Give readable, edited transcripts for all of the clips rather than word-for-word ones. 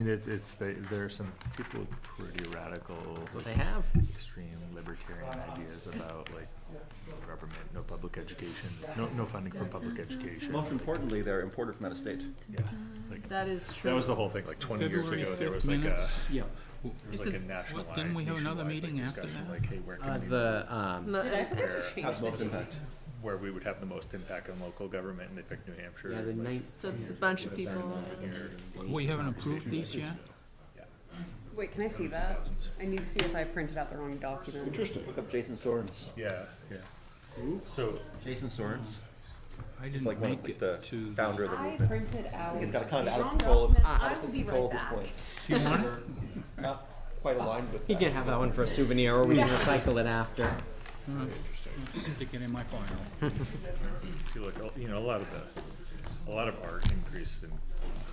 There are some people with pretty radical, What they have. extreme libertarian ideas about like government, no public education, no funding for public education. Most importantly, they're imported from out of state. Yeah, like That is true. that was the whole thing. Like 20 years February ago, there 5th was like minutes. a Yeah. national. Didn't we have another meeting after discussion, that? Like, hey, where can we Did I forget to change Has most this? impact. where we would have the most impact on local government, and they picked New Hampshire. Yeah, the like, ninth. So it's a bunch of people. We haven't approved these yet? Wait, can I see that? I need to see if I printed out the wrong document. Interesting. Look up Jason Sorens. Yeah, yeah. So Jason Sorens. I He's didn't like one of make like, it the to. founder of the I movement. printed out He's got kind the of out wrong of control. document. Out I of will be control right at this back. point. You want it? Not quite aligned with You that. can have that one for a souvenir, or we can recycle it after. Stick it in my file. if you look, a lot of our increase in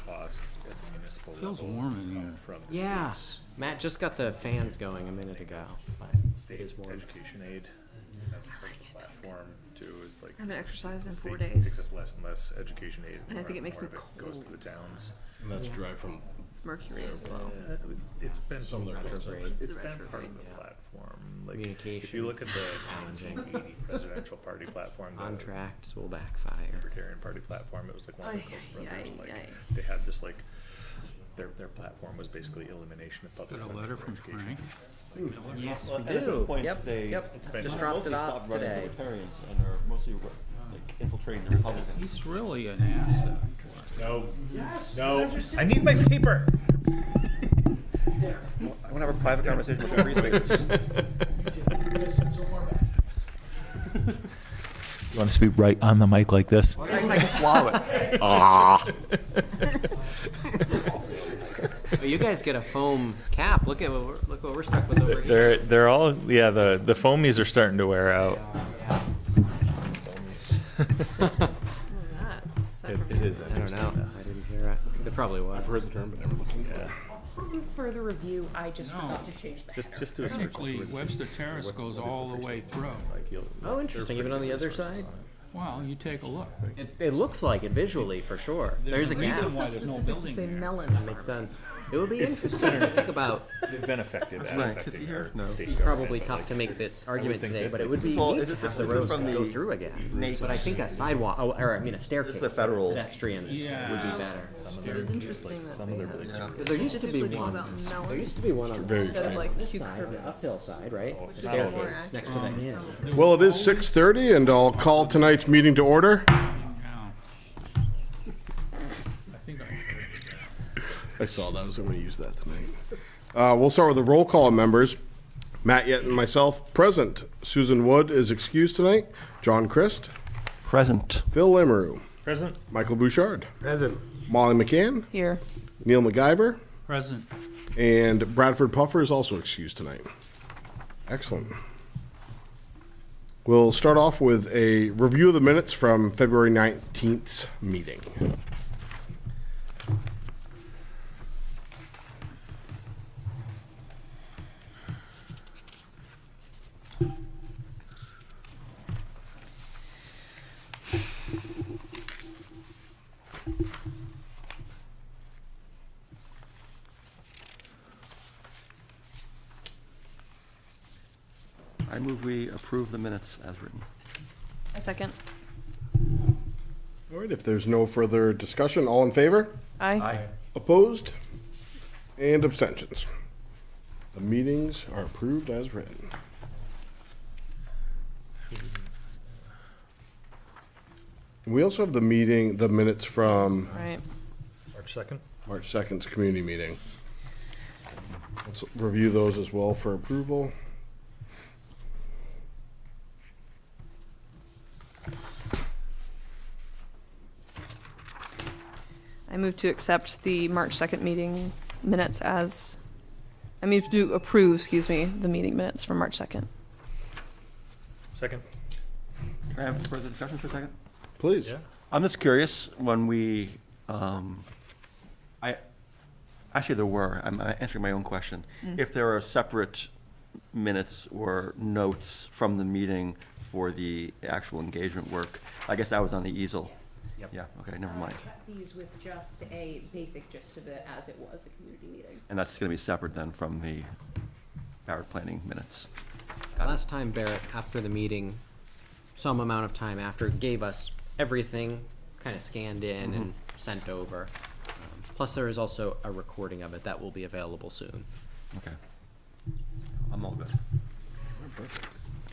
cost at the municipal Feels level warm in here. come from the Yeah. state's Matt just got the fans going a minute ago. But state it is warm. education aid. That's the platform too is like I haven't exercised in the 4 state days. picks up less and less education aid, And I think it makes more me of goes to cold. the towns. And that's dry from It's mercury as well. It's been Some of their retrograde. It's It's been retrograde, part of the yeah. platform. Like if you Communications. look at the 1980 presidential party platform, the Contracts will backfire. Libertarian Party platform, it was like one of the Ay, Koch brothers. ay, Like ay. they had this like their platform was basically elimination of public Got a funding letter for from education. Frank. Yes, Well, we and at this do. point, Yep, they- yep. been- Just They dropped mostly it off stopped running today. libertarians and are mostly like infiltrating the Republicans. He's really an asset. No, no, I need my paper. I want to have a private conversation with the free speakers. You want to speak right on the mic like this? I can swallow it. Ah. Oh, you guys get a foam cap. Look what we're stuck with over here. They're all the foamies are starting to wear out. What was that? Is that from It is. I don't know. I didn't hear it. It probably was. I've heard the term, but never looked into it. Further review, I just No. forgot to change that. Just do a search. Technically, Webster Terrace goes all the way through. Oh, interesting. Even on the other side. Well, you take a look. It looks like it visually, for sure. There's a reason gap. why so there's no specific to building say there. melon. That makes sense. It would be interesting to think about. They've been effective at Frank, is affecting he here? our No. state It'd be government, probably but, tough like, to make this argument think today, that, but it like, would be Well, neat is to this- have the is this roads from go the through again. natives? But I think a sidewalk, a staircase, the federal- pedestrian would Yeah. be better. It is interesting that some they of their have big Yeah. Because there used to be specifically one. about melon. There used to be one on Very Instead of like this side, the cucurbits. uphill side, right? The is more staircase accurate. next to the inn. Well, it is 6:30, and I'll call tonight's meeting to order. Now. I think I saw that. I was going to use that tonight. We'll start with the roll call members. Matt Yett and myself present. Susan Wood is excused tonight. John Christ. Present. Phil Lemerew. Present. Michael Bouchard. Present. Molly McCann. Here. Neil MacGyver. present. And Bradford Puffer is also excused tonight. Excellent. We'll start off with a review of the minutes from February 19th's meeting. I move we approve the minutes as written. A second. All right, if there's no further discussion, all in favor? Aye. Opposed? And abstentions. The meetings are approved as written. We also have the minutes from Right. March 2nd. March 2nd's community meeting. Let's review those as well for approval. I move to accept the March 2nd meeting minutes as, I move to approve, excuse me, the meeting minutes from March 2nd. Second. Can I have further discussion for a second? Please. Yeah. I'm just curious when we, actually there were, I'm answering my own question. If there are separate minutes or notes from the meeting for the actual engagement work, I guess that was on the easel. Yep. Yeah, okay, never mind. kept these with just a basic gist of it as it was a community meeting. And that's gonna be separate then from the Barrett planning minutes. Got it. Last time Barrett, after the meeting, some amount of time after, gave us everything kind of scanned in and sent over. Plus, there is also a recording of it that will be available soon. Okay. I'm all good.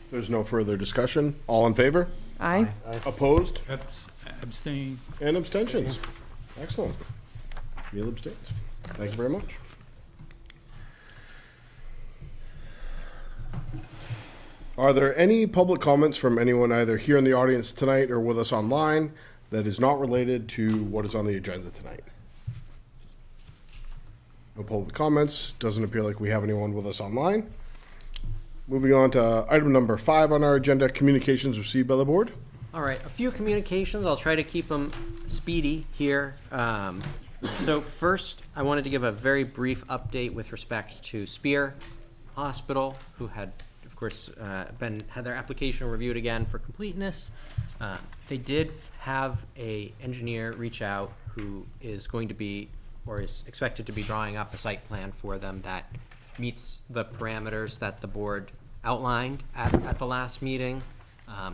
There's no further discussion. All in favor? Aye. Opposed? Abstain. And abstentions. Excellent. Neil abstains. Thank you very much. Are there any public comments from anyone either here in the audience tonight or with us online that is not related to what is on the agenda tonight? No public comments. Doesn't appear like we have anyone with us online. Moving on to item number 5 on our agenda, communications received by the board. All right, a few communications. I'll try to keep them speedy here. So first, I wanted to give a very brief update with respect to Spear Hospital, who had, of course, had their application reviewed again for completeness. They did have a engineer reach out who is going to be, or is expected to be, drawing up a site plan for them that meets the parameters that the board outlined at the last meeting.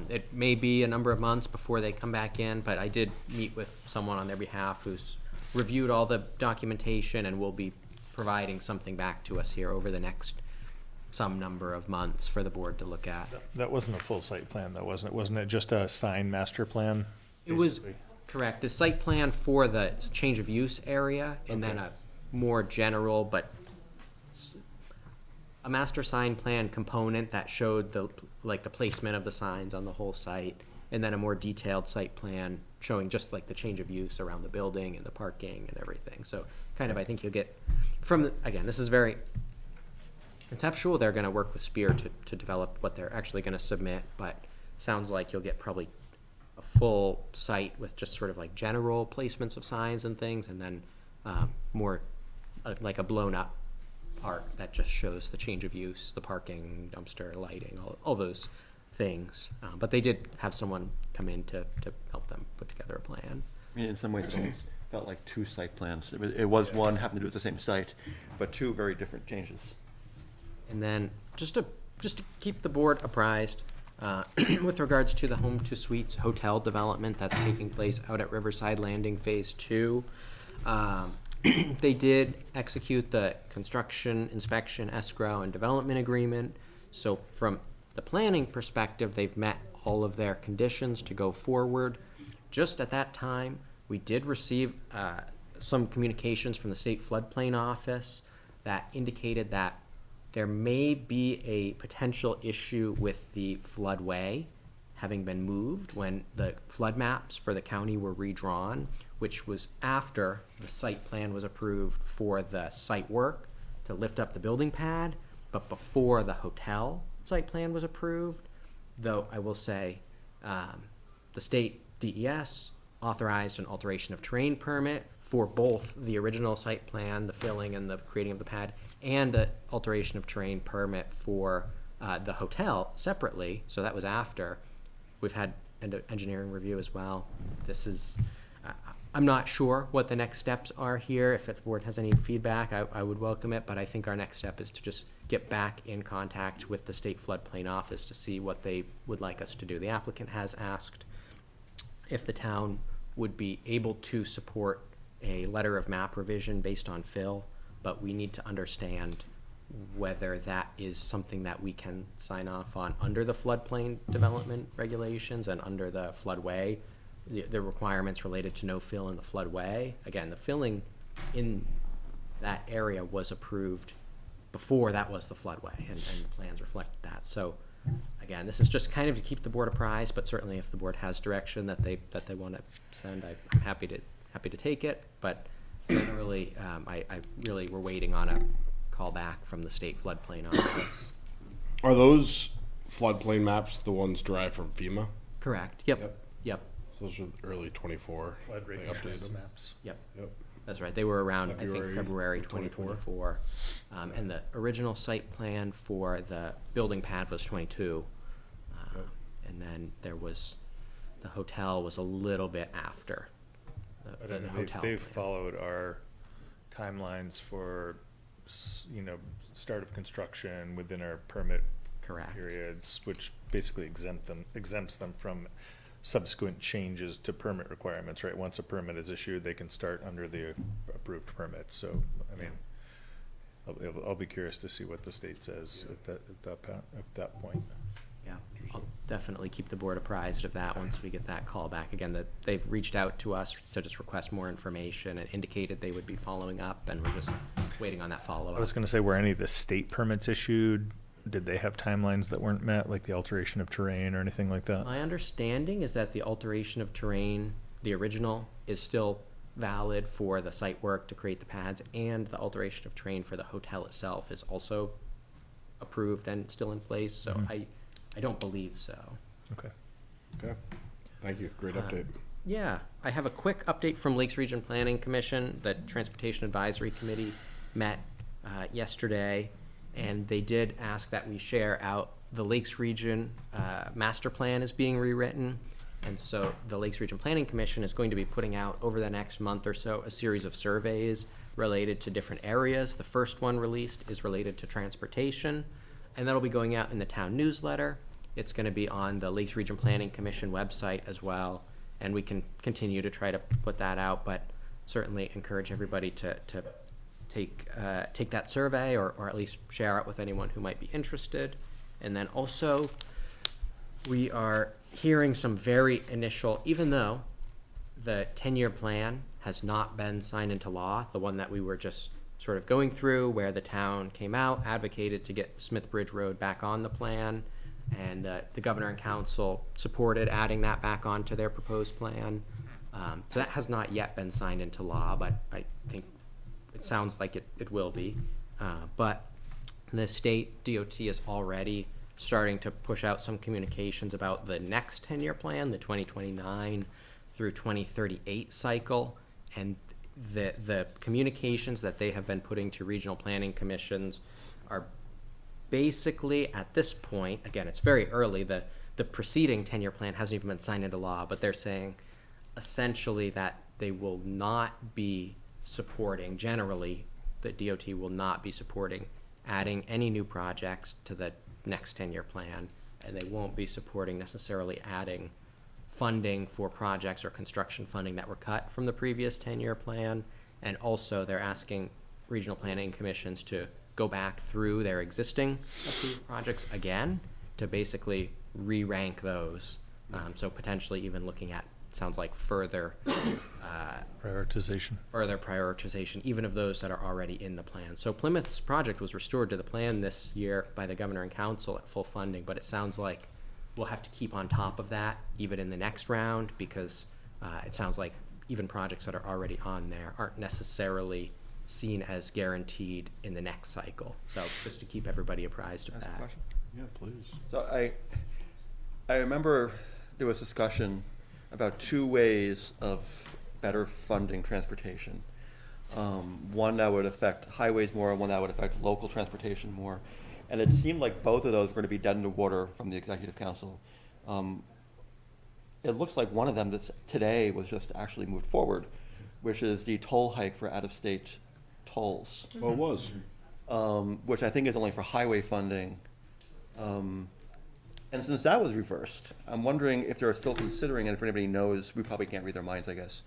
It may be a number of months before they come back in, but I did meet with someone on their behalf who's reviewed all the documentation and will be providing something back to us here over the next some number of months for the board to look at. That wasn't a full site plan, though, wasn't it? Wasn't it just a signed master plan? It was, basically? correct, the site plan for the change of use area, and then a more general, but a master sign plan component that showed the placement of the signs on the whole site, and then a more detailed site plan showing just like the change of use around the building and the parking and everything. So kind of, I think you'll get from again, this is very conceptual. They're going to work with Spear to develop what they're actually going to submit, but sounds like you'll get probably a full site with just sort of like general placements of signs and things, and then more like a blown up part that just shows the change of use, the parking, dumpster, lighting, all those things. But they did have someone come in to help them put together a plan. I mean, in some ways, it felt like 2 site plans. It was one having to do with the same site, but 2 very different changes. And then just to keep the board apprised, with regards to the Home to Suites hotel development that's taking place out at Riverside Landing Phase 2, they did execute the construction, inspection, escrow, and development agreement. So from the planning perspective, they've met all of their conditions to go forward. Just at that time, we did receive some communications from the State Floodplain Office that indicated that there may be a potential issue with the floodway having been moved when the flood maps for the county were redrawn, which was after the site plan was approved for the site work to lift up the building pad, but before the hotel site plan was approved. Though I will say, the state DES authorized an alteration of terrain permit for both the original site plan, the filling and the creating of the pad, and the alteration of terrain permit for the hotel separately. So that was after. We've had an engineering review as well. This is, I'm not sure what the next steps are here. If the board has any feedback, I would welcome it, but I think our next step is to just get back in contact with the State Floodplain Office to see what they would like us to do. The applicant has asked if the town would be able to support a letter of map revision based on fill, but we need to understand whether that is something that we can sign off on under the floodplain development regulations and under the floodway, the requirements related to no fill in the floodway. Again, the filling in that area was approved before that was the floodway, and the plans reflect that. So again, this is just kind of to keep the board apprised, but certainly if the board has direction that they want to send, I'm happy to take it. But generally, I really, we're waiting on a call back from the State Floodplain Office. Are those floodplain maps the ones derived from FEMA? Correct. Yep. Those are early 24. Flood They rate updated them. maps. Yep. Yep. That's right. They were around, I think, February February of 2024. And the original site plan for the building pad was 22. And then there was The hotel was a little bit after But the I mean, hotel they've plan. followed our timelines for, start of construction within our permit Correct. periods, which basically exempts them from subsequent changes to permit requirements, right? Once a permit is issued, they can start under the approved permit. So, I mean, I'll be curious to see what the state says at that point. Yeah, I'll definitely keep the board apprised of that once we get that call back. Again, that they've reached out to us to just request more information and indicated they would be following up, and we're just waiting on that I follow-up. was gonna say, were any of the state permits issued? Did they have timelines that weren't met, like the alteration of terrain or anything like that? My understanding is that the alteration of terrain, the original, is still valid for the site work to create the pads, and the alteration of terrain for the hotel itself is also approved and still in place, so Mhm. I don't believe so. Okay. Okay, thank you, great update. Yeah, I have a quick update from Lakes Region Planning Commission. The Transportation Advisory Committee met yesterday, and they did ask that we share out the Lakes Region master plan is being rewritten. And so the Lakes Region Planning Commission is going to be putting out over the next month or so a series of surveys related to different areas. The first one released is related to transportation, and that'll be going out in the town newsletter. It's going to be on the Lakes Region Planning Commission website as well, and we can continue to try to put that out, but certainly encourage everybody to take that survey or at least share it with anyone who might be interested. And then also, we are hearing some very initial, even though the 10-year plan has not been signed into law, the one that we were just sort of going through, where the town came out, advocated to get Smith Bridge Road back on the plan, and the governor and council supported adding that back onto their proposed plan. So that has not yet been signed into law, but I think it sounds like it will be. But the state DOT is already starting to push out some communications about the next 10-year plan, the 2029 through 2038 cycle, and the communications that they have been putting to regional planning commissions are basically, at this point, again, it's very early, the preceding 10-year plan hasn't even been signed into law, but they're saying essentially that they will not be supporting, generally, the DOT will not be supporting adding any new projects to the next 10-year plan, and they won't be supporting necessarily adding funding for projects or construction funding that were cut from the previous 10-year plan. And also, they're asking regional planning commissions to go back through their existing approved projects again to basically re-rank those. So potentially even looking at, sounds like further prioritization, even of those that are already in the plan. So Plymouth's project was restored to the plan this year by the governor and council at full funding, but it sounds like we'll have to keep on top of that even in the next round, because it sounds like even projects that are already on there aren't necessarily seen as guaranteed in the next cycle. So just to keep everybody apprised of Ask a that. question? Yeah, please. So I remember there was discussion about two ways of better funding transportation. One that would affect highways more, and one that would affect local transportation more. And it seemed like both of those were going to be dead in the water from the executive council. It looks like one of them that's today was just actually moved forward, which is the toll hike for out-of-state tolls, Well, it was. which I think is only for highway funding. And since that was reversed, I'm wondering if they're still considering, and if anybody knows, we probably can't read their minds, I guess,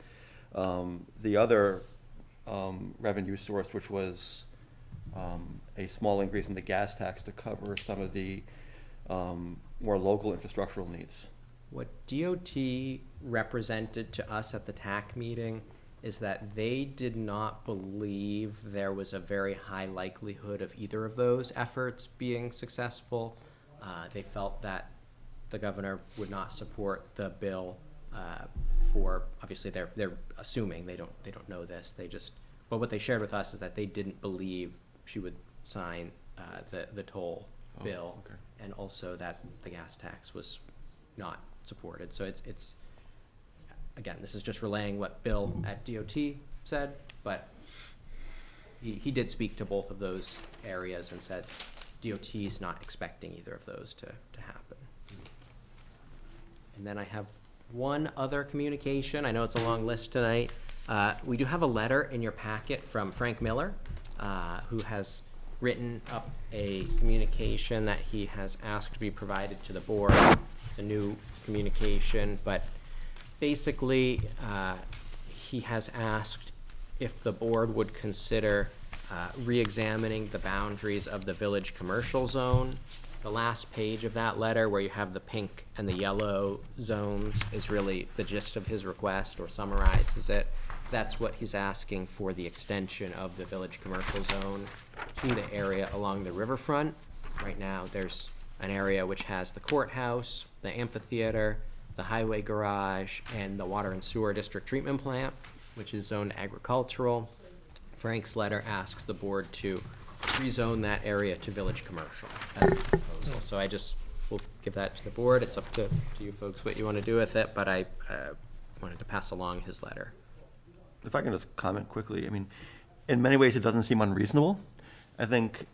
the other revenue source, which was a small increase in the gas tax to cover some of the more local infrastructural needs. What DOT represented to us at the TAC meeting is that they did not believe there was a very high likelihood of either of those efforts being successful. They felt that the governor would not support the bill for, obviously they're assuming, they don't know this, but what they shared with us is that they didn't believe she would sign the toll bill, okay. and also that the gas tax was not supported. So it's again, this is just relaying what Bill at DOT said, but he did speak to both of those areas and said DOT's not expecting either of those to happen. And then I have One other communication, I know it's a long list tonight. We do have a letter in your packet from Frank Miller, who has written up a communication that he has asked to be provided to the board. It's a new communication, but basically, he has asked if the board would consider re-examining the boundaries of the village commercial zone. The last page of that letter, where you have the pink and the yellow zones, is really the gist of his request, or summarizes it. That's what he's asking for, the extension of the village commercial zone to the area along the riverfront. Right now, there's an area which has the courthouse, the amphitheater, the highway garage, and the water and sewer district treatment plant, which is zoned agricultural. Frank's letter asks the board to rezone that area to village commercial. That's the proposal. So I just will give that to the board. It's up to you folks what you want to do with it, but I wanted to pass along his letter. If I can just comment quickly, I mean, in many ways, it doesn't seem unreasonable. I think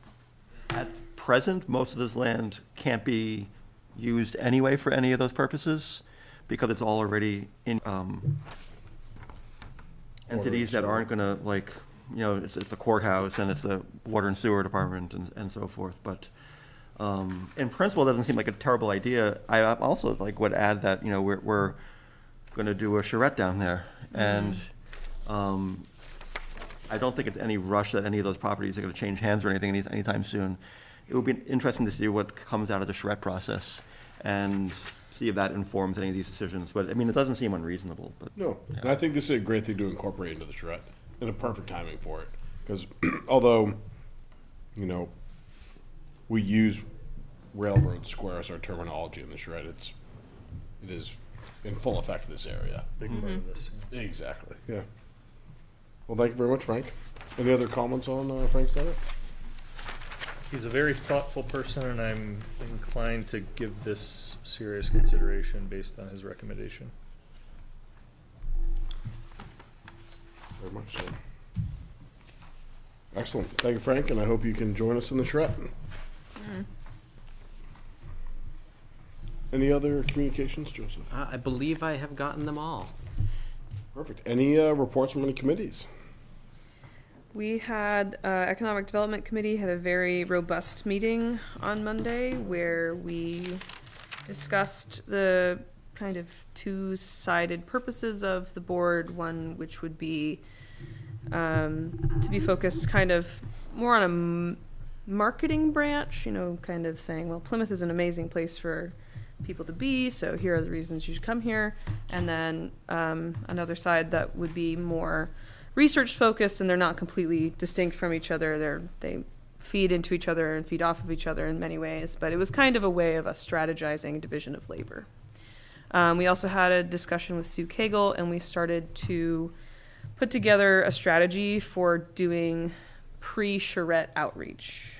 at present, most of this land can't be used anyway for any of those purposes, because it's all already in entities that aren't gonna, like, you know, it's the courthouse and it's the water and sewer department and so forth. But in principle, it doesn't seem like a terrible idea. I also would add that, you know, we're gonna do a charrette down there, and I don't think it's any rush that any of those properties are gonna change hands or anything anytime soon. It would be interesting to see what comes out of the charrette process and see if that informs any of these decisions. But, I mean, it doesn't seem unreasonable, but. No, and I think this is a great thing to incorporate into the charrette, and a perfect timing for it. Because although, you know, we use Railroad Square as our terminology in the charrette, it is in full effect this area. Big part of this. Exactly, yeah. Well, thank you very much, Frank. Any other comments on Frank's letter? He's a very thoughtful person, and I'm inclined to give this serious consideration based on his recommendation. Very much so. Excellent. Thank you, Frank, and I hope you can join us in the charrette. Any other communications, Joseph? I believe I have gotten them all. Perfect. Any reports from any committees? We had, Economic Development Committee had a very robust meeting on Monday where we discussed the kind of two-sided purposes of the board. One which would be to be focused kind of more on a marketing branch, you know, kind of saying, well, Plymouth is an amazing place for people to be, so here are the reasons you should come here. And then another side that would be more research focused, and they're not completely distinct from each other. They feed into each other and feed off of each other in many ways, but it was kind of a way of us strategizing division of labor. We also had a discussion with Sue Cagle, and we started to put together a strategy for doing pre-charrette outreach.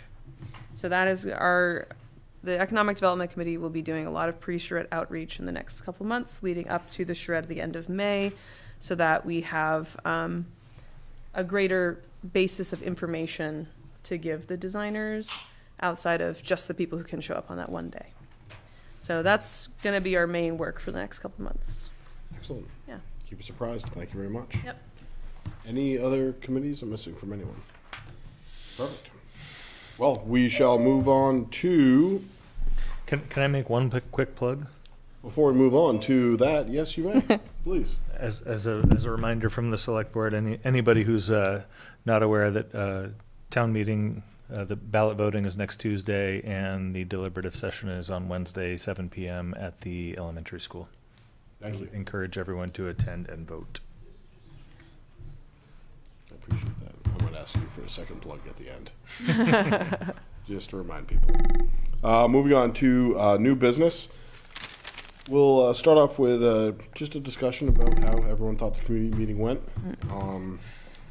So that is the Economic Development Committee will be doing a lot of pre-charrette outreach in the next couple months leading up to the charrette at the end of May, so that we have a greater basis of information to give the designers outside of just the people who can show up on that one day. So that's going to be our main work for the next couple months. Excellent. Yeah. Keep us surprised. Thank you very much. Yep. Any other committees I'm missing from anyone? Perfect. Well, we shall move on to, Can I make one quick plug? before we move on to that, yes, you may, please. As a reminder from the select board, anybody who's not aware that town meeting, the ballot voting is next Tuesday, and the deliberative session is on Wednesday, 7 p.m. at the elementary school. Thank you. Encourage everyone to attend and vote. I appreciate that. I'm going to ask you for a second plug at the end. Just to remind people. Moving on to new business. We'll start off with just a discussion about how everyone thought the community meeting went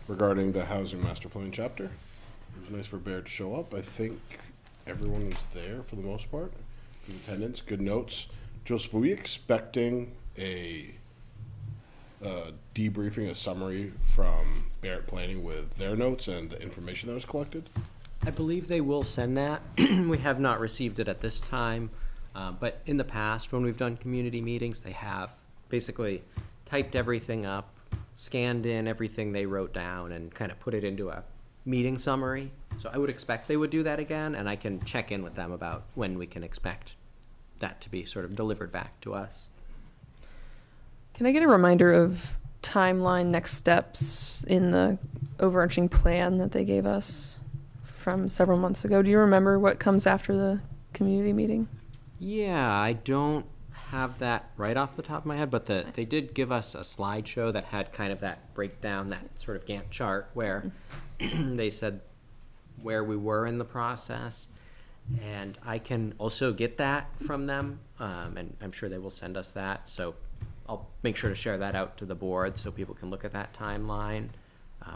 regarding the Housing Master Plan chapter. It was nice for Bear to show up. I think everyone was there for the most part. Good attendance, good notes. Joseph, were we expecting a debriefing, a summary from Barrett Planning with their notes and the information that was collected? I believe they will send that. We have not received it at this time, but in the past, when we've done community meetings, they have basically typed everything up, scanned in everything they wrote down, and kind of put it into a meeting summary. So I would expect they would do that again, and I can check in with them about when we can expect that to be sort of delivered back to us. Can I get a reminder of timeline, next steps in the overarching plan that they gave us from several months ago? Do you remember what comes after the community meeting? Yeah, I don't have that right off the top of my head, but they did give us a slideshow that had kind of that breakdown, that sort of Gantt chart where they said where we were in the process. And I can also get that from them, and I'm sure they will send us that. So I'll make sure to share that out to the board so people can look at that timeline.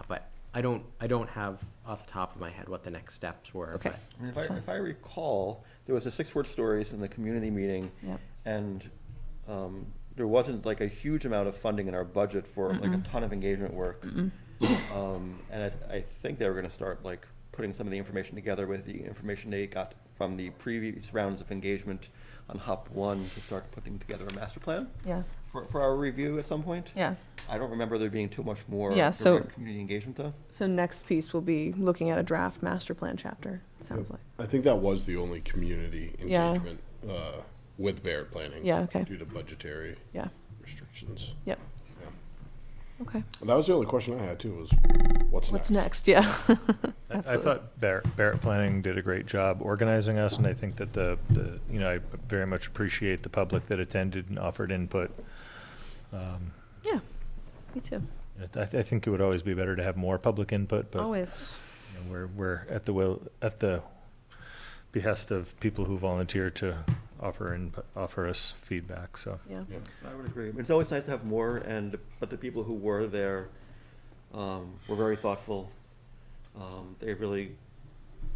But I don't have off the top of my head what the next steps were. Okay. But I mean, That's fine. if I recall, there was a 6-word stories in the community meeting, Yep. and there wasn't like a huge amount of funding in our budget for like a ton of engagement work. And I think they were going to start like putting some of the information together with the information they got from the previous rounds of engagement on HUP 1 to start putting together a master plan Yeah. for our review at some point. Yeah. I don't remember there being too much more Yeah, so- direct community engagement though. So next piece will be looking at a draft master plan chapter, sounds like. I think that was the only community Yeah. engagement with Barrett Planning. Yeah, okay. Due to budgetary Yeah. restrictions. Yep. Yeah. Okay. And that was the only question I had too, was what's What's next? next? Yeah. I Absolutely. thought Barrett Planning did a great job organizing us, and I think that the I very much appreciate the public that attended and offered input. Yeah, me too. I think it would always be better to have more public input, but Always. you know, we're at the behest of people who volunteer to offer us feedback. So Yeah. Yeah. I would agree. It's always nice to have more, but the people who were there were very thoughtful. They really,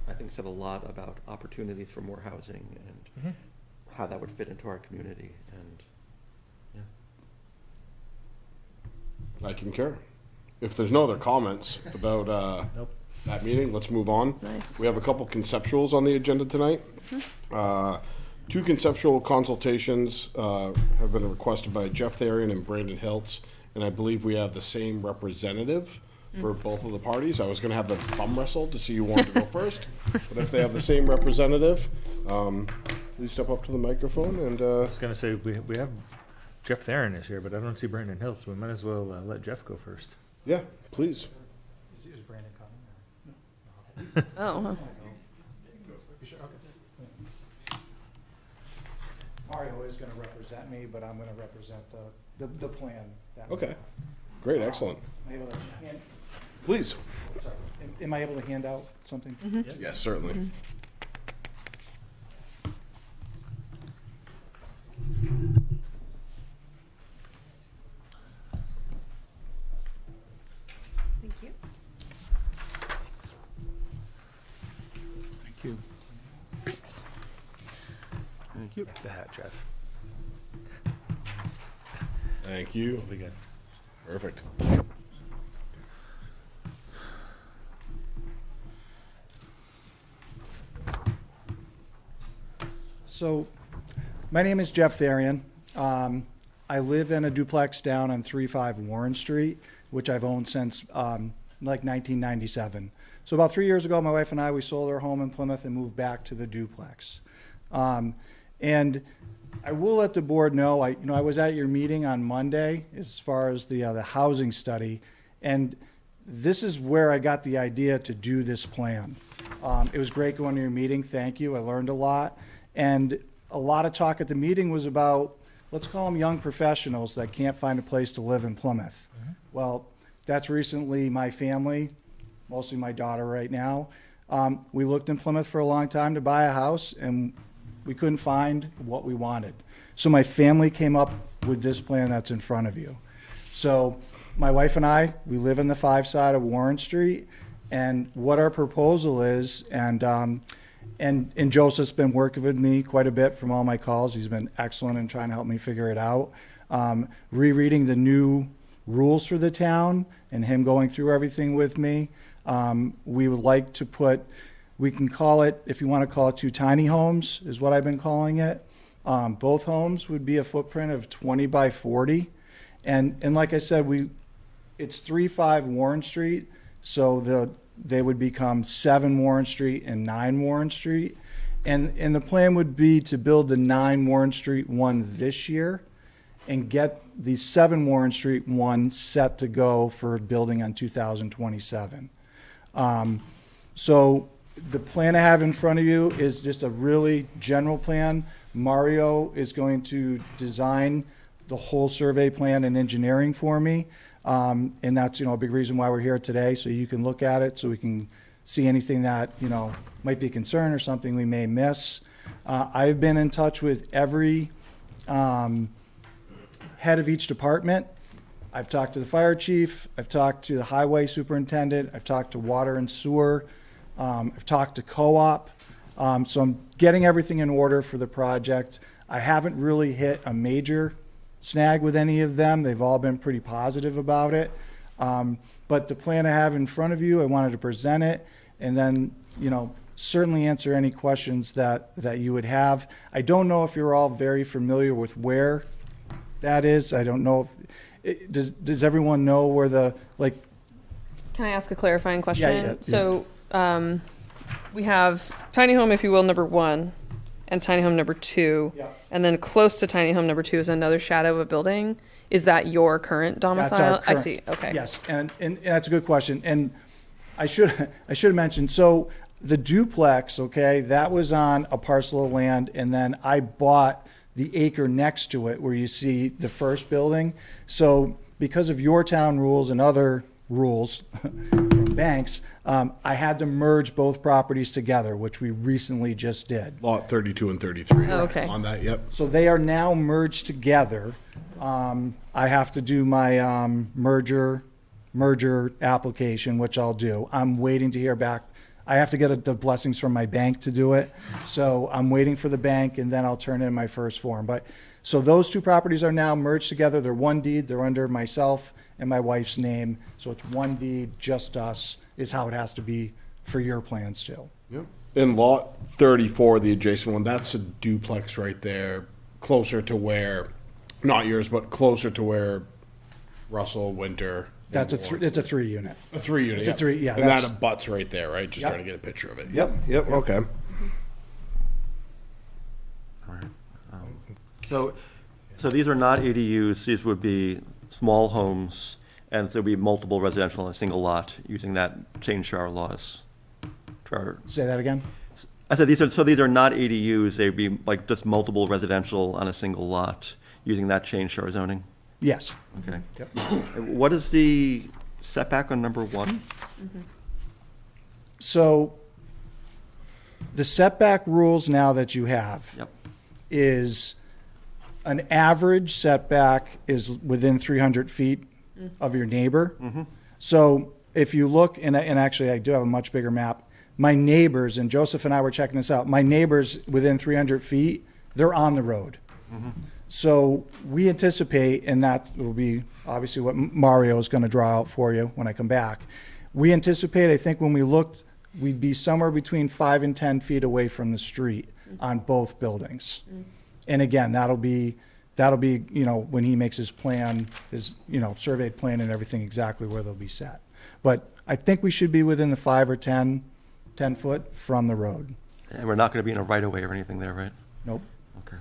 I think, said a lot about opportunities for more housing and how that would fit into our community. And yeah. I concur. If there's no other comments about Nope. that meeting, let's move on. That's nice. We have a couple conceptuals on the agenda tonight. 2 conceptual consultations have been requested by Jeff Therian and Brandon Hiltz, and I believe we have the same representative for both of the parties. I was going to have the thumb wrestle to see who wanted to go first, but if they have the same representative, please step up to the microphone and I was going to say we have Jeff Theron is here, but I don't see Brandon Hill, so we might as well let Jeff go first. yeah, please. Is Brandon coming? Oh, huh. You sure? Okay. Mario is gonna represent me, but I'm gonna represent the plan. that we Okay, have. great, excellent. Am I able to hand, Please. sorry, am I able to hand out something? Yes, certainly. Thank you. Thank you. Thanks. Thank you. The hat, Jeff. Thank you. Again. Perfect. So, my name is Jeff Therian. I live in a duplex down on 35 Warren Street, which I've owned since like 1997. So about 3 years ago, my wife and I, we sold our home in Plymouth and moved back to the duplex. And I will let the board know, I was at your meeting on Monday as far as the housing study, and this is where I got the idea to do this plan. It was great going to your meeting. Thank you. I learned a lot. And a lot of talk at the meeting was about, let's call them young professionals that can't find a place to live in Plymouth. Well, that's recently my family, mostly my daughter right now. We looked in Plymouth for a long time to buy a house, and we couldn't find what we wanted. So my family came up with this plan that's in front of you. So my wife and I, we live in the 5 side of Warren Street, and what our proposal is, and Joseph's been working with me quite a bit from all my calls. He's been excellent in trying to help me figure it out. Rereading the new rules for the town and him going through everything with me. We would like to put, we can call it, if you want to call it 2 tiny homes, is what I've been calling it. Both homes would be a footprint of 20 by 40. And like I said, it's 3-5 Warren Street, so they would become 7 Warren Street and 9 Warren Street. And the plan would be to build the 9 Warren Street one this year and get the 7 Warren Street one set to go for building on 2027. So the plan I have in front of you is just a really general plan. Mario is going to design the whole survey plan and engineering for me. And that's, a big reason why we're here today, so you can look at it, so we can see anything that, might be a concern or something we may miss. I've been in touch with every head of each department. I've talked to the fire chief, I've talked to the highway superintendent, I've talked to water and sewer, I've talked to co-op. So I'm getting everything in order for the project. I haven't really hit a major snag with any of them. They've all been pretty positive about it. But the plan I have in front of you, I wanted to present it, and then, certainly answer any questions that you would have. I don't know if you're all very familiar with where that is. I don't know if, does everyone know where Can I ask a clarifying question? yeah. So, we have tiny home, if you will, number 1, and tiny home number 2. Yeah. And then close to tiny home number 2 is another shadow of a building. Is that your current domicile? That's our I current- see. Okay. Yes, and that's a good question. And I should have mentioned, so the duplex, okay, that was on a parcel of land, and then I bought the acre next to it where you see the first building. So because of your town rules and other rules from banks, I had to merge both properties together, which we recently just did. Lot 32 and 33. Oh, okay. On that, yep. So they are now merged together. I have to do my merger application, which I'll do. I'm waiting to hear back. I have to get the blessings from my bank to do it. So I'm waiting for the bank, and then I'll turn in my first form. But so those two properties are now merged together. They're one deed. They're under myself and my wife's name. So it's one deed, just us, is how it has to be for your plans too. Yep. In lot 34, the adjacent one, that's a duplex right there, closer to where, not yours, but closer to where Russell, Winter. That's it's a 3 unit. A 3 unit. It's a 3, yeah. And that's- that abuts right there, right? Just Yep. trying to get a picture of it. Yep. Yep. Okay. All right. So these are not ADUs, these would be small homes, and there would be multiple residential in a single lot using that change to our laws. Say that again? I said these are not ADUs, they'd be like just multiple residential on a single lot using that change to our zoning? Yes. Okay. Yep. And what is the setback on number 1? So the setback rules now that you have Yep. is an average setback is within 300 feet of your neighbor. So if you look, and actually I do have a much bigger map, my neighbors, and Joseph and I were checking this out, my neighbors within 300 feet, they're on the road. So we anticipate, and that will be obviously what Mario is going to draw out for you when I come back. We anticipate, I think when we looked, we'd be somewhere between 5 and 10 feet away from the street on both buildings. And again, that'll be, when he makes his plan, his, surveyed plan and everything, exactly where they'll be set. But I think we should be within the 5 or 10 foot from the road. And we're not going to be in a right-of-way or anything there, right? Nope. Okay.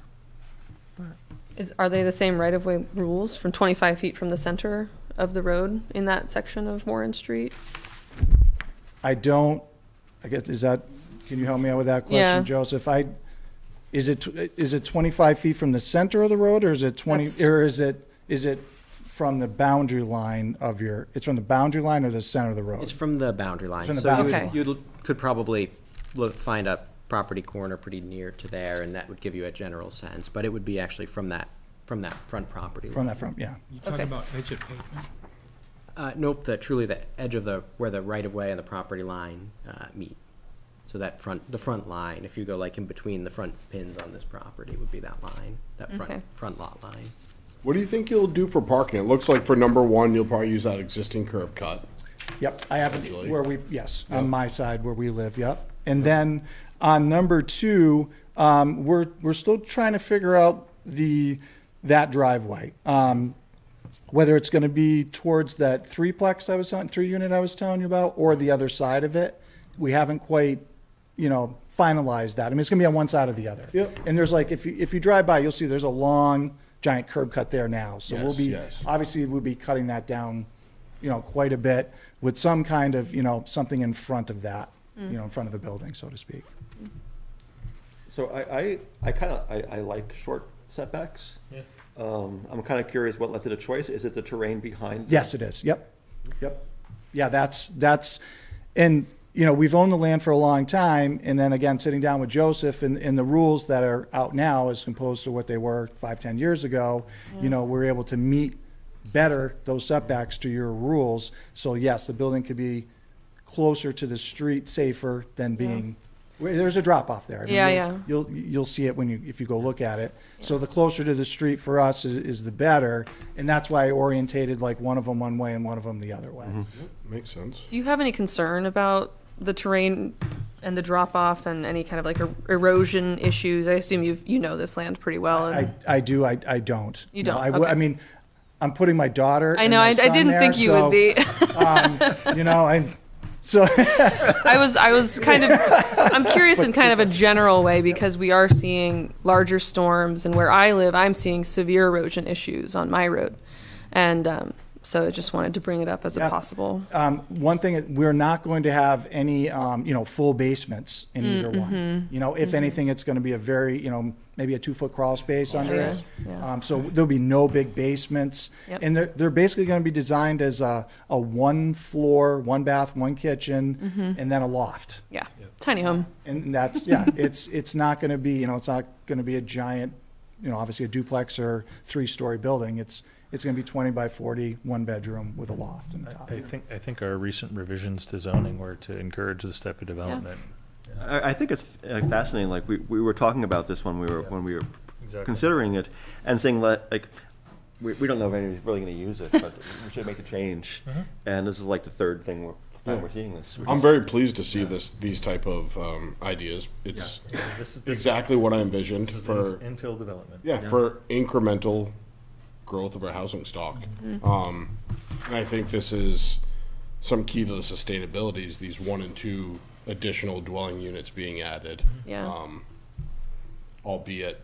Are they the same right-of-way rules from 25 feet from the center of the road in that section of Warren Street? I guess, can you help me out with that question, Yeah. Joseph? Is it 25 feet from the center of the road, or is it 20, That's- or is it from the boundary line of it's from the boundary line or the center of the road? It's from the boundary line. From the So you boundary would- line. you could probably find a property corner pretty near to there, and that would give you a general sense, but it would be actually from that front property line. From that front, yeah. You talking Okay. about edge of pavement? Nope, truly the edge of where the right-of-way and the property line meet. So the front line, if you go like in between the front pins on this property, would be that line, that Okay. front lot line. What do you think you'll do for parking? It looks like for number 1, you'll probably use that existing curb cut. Yep, I have Essentially. on my side where we live, yep. And then On number 2, we're still trying to figure out that driveway. Whether it's going to be towards that 3-unit I was telling you about, or the other side of it. We haven't quite, finalized that. I mean, it's going to be on one side or the other. Yep. And there's like, if you drive by, you'll see there's a long, giant curb cut there now. So Yes. obviously we'll be cutting that down, quite a bit with some kind of, something in front of that, in front of the building, so to speak. So I like short setbacks. Yeah. I'm kind of curious what led to the choice. Is it the terrain behind? Yes, it is. Yep. Yeah, that's, and, we've owned the land for a long time. And then again, sitting down with Joseph and the rules that are out now as opposed to what they were 5-10 years ago, we're able to meet better those setbacks to your rules. So yes, the building could be closer to the street, safer than being, there's a drop off there. I mean, Yeah. You'll see it if you go look at it. So the closer to the street for us is the better. And that's why I orientated like one of them one way and one of them the other way. Makes sense. Do you have any concern about the terrain and the drop off and any kind of like erosion issues? I assume you know this land pretty well. And I do. I don't. You No, don't? I Okay. mean, I'm putting my daughter. I and know. my I son didn't there, think you so, would be. So I was kind of, I'm curious in kind of a general way because we are seeing larger storms, and where I live, I'm seeing severe erosion issues on my road. And so I just wanted to bring it up as a possible. one thing, we're not going to have any, full basements in either one. If anything, it's going to be a very, maybe a 2-foot crawl space under it. Yeah. So there'll be no big basements. Yep. And they're basically going to be designed as a 1-floor, 1-bath, 1-kitchen, and then a loft. Yeah. Tiny home. And that's, it's not going to be, it's not going to be a giant, obviously a duplex or 3-story building. It's going to be 20 by 40, 1-bedroom with a loft on top. I think our recent revisions to zoning were to encourage this type of development. I think it's fascinating. Like we were talking about this when we were Exactly. considering it and saying like we don't know if anybody's really going to use it, but we should make a change. And this is like the third thing we're seeing this. which I'm is- very pleased to see these type of ideas. It's This is exactly what I envisioned This is for infill development. for incremental growth of our housing stock. And I think this is some key to the sustainability is these 1 and 2 additional dwelling units being added. Yeah. Albeit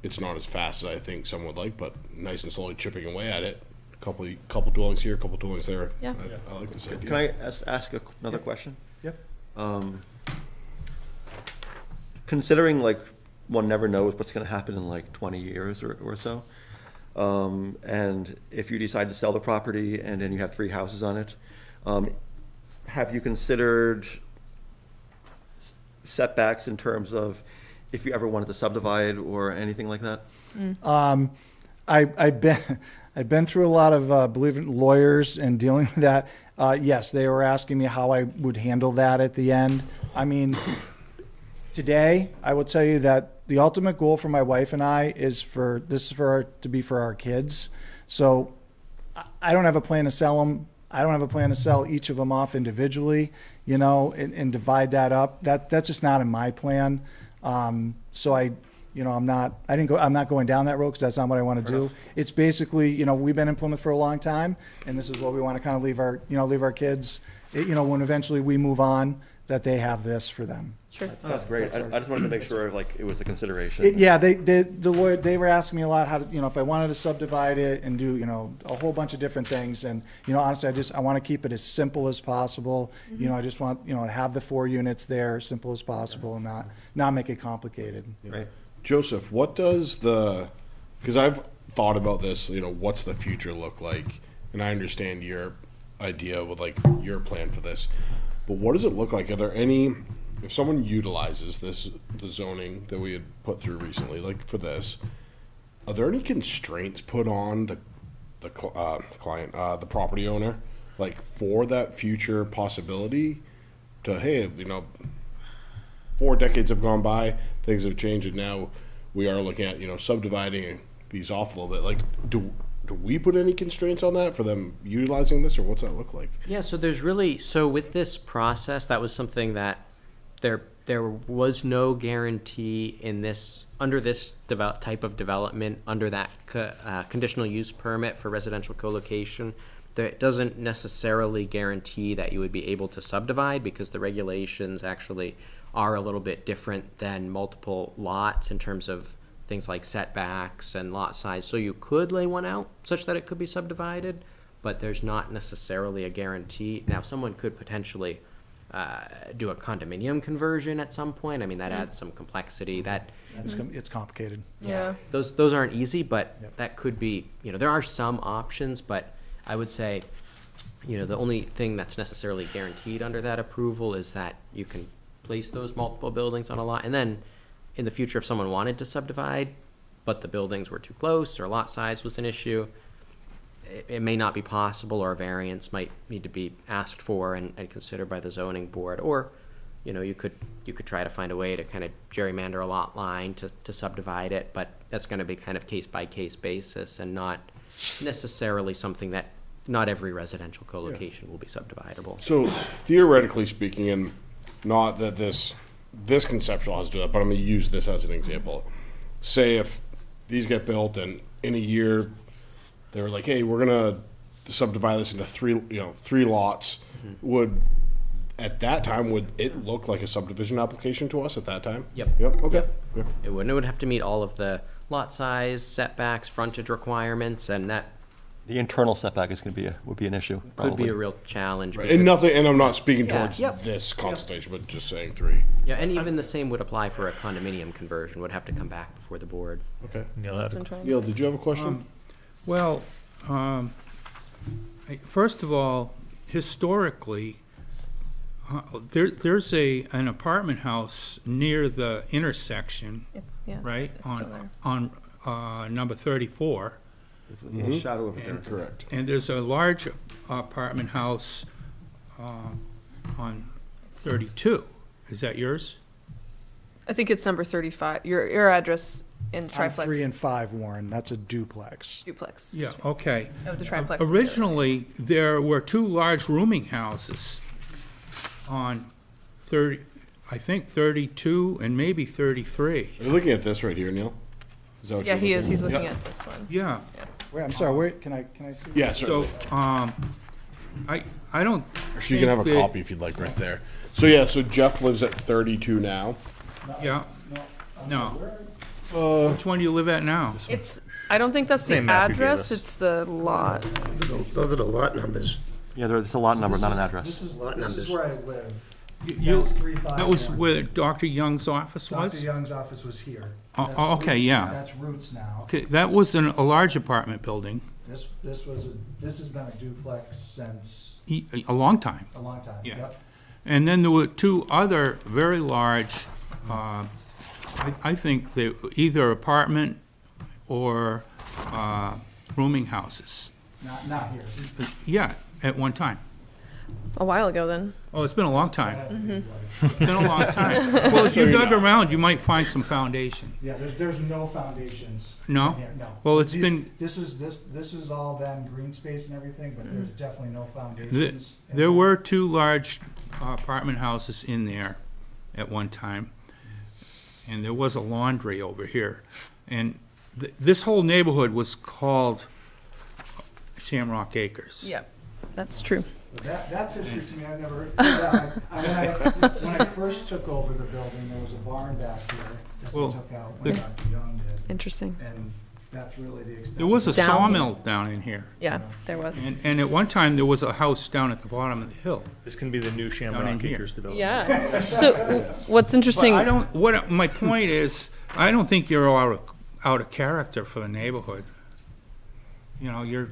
it's not as fast as I think some would like, but nice and slowly chipping away at it. Couple dwellings here, couple dwellings there. Yeah. I like this idea. Can I ask another question? Yep. Considering like one never knows what's going to happen in like 20 years or so, and if you decide to sell the property and then you have 3 houses on it, have you considered setbacks in terms of if you ever wanted to subdivide or anything like that? I've been through a lot of lawyers and dealing with that. Yes, they were asking me how I would handle that at the end. I mean, today I will tell you that the ultimate goal for my wife and I is for our kids. So I don't have a plan to sell them. I don't have a plan to sell each of them off individually, and divide that up. That's just not in my plan. So I'm not going down that road because that's not what I want to do. It's basically, we've been in Plymouth for a long time, and this is what we want to kind of leave our kids, when eventually we move on, that they have this for them. Sure. Oh, that's great. I just wanted to make sure like it was a consideration. The lawyer, they were asking me a lot how to, if I wanted to subdivide it and do, a whole bunch of different things. And, honestly, I want to keep it as simple as possible. I just want, have the 4 units there, simple as possible, and not make it complicated. Right. Joseph, what does because I've thought about this, what's the future look like? And I understand your idea with like your plan for this, but what does it look like? Are there any, if someone utilizes the zoning that we had put through recently, like for this, are there any constraints put on the client, the property owner, like for that future possibility to, hey, 4 decades have gone by, things have changed, and now we are looking at, subdividing these off a little bit. Like, do we put any constraints on that for them utilizing this, or what's that look like? Yeah, so with this process, that was something that they're there was no guarantee in this, under this type of development, under that conditional use permit for residential co-location, that it doesn't necessarily guarantee that you would be able to subdivide, because the regulations actually are a little bit different than multiple lots in terms of things like setbacks and lot size. So you could lay one out such that it could be subdivided, but there's not necessarily a guarantee. Now, someone could potentially do a condominium conversion at some point. I mean, that adds some complexity. That It's complicated. Yeah. those aren't easy, but Yep. that could be, there are some options, but I would say, the only thing that's necessarily guaranteed under that approval is that you can place those multiple buildings on a lot. And then in the future, if someone wanted to subdivide, but the buildings were too close or lot size was an issue, it may not be possible, or a variance might need to be asked for and considered by the zoning board. Or, you could try to find a way to kind of gerrymander a lot line to subdivide it, but that's gonna be kind of case-by-case basis and not necessarily something that, not every residential co-location will be subdividable. So theoretically speaking, and not that this conceptual has to do that, but I'm gonna use this as an example. Say if these get built and in a year, they were like, hey, we're gonna subdivide this into three lots. At that time, would it look like a subdivision application to us at that time? Yep. Yep, okay. Yeah. It would have to meet all of the lot size, setbacks, frontage requirements, and that The internal setback is would be an issue, could probably. be a real challenge. And because- nothing, and I'm not speaking Yeah, towards yep. this consultation, but just saying three. Yeah, and even the same would apply for a condominium conversion, would have to come back before the board. Okay. Neil had a- Neil, did you have a question? Well, first of all, historically, there's an apartment house near the intersection, It's, yes, right? it's still there. On number 34. Shadow of it. Correct. And there's a large apartment house on 32. Is that yours? I think it's number 35. Your address in On triplex. 3 and 5, Warren, that's a duplex. Duplex. Yeah, okay. Oh, the triplex. is the other. Originally, there were two large rooming houses on 32 and maybe 33. Are you looking at this right here, Neil? Is that what Yeah, you're he is. looking He's at? looking Yeah. at this one. Yeah. Wait, I'm sorry, wait, can I see? Yeah, So, certainly. I don't Actually, you can have a think that- copy if you'd like right there. So yeah, so Jeff lives at 32 now. Yeah, no. Which one do you live at now? It's. I don't think that's the Same map you gave address. us. It's the lot. Those are the lot numbers. Yeah, it's a lot number, not an address. This is numbers. where I live. You- That's 3-5. That was Warren. where Dr. Young's office Dr. was? Young's office was here. Oh, That's oh, okay, Roots- yeah. That's Roots now. Okay, that was a large apartment building, This has been a duplex since a long time. a long time. Yeah. Yep. And then there were two other very large, I think they were either apartment or rooming houses. Not here. Yeah, at one time. A while ago, then. Oh, it's been a long time. It's been a long time. Well, if you dug around, you might find some foundation. Yeah, there's no foundations. No? in here, no. Well, it's These- been- This has all been green space and everything, but there's definitely no Th- foundations. in There here. were two large apartment houses in there at one time, and there was a laundry over here. And this whole neighborhood was called Shamrock Acres. Yep. That's true. That's history to me, I've never, when I first took over the building, there was a barn back here that we Well, took out when the- Dr. Young did, Interesting. and that's really the extent. There was a Down- sawmill down in here. Yeah, there was. And at one time, there was a house down at the bottom of the hill. This can be the new Down in Shamrock here. Acres development. Yeah. So what's But interesting? I don't, my point is, I don't think you're out of character for the neighborhood. You know, you're,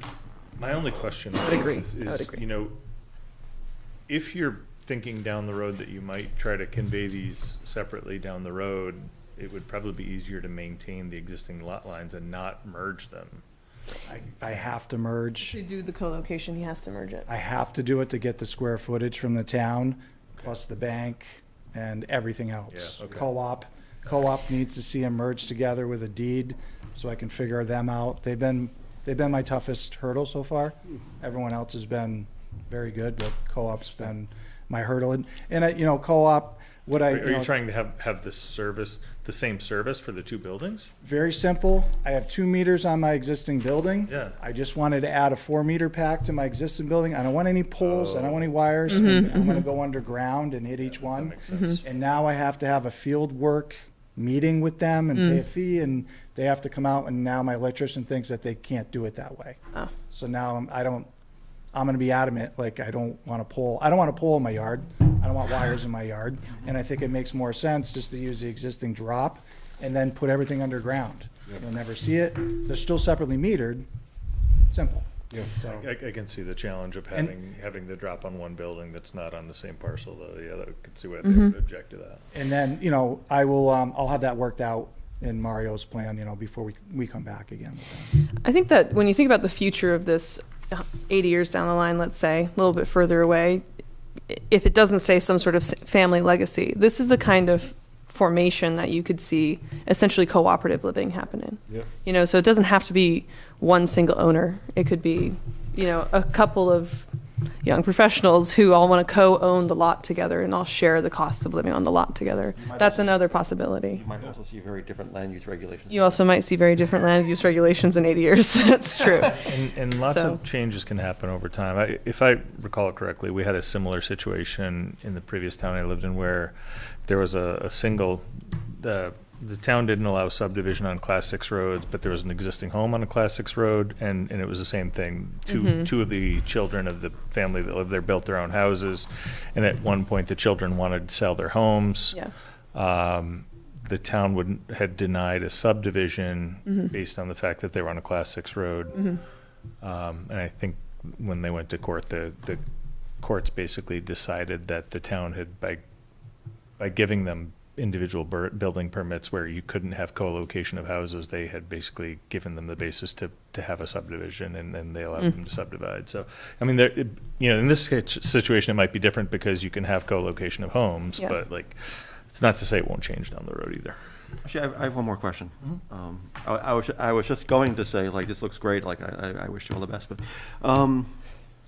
My only question agree. is, I would agree. If you're thinking down the road that you might try to convey these separately down the road, it would probably be easier to maintain the existing lot lines and not merge them. I have to merge. To do the co-location, he has to merge it. I have to do it to get the square footage from the town, plus the bank and everything else. Yeah, okay. Co-op needs to see them merged together with a deed, so I can figure them out. They've been my toughest hurdle so far. Everyone else has been very good, but co-op's been my hurdle. And co-op, what I, Are you trying to have the same service for the two buildings? very simple. I have 2 meters on my existing building. Yeah. I just wanted to add a 4-meter pack to my existing building. I don't want any poles. I don't want any wires. I'm gonna go underground and hit each one. Makes sense. And now I have to have a field work meeting with them and pay a fee, and they have to come out, and now my electrician thinks that they can't do it that way. Oh. So now I'm gonna be adamant, like, I don't want a pole in my yard. I don't want wires in my yard. And I think it makes more sense just to use the existing drop and then put everything underground. You'll never see it. They're still separately metered. Simple. So, I can see the challenge of having the drop on one building that's not on the same parcel, though. Yeah, I could see why they would object to that. and then, you know, I will, I'll have that worked out in Mario's plan, you know, before we come back again with that. I think that when you think about the future of this 80 years down the line, let's say, a little bit further away, if it doesn't stay some sort of family legacy, this is the kind of formation that you could see essentially cooperative living happening. Yeah. You know, so it doesn't have to be one single owner. It could be, you know, a couple of young professionals who all want to co-own the lot together and all share the costs of living on the lot together. That's another possibility. You might also see very different land use regulations. You also might see very different land use regulations in 80 years. That's true. And lots So- of changes can happen over time. If I recall correctly, we had a similar situation in the previous town I lived in where there was a single, the town didn't allow subdivision on Class 6 roads, but there was an existing home on a Class 6 road, and it was the same thing. Two of the children of the family that lived there built their own houses, and at one point the children wanted to sell their homes. Yeah. The town had denied a subdivision based on the fact that they were on a Class 6 road. And I think when they went to court, the courts basically decided that the town had, by giving them individual building permits where you couldn't have co-location of houses, they had basically given them the basis to have a subdivision, and then they allowed them to subdivide. So, I mean, in this situation, it might be different because you can have co-location of homes, Yeah. but it's not to say it won't change down the road either. Actually, I have one more question. I was just going to say, like, this looks great, like, I wish you all the best, but,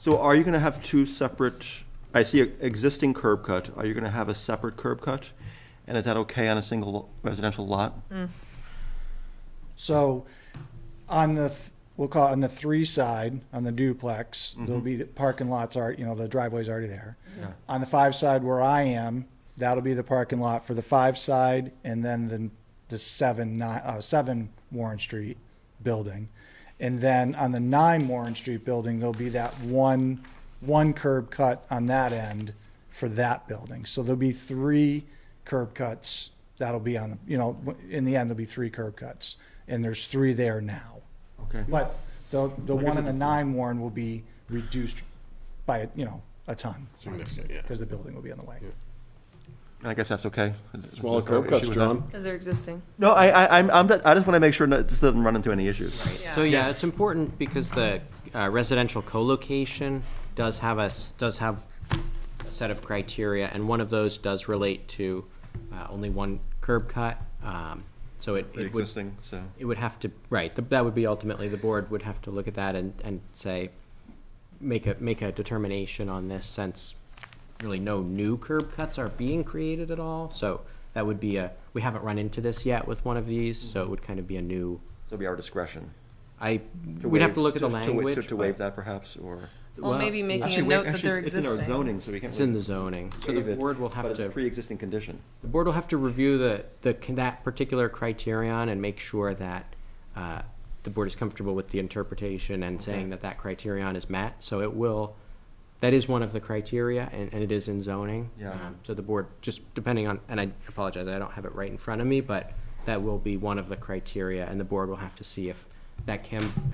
so are you gonna have two separate, I see an existing curb cut, are you gonna have a separate curb cut? And is that okay on a single residential lot? So on we'll call it on the 3 side, on the duplex, there'll be the parking lots the driveway's already there. Yeah. On the 5 side where I am, that'll be the parking lot for the 5 side, and then the 7 Warren Street building. And then on the 9 Warren Street building, there'll be that one curb cut on that end for that building. So there'll be 3 curb cuts. That'll be on in the end, there'll be 3 curb cuts, and there's 3 there now. Okay. But the one in the 9 Warren will be reduced by, a ton, Significant, yeah. because the building will be on the way. And I guess that's okay? Smaller There's no curb cuts, issue with that? John. Because they're existing. No, I just want to make sure that this doesn't run into any issues. So yeah, it's important because the residential co-location does have a set of criteria, and one of those does relate to only one curb cut. So it would Existing, so. it would have to that would be ultimately the board would have to look at that and say make a determination on this, since really no new curb cuts are being created at all. So that would be we haven't run into this yet with one of these, so it would kind of be a new. So it'll be our discretion. We'd have to look at the To language. waive but- that perhaps, or? Well, maybe making Actually, a note that they're It's in our existing. zoning, so we can't. It's in really the zoning, so the waive it, board will But have it's a to, pre-existing condition. the board will have to review that particular criterion and make sure that the board is comfortable with the interpretation and saying that criterion is met. So that is one of the criteria, and it is in zoning. Yeah. So the board, just depending on, and I apologize, I don't have it right in front of me, but that will be one of the criteria, and the board will have to see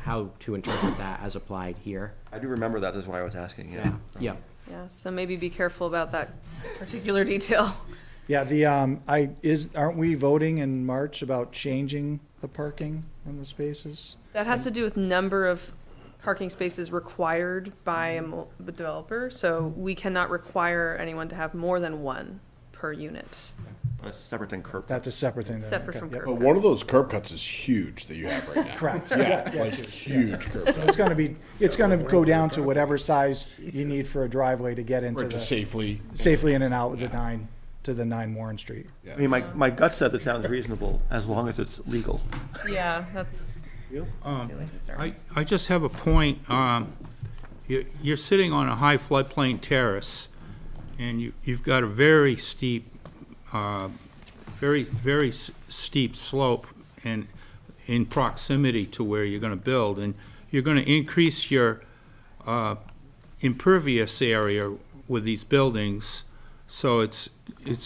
how to interpret that as applied here. I do remember that, that's why I was asking, Yeah, yeah. Yeah, so maybe be careful about that particular detail. Yeah, aren't we voting in March about changing the parking in the spaces? That has to do with number of parking spaces required by a developer. So we cannot require anyone to have more than 1 per unit. That's separate than curb. That's a separate thing. then. Separate Okay, from yep. curb. But one of those curb cuts is huge that you have right now. Correct. Yeah, Yeah, like it's huge curb cut. It's gonna go down to whatever size you need for a driveway to get into Or to the, safely, safely in and out with the 9 to the 9 Warren Street. I mean, my gut said that sounds reasonable as long as it's legal. Yeah, that's Um, the only concern. I just have a point. You're sitting on a high floodplain terrace, and you've got a very steep, very steep slope and in proximity to where you're going to build, and you're going to increase your impervious area with these buildings, so it's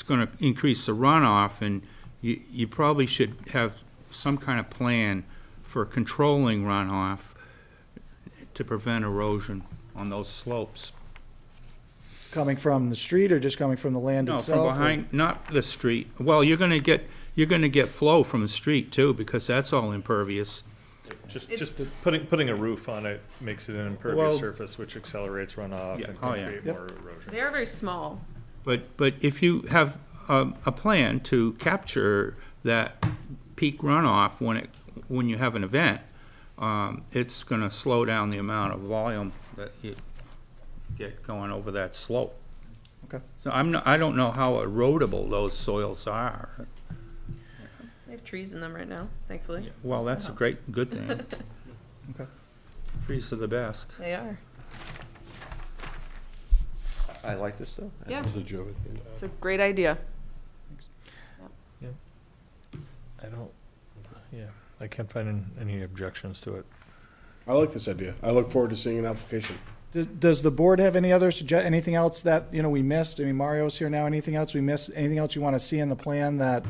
going to increase the runoff, and you probably should have some kind of plan for controlling runoff to prevent erosion on those slopes. Coming from the street or just coming from the land No, itself? from or- behind, not the street. Well, you're gonna get flow from the street too, because that's all impervious. Just putting a roof on it makes it an impervious Well- surface, which accelerates runoff Yeah. and Oh, can yeah. create Yep. more erosion. They are very small. But if you have a plan to capture that peak runoff when you have an event, it's gonna slow down the amount of volume that you get going over that slope. Okay. So I don't know how erodible those soils are. They have trees in them right now, thankfully. Well, that's a good thing. Okay. Trees are the best. They are. I like this, though. Yeah, Was it Joe? it's a great idea. I don't, yeah, I can't find any objections to it. I like this idea. I look forward to seeing an application. Does the board have any other anything else that, we missed? I mean, Mario's here now. Anything else we missed? Anything else you want to see in the plan that,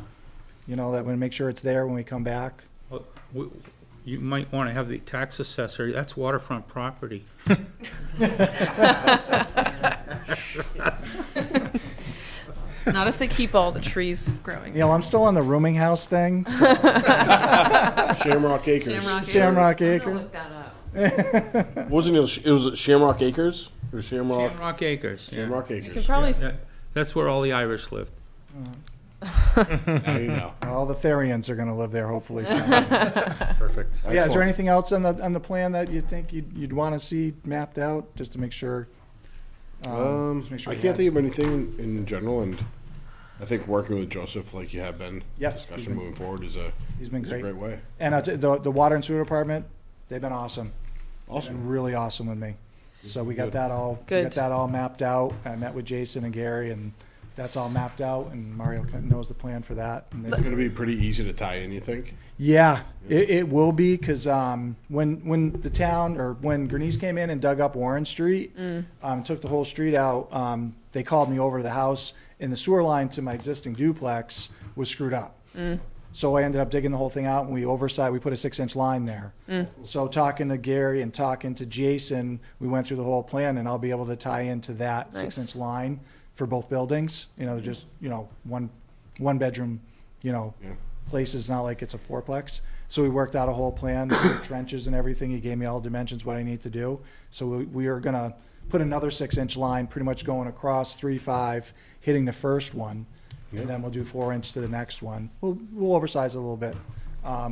that we make sure it's there when we come back? Well, you might want to have the tax assessor, that's waterfront property. Not if they keep all the trees growing. I'm still on the rooming house thing. so- Shamrock Acres. Shamrock I'm gonna Acres. look that up. Wasn't it was Shamrock Acres? Or Shamrock? Shamrock Acres, yeah. Shamrock You can Acres. probably, That's where all the Irish live. Now you know. All the Therians are going to live there hopefully soon. Perfect. Yeah, is there Excellent. anything else on the plan that you think you'd want to see mapped out, just to make sure? Just make sure I we can't have- think of anything in general, and I think working with Joseph, like you have been, Yeah, discussion moving forward is a He's been is a great. great way. And the water and sewer department, they've been awesome. Awesome. Been really awesome with me. So we got Good. that all, Good. mapped out. I met with Jason and Gary, and that's all mapped out, and Mario knows the plan for that. And It's going to be pretty easy to tie in, you think? yeah, it will be, because when the town, or when Bernice came in and dug up Warren Street, took the whole street out, they called me over to the house, and the sewer line to my existing duplex was screwed up. So I ended up digging the whole thing out, and we put a 6-inch line there. So talking to Gary and talking to Jason, we went through the whole plan, and I'll be able to tie into that Nice. 6-inch line for both buildings. They're just, one bedroom, places, not like it's a fourplex. So we worked out a whole plan, trenches and everything. He gave me all dimensions, what I need to do. So we are gonna put another 6-inch line, pretty much going across 3-5, hitting the first one. Yeah. And then we'll do 4-inch to the next one. We'll oversize it a little bit,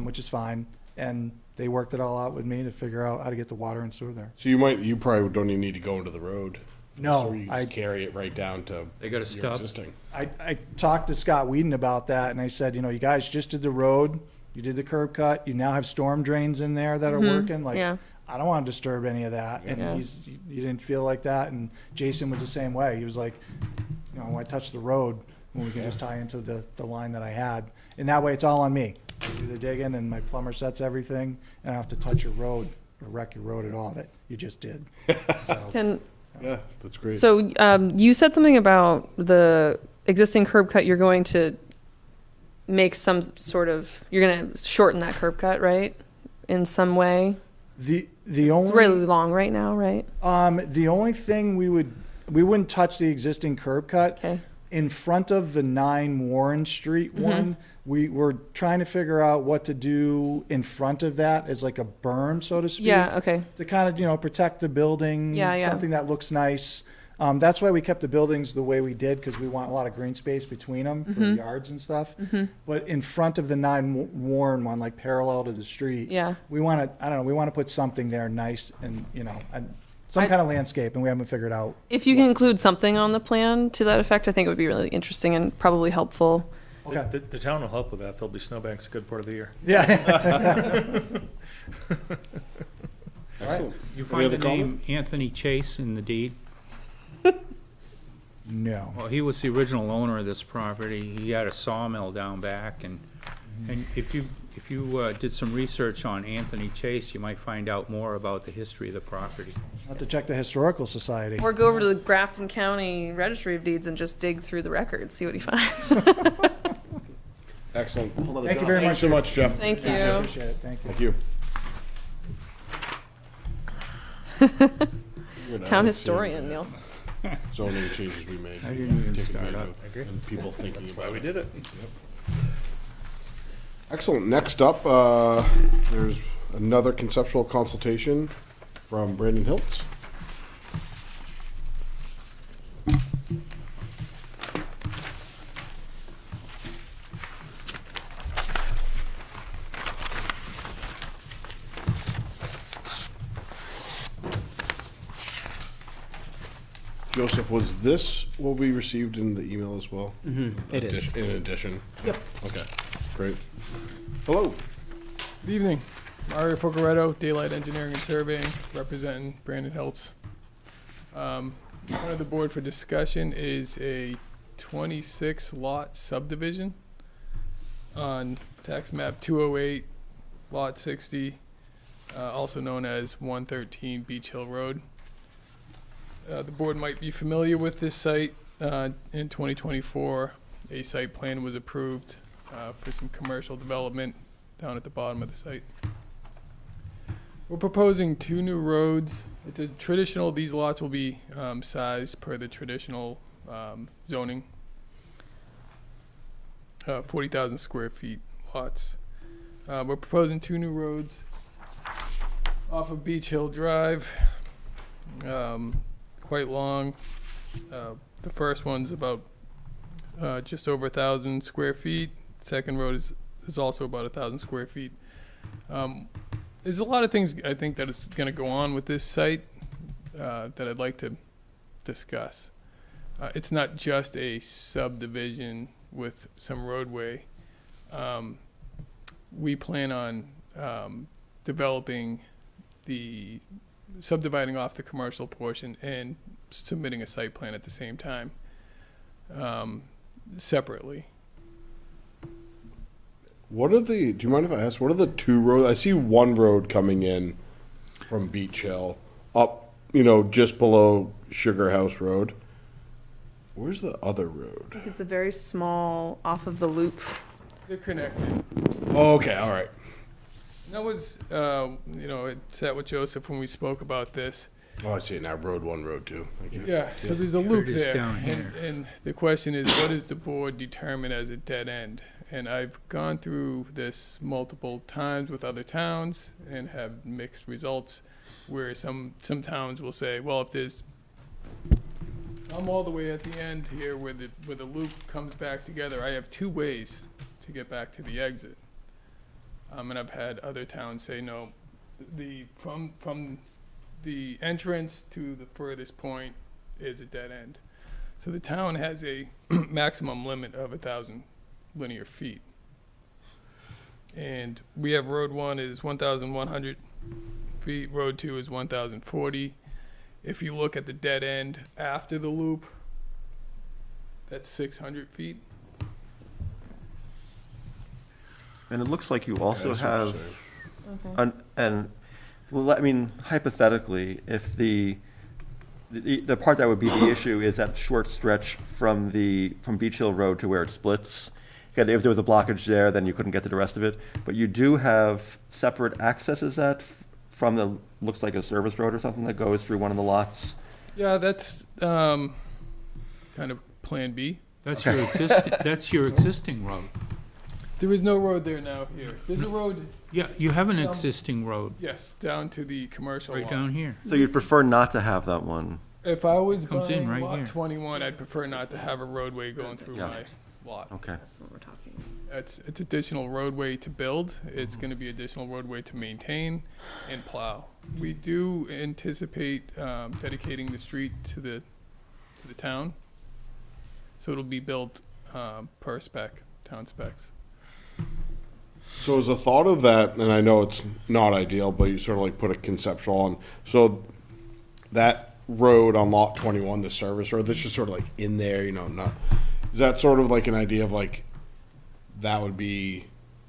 which is fine. And they worked it all out with me to figure out how to get the water and sewer there. So you probably don't even need to go into the road. No, So you just carry it right down to They got a your stub. existing. I talked to Scott Whedon about that, and I said, you guys just did the road, you did the curb cut, you now have storm drains in there that are working. Like, yeah. I don't want to disturb any of that. And Yeah. you didn't feel like that. And Jason was the same way. He was like, I touched the road when we can just tie into the line that I had. And that way it's all on me. I do the digging, and my plumber sets everything, and I don't have to touch your road or wreck your road at all that you just did. So, can, Yeah, that's great. so you said something about the existing curb cut, you're going to make some sort of, you're going to shorten that curb cut, right? In some way? the It's only really long right now, right? the only thing we wouldn't touch the existing curb cut. Okay. In front of the 9 Warren Street one, we were trying to figure out what to do in front of that as like a berm, so to speak. Yeah, okay. To kind of, protect the building, Yeah. something that looks nice. That's why we kept the buildings the way we did, because we want a lot of green space between them for yards and stuff. But in front of the 9 Warren one, like parallel to the street, Yeah. we want to, we want to put something there nice and, some kind of landscape, and we haven't figured out. If you can include something on the plan to that effect, I think it would be really interesting and probably helpful. Okay. The town will help with that. There'll be snowbanks a good part of the year. Yeah. Excellent. You Any find other the comment? name Anthony Chase in the deed? No. Well, he was the original owner of this property. He had a sawmill down back, and if you did some research on Anthony Chase, you might find out more about the history of the property. I'll have to check the Historical Society. Or go over to the Grafton County Registry of Deeds and just dig through the records, see what you find. Excellent. Thank you very Thanks so much, Jeff. Thank you. Appreciate it. Thank you. Thank you. Town historian, Neil. Zoning changes we made. I didn't even Take start advantage up. of, and people thinking That's why about we it. did it. Excellent. Next up, there's another conceptual consultation from Brandon Hiltz. Joseph, was this what we received in the email as well? It is. In addition? Yep. Okay, great. Hello. Good evening. Mario Focaretto, Daylight Engineering and Surveying, representing Brandon Hiltz. In front of the board for discussion is a 26-lot subdivision on tax map 208, lot 60, also known as 113 Beach Hill Road. The board might be familiar with this site. In 2024, a site plan was approved for some commercial development down at the bottom of the site. We're proposing 2 new roads. It's a traditional, these lots will be sized per the traditional zoning. 40,000 square feet lots. We're proposing 2 new roads off of Beach Hill Drive. Quite long. The first one's about just over 1,000 square feet. Second road is also about 1,000 square feet. There's a lot of things I think that is going to go on with this site that I'd like to discuss. It's not just a subdivision with some roadway. We plan on developing subdividing off the commercial portion and submitting a site plan at the same time, separately. Do you mind if I ask, what are the 2 roads? I see one road coming in from Beach Hill up, just below Sugar House Road. Where's the other road? It's a very small off of the loop. They're connected. Oh, okay, all right. That was, I sat with Joseph when we spoke about this. Oh, I see it now. Road 1, Road 2. Thank you. Yeah, so there's a Here loop it is there. down here. And the question is, what does the board determine as a dead end? And I've gone through this multiple times with other towns and have mixed results where some towns will say, well, if I'm all the way at the end here where the loop comes back together, I have 2 ways to get back to the exit. And I've had other towns say, no, from the entrance to the furthest point is a dead end. So the town has a maximum limit of 1,000 linear feet. And we have road 1 is 1,100 feet, road 2 is 1,040. If you look at the dead end after the loop, that's 600 feet. And it looks like you also That's what I'm have, saying. hypothetically, if the part that would be the issue is that short stretch from Beach Hill Road to where it splits. If there was a blockage there, then you couldn't get to the rest of it. But you do have separate accesses from looks like a service road or something that goes through one of the lots. Yeah, that's kind of Plan B. That's your existing road. There is no road there now here. There's a road, Yeah, you have an existing road yes, down to the commercial right lot. down here. So you'd prefer not to have that one? If I was Comes in buying right lot here. 21, I'd prefer not to have a roadway going through Yeah. my lot. Okay. That's what we're talking. It's additional roadway to build. It's going to be additional roadway to maintain and plow. We do anticipate dedicating the street to the town, so it'll be built per spec, town specs. So is the thought of that, and I know it's not ideal, but you sort of like put a conceptual on, so that road on lot 21, the service road, that's just sort of like in there, you know, not, is that sort of like an idea of like, that would be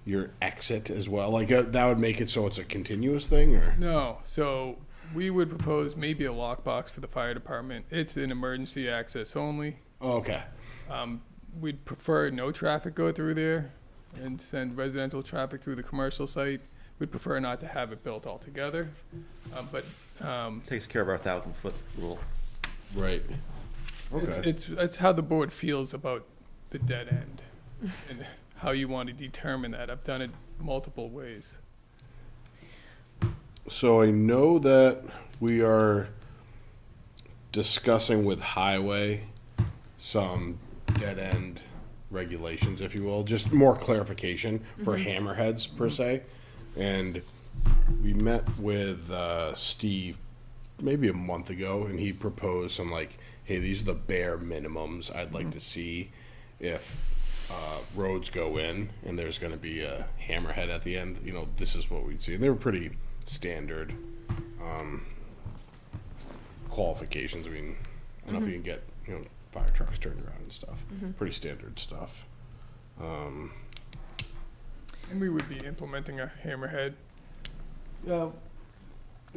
your exit as well? Like that would make it so it's a continuous thing, or? No, so we would propose maybe a lockbox for the fire department. It's an emergency access only. Oh, okay. We'd prefer no traffic go through there and send residential traffic through the commercial site. We'd prefer not to have it built altogether, but Takes care of our 1,000-foot rule. Right. Okay. it's how the board feels about the dead end and how you want to determine that. I've done it multiple ways. So I know that we are discussing with highway some dead end regulations, if you will, just more clarification for hammerheads per se. And we met with Steve maybe a month ago, and he proposed some like, hey, these are the bare minimums I'd like to see if roads go in and there's going to be a hammerhead at the end. You know, this is what we'd see. And they were pretty standard qualifications. I mean, I don't know if you can get, you know, fire trucks turned around and stuff. Pretty standard stuff. And we would be implementing a hammerhead. The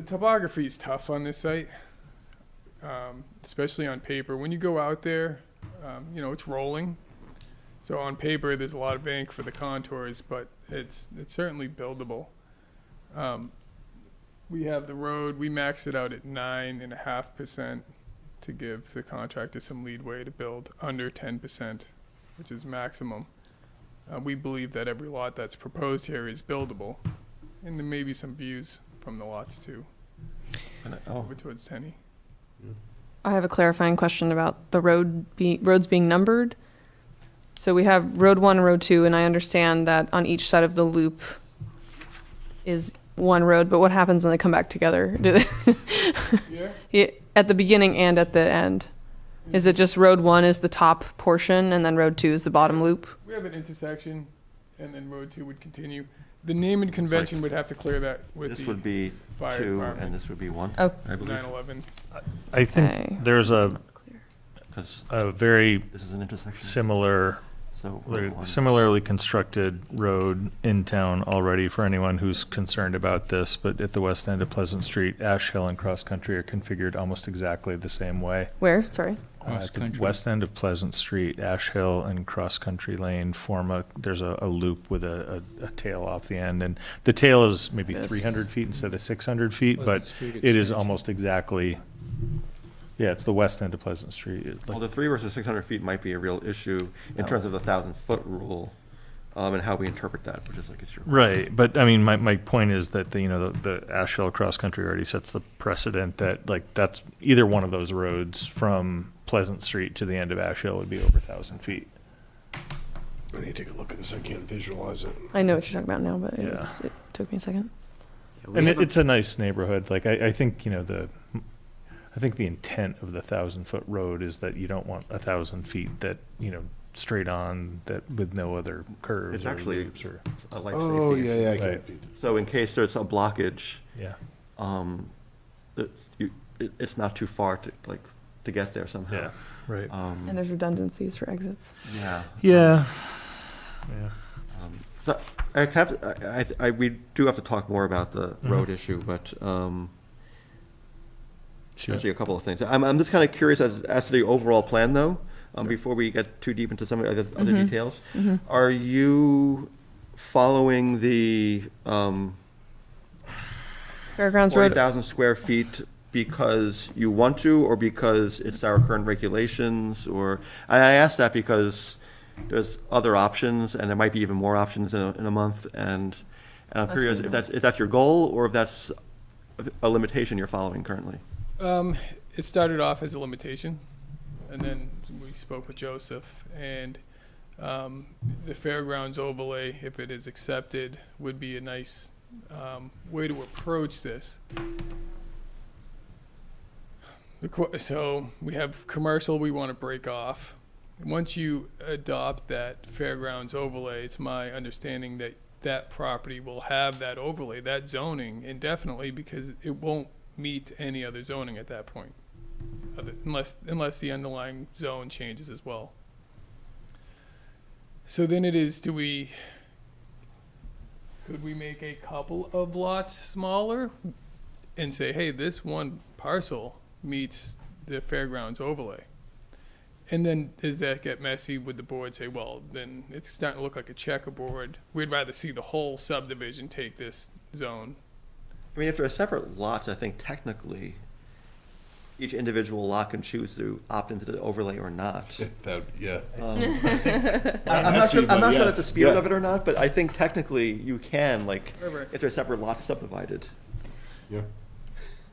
topography is tough on this site, especially on paper. When you go out there, you know, it's rolling. So on paper, there's a lot of ink for the contours, but it's certainly buildable. We have the road, we maxed it out at 9.5% to give the contractor some leadway to build under 10%, which is maximum. We believe that every lot that's proposed here is buildable, and there may be some views from the lots too, over towards Tenny. I have a clarifying question about the roads being numbered. So we have Road 1 and Road 2, and I understand that on each side of the loop is one road, but what happens when they come back together? Do they Yeah. at the beginning and at the end? Is it just Road 1 is the top portion, and then Road 2 is the bottom loop? We have an intersection, and then Road 2 would continue. The naming convention would have to clear that with This the would be fire 2, department. and this would be 1, Oh. I believe. 9/11. I think Okay. there's a 'Cause very this is an intersection. similar, So Road 1. similarly constructed road in town already for anyone who's concerned about this, but at the west end of Pleasant Street, Ash Hill and Cross Country are configured almost exactly the same way. Where? Sorry. Cross At the country. west end of Pleasant Street, Ash Hill and Cross Country Lane form there's a loop with a tail off the end, and the tail is maybe This. 300 feet instead of 600 feet, Pleasant but Street it is extension. almost exactly, yeah, it's the west end of Pleasant Street. Well, the 3 versus 600 feet might be a real issue in terms of the 1,000-foot rule, and how we interpret that, which is like it's true. Right, but I mean, my point is that the Ash Hill Cross Country already sets the precedent that like that's either one of those roads from Pleasant Street to the end of Ash Hill would be over 1,000 feet. I need to take a look at this. I can't visualize it. I know what you're talking about now, but Yeah. it took me a second. And it's a nice neighborhood. Like I think I think the intent of the 1,000-foot road is that you don't want 1,000 feet that straight on that with no other curves. It's or actually loops or a life Oh, safety yeah, issue. yeah. I can Right. repeat that. So in case there's a blockage, yeah. It's not too far to get there somehow. Yeah. Right. And there's redundancies for exits. Yeah. Yeah. Yeah. So we do have to talk more about the road issue, but actually a couple of things. I'm just kind of curious as to the overall plan, though. Before we get too deep into some of the other details, are you following the Fairgrounds Road. 40,000 square feet because you want to, or because it's our current regulations? Or I ask that because there's other options, and there might be even more options in a month. And I'm curious if that's your goal, or if that's a limitation you're following currently. it started off as a limitation, and then we spoke with Joseph, and the fairgrounds overlay, if it is accepted, would be a nice way to approach this. So we have commercial we want to break off. Once you adopt that fairgrounds overlay, it's my understanding that that property will have that overlay, that zoning indefinitely, because it won't meet any other zoning at that point, unless the underlying zone changes as well. So then it is, could we make a couple of lots smaller and say, hey, this one parcel meets the fairgrounds overlay? And then does that get messy? Would the board say, well, then it's starting to look like a checkerboard. We'd rather see the whole subdivision take this zone. I mean, if they're separate lots, I think technically each individual lot can choose to opt into the overlay or not. Yeah. I'm not sure but that's the yes, spirit yeah. of it or not, but I think technically you can, like, Right. if they're separate lots subdivided. Yeah.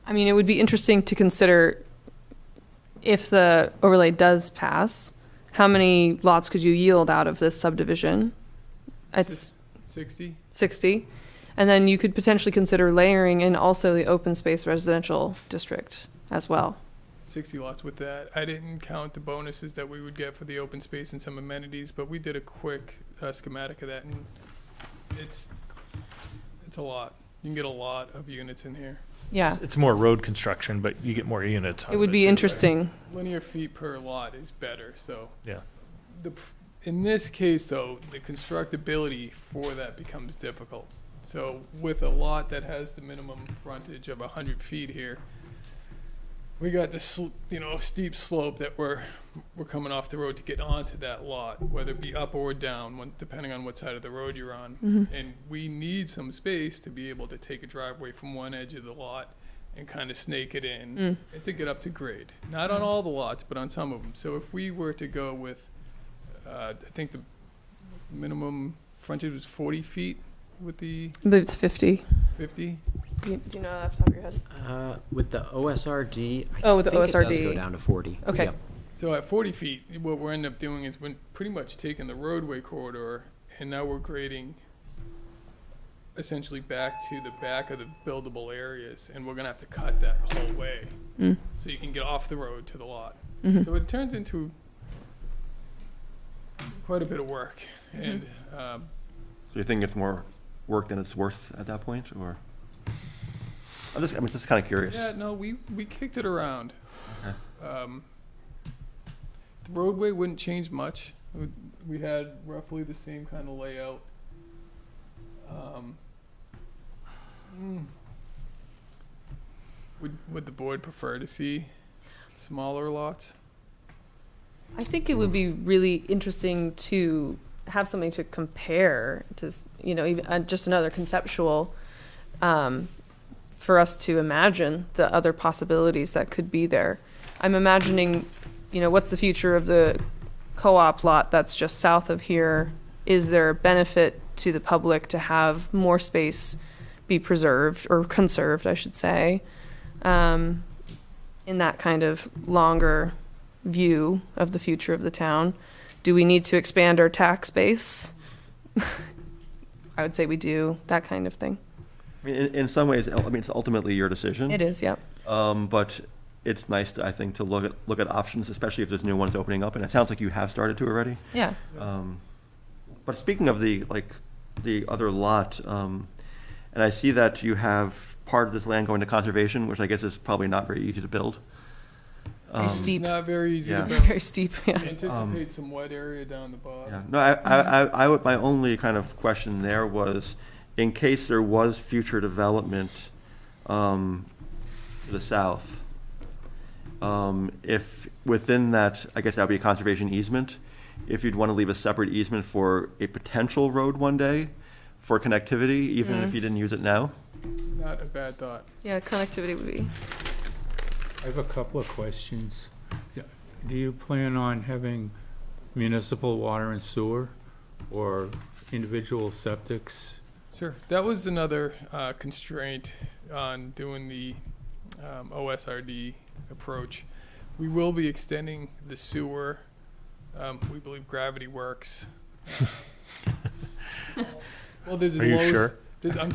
I mean, it would be interesting to consider if the overlay does pass, how many lots could you yield out of this subdivision? It's 60? 60. And then you could potentially consider layering in also the open space residential district as well. 60 lots with that. I didn't count the bonuses that we would get for the open space and some amenities, but we did a quick schematic of that, and it's a lot. You can get a lot of units in here. Yeah, It's more road construction, but you get more units. out it of would be too, interesting. Linear feet per lot is better, so. right? Yeah. In this case, though, the constructability for that becomes difficult. So with a lot that has the minimum frontage of 100 feet here, we got this, steep slope that we're coming off the road to get onto that lot, whether it be up or down, depending on what side of the road you're on. And we need some space to be able to take a driveway from one edge of the lot and kind of snake it in and to get up to grade. Not on all the lots, but on some of them. So if we were to go with, I think the minimum frontage was 40 feet with the I believe it's 50. 50. Do you know that off the top of your head? With the OSRD, Oh, with the think it does OSRD. go down to 40. Okay. Yep. So at 40 feet, what we're end up doing is we're pretty much taking the roadway corridor, and now we're grading essentially back to the back of the buildable areas, and we're gonna have to cut that whole way so you can get off the road to the lot. So it turns into quite a bit of work, and So you think it's more work than it's worth at that point, or? I'm just kind of curious. yeah, no, we kicked it around. Okay. The roadway wouldn't change much. We had roughly the same kind of layout. Would the board prefer to see smaller lots? I think it would be really interesting to have something to compare to, even just another conceptual, for us to imagine the other possibilities that could be there. I'm imagining, what's the future of the co-op lot that's just south of here? Is there a benefit to the public to have more space be preserved or conserved, I should say, in that kind of longer view of the future of the town? Do we need to expand our tax base? I would say we do, that kind of thing. I mean, in some ways, it's ultimately your decision. It is, yep. But it's nice, I think, to look at options, especially if there's new ones opening up, and it sounds like you have started to already. Yeah. But speaking of the other lot, and I see that you have part of this land going to conservation, which I guess is probably not very easy to build. Very steep. It's not very easy yeah. to build. Very steep, yeah. Anticipate some wet area down the bottom. Yeah. No, I would, my only kind of question there was, in case there was future development to the south, if within that, I guess that would be a conservation easement, if you'd want to leave a separate easement for a potential road one day for connectivity, even if you didn't use it now. Not a bad thought. Yeah, connectivity would be. I have a couple of questions. Yeah, do you plan on having municipal water and sewer or individual septics? Sure. That was another constraint on doing the OSRD approach. We will be extending the sewer. We believe gravity works. Well, there's a Are you Lowe's- sure? There's, I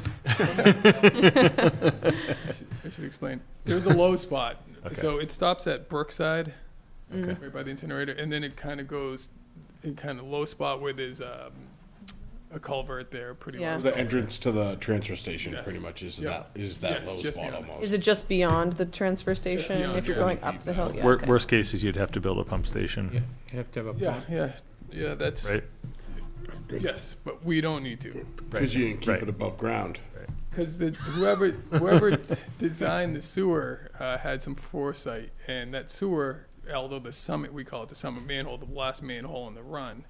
should explain. There's a low spot. Okay. So it stops at Brookside, Okay. right by the incinerator, and then it kind of goes in kind of low spot where there's a culvert there, pretty Yeah. low. The entrance to the transfer station Yes. pretty much is Yeah. that Yes, low just spot beyond. almost. Is it just beyond the transfer station beyond, if you're yeah. going up the hill? Yeah. Wor- Worst case is you'd have to build a pump station, You have to have a Yeah, pump. yeah, that's, right? yes, but we don't need to. Because you didn't keep Right. it above ground. Because whoever designed the sewer had some foresight, and that sewer, although the summit, we call it the summit manhole, the last manhole in the run,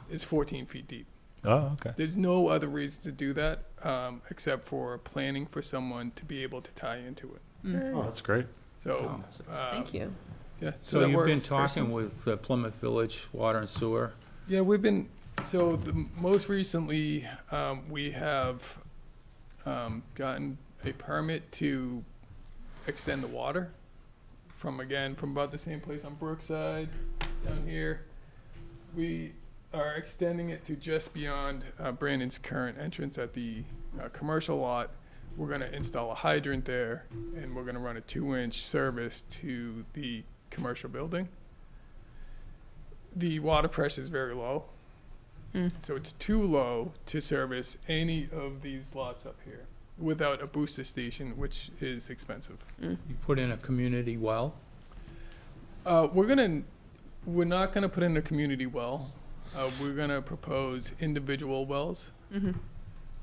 is 14 feet deep. Oh, okay. There's no other reason to do that except for planning for someone to be able to tie into it. Oh, that's great. So, Thank you. yeah. So that you've been works. talking with Plymouth Village Water and Sewer? Yeah, we've been, so most recently, we have gotten a permit to extend the water from about the same place on Brookside down here. We are extending it to just beyond Brandon's current entrance at the commercial lot. We're gonna install a hydrant there, and we're gonna run a 2-inch service to the commercial building. The water pressure is very low. So it's too low to service any of these lots up here without a booster station, which is expensive. You put in a community well? We're not gonna put in a community well. We're gonna propose individual wells.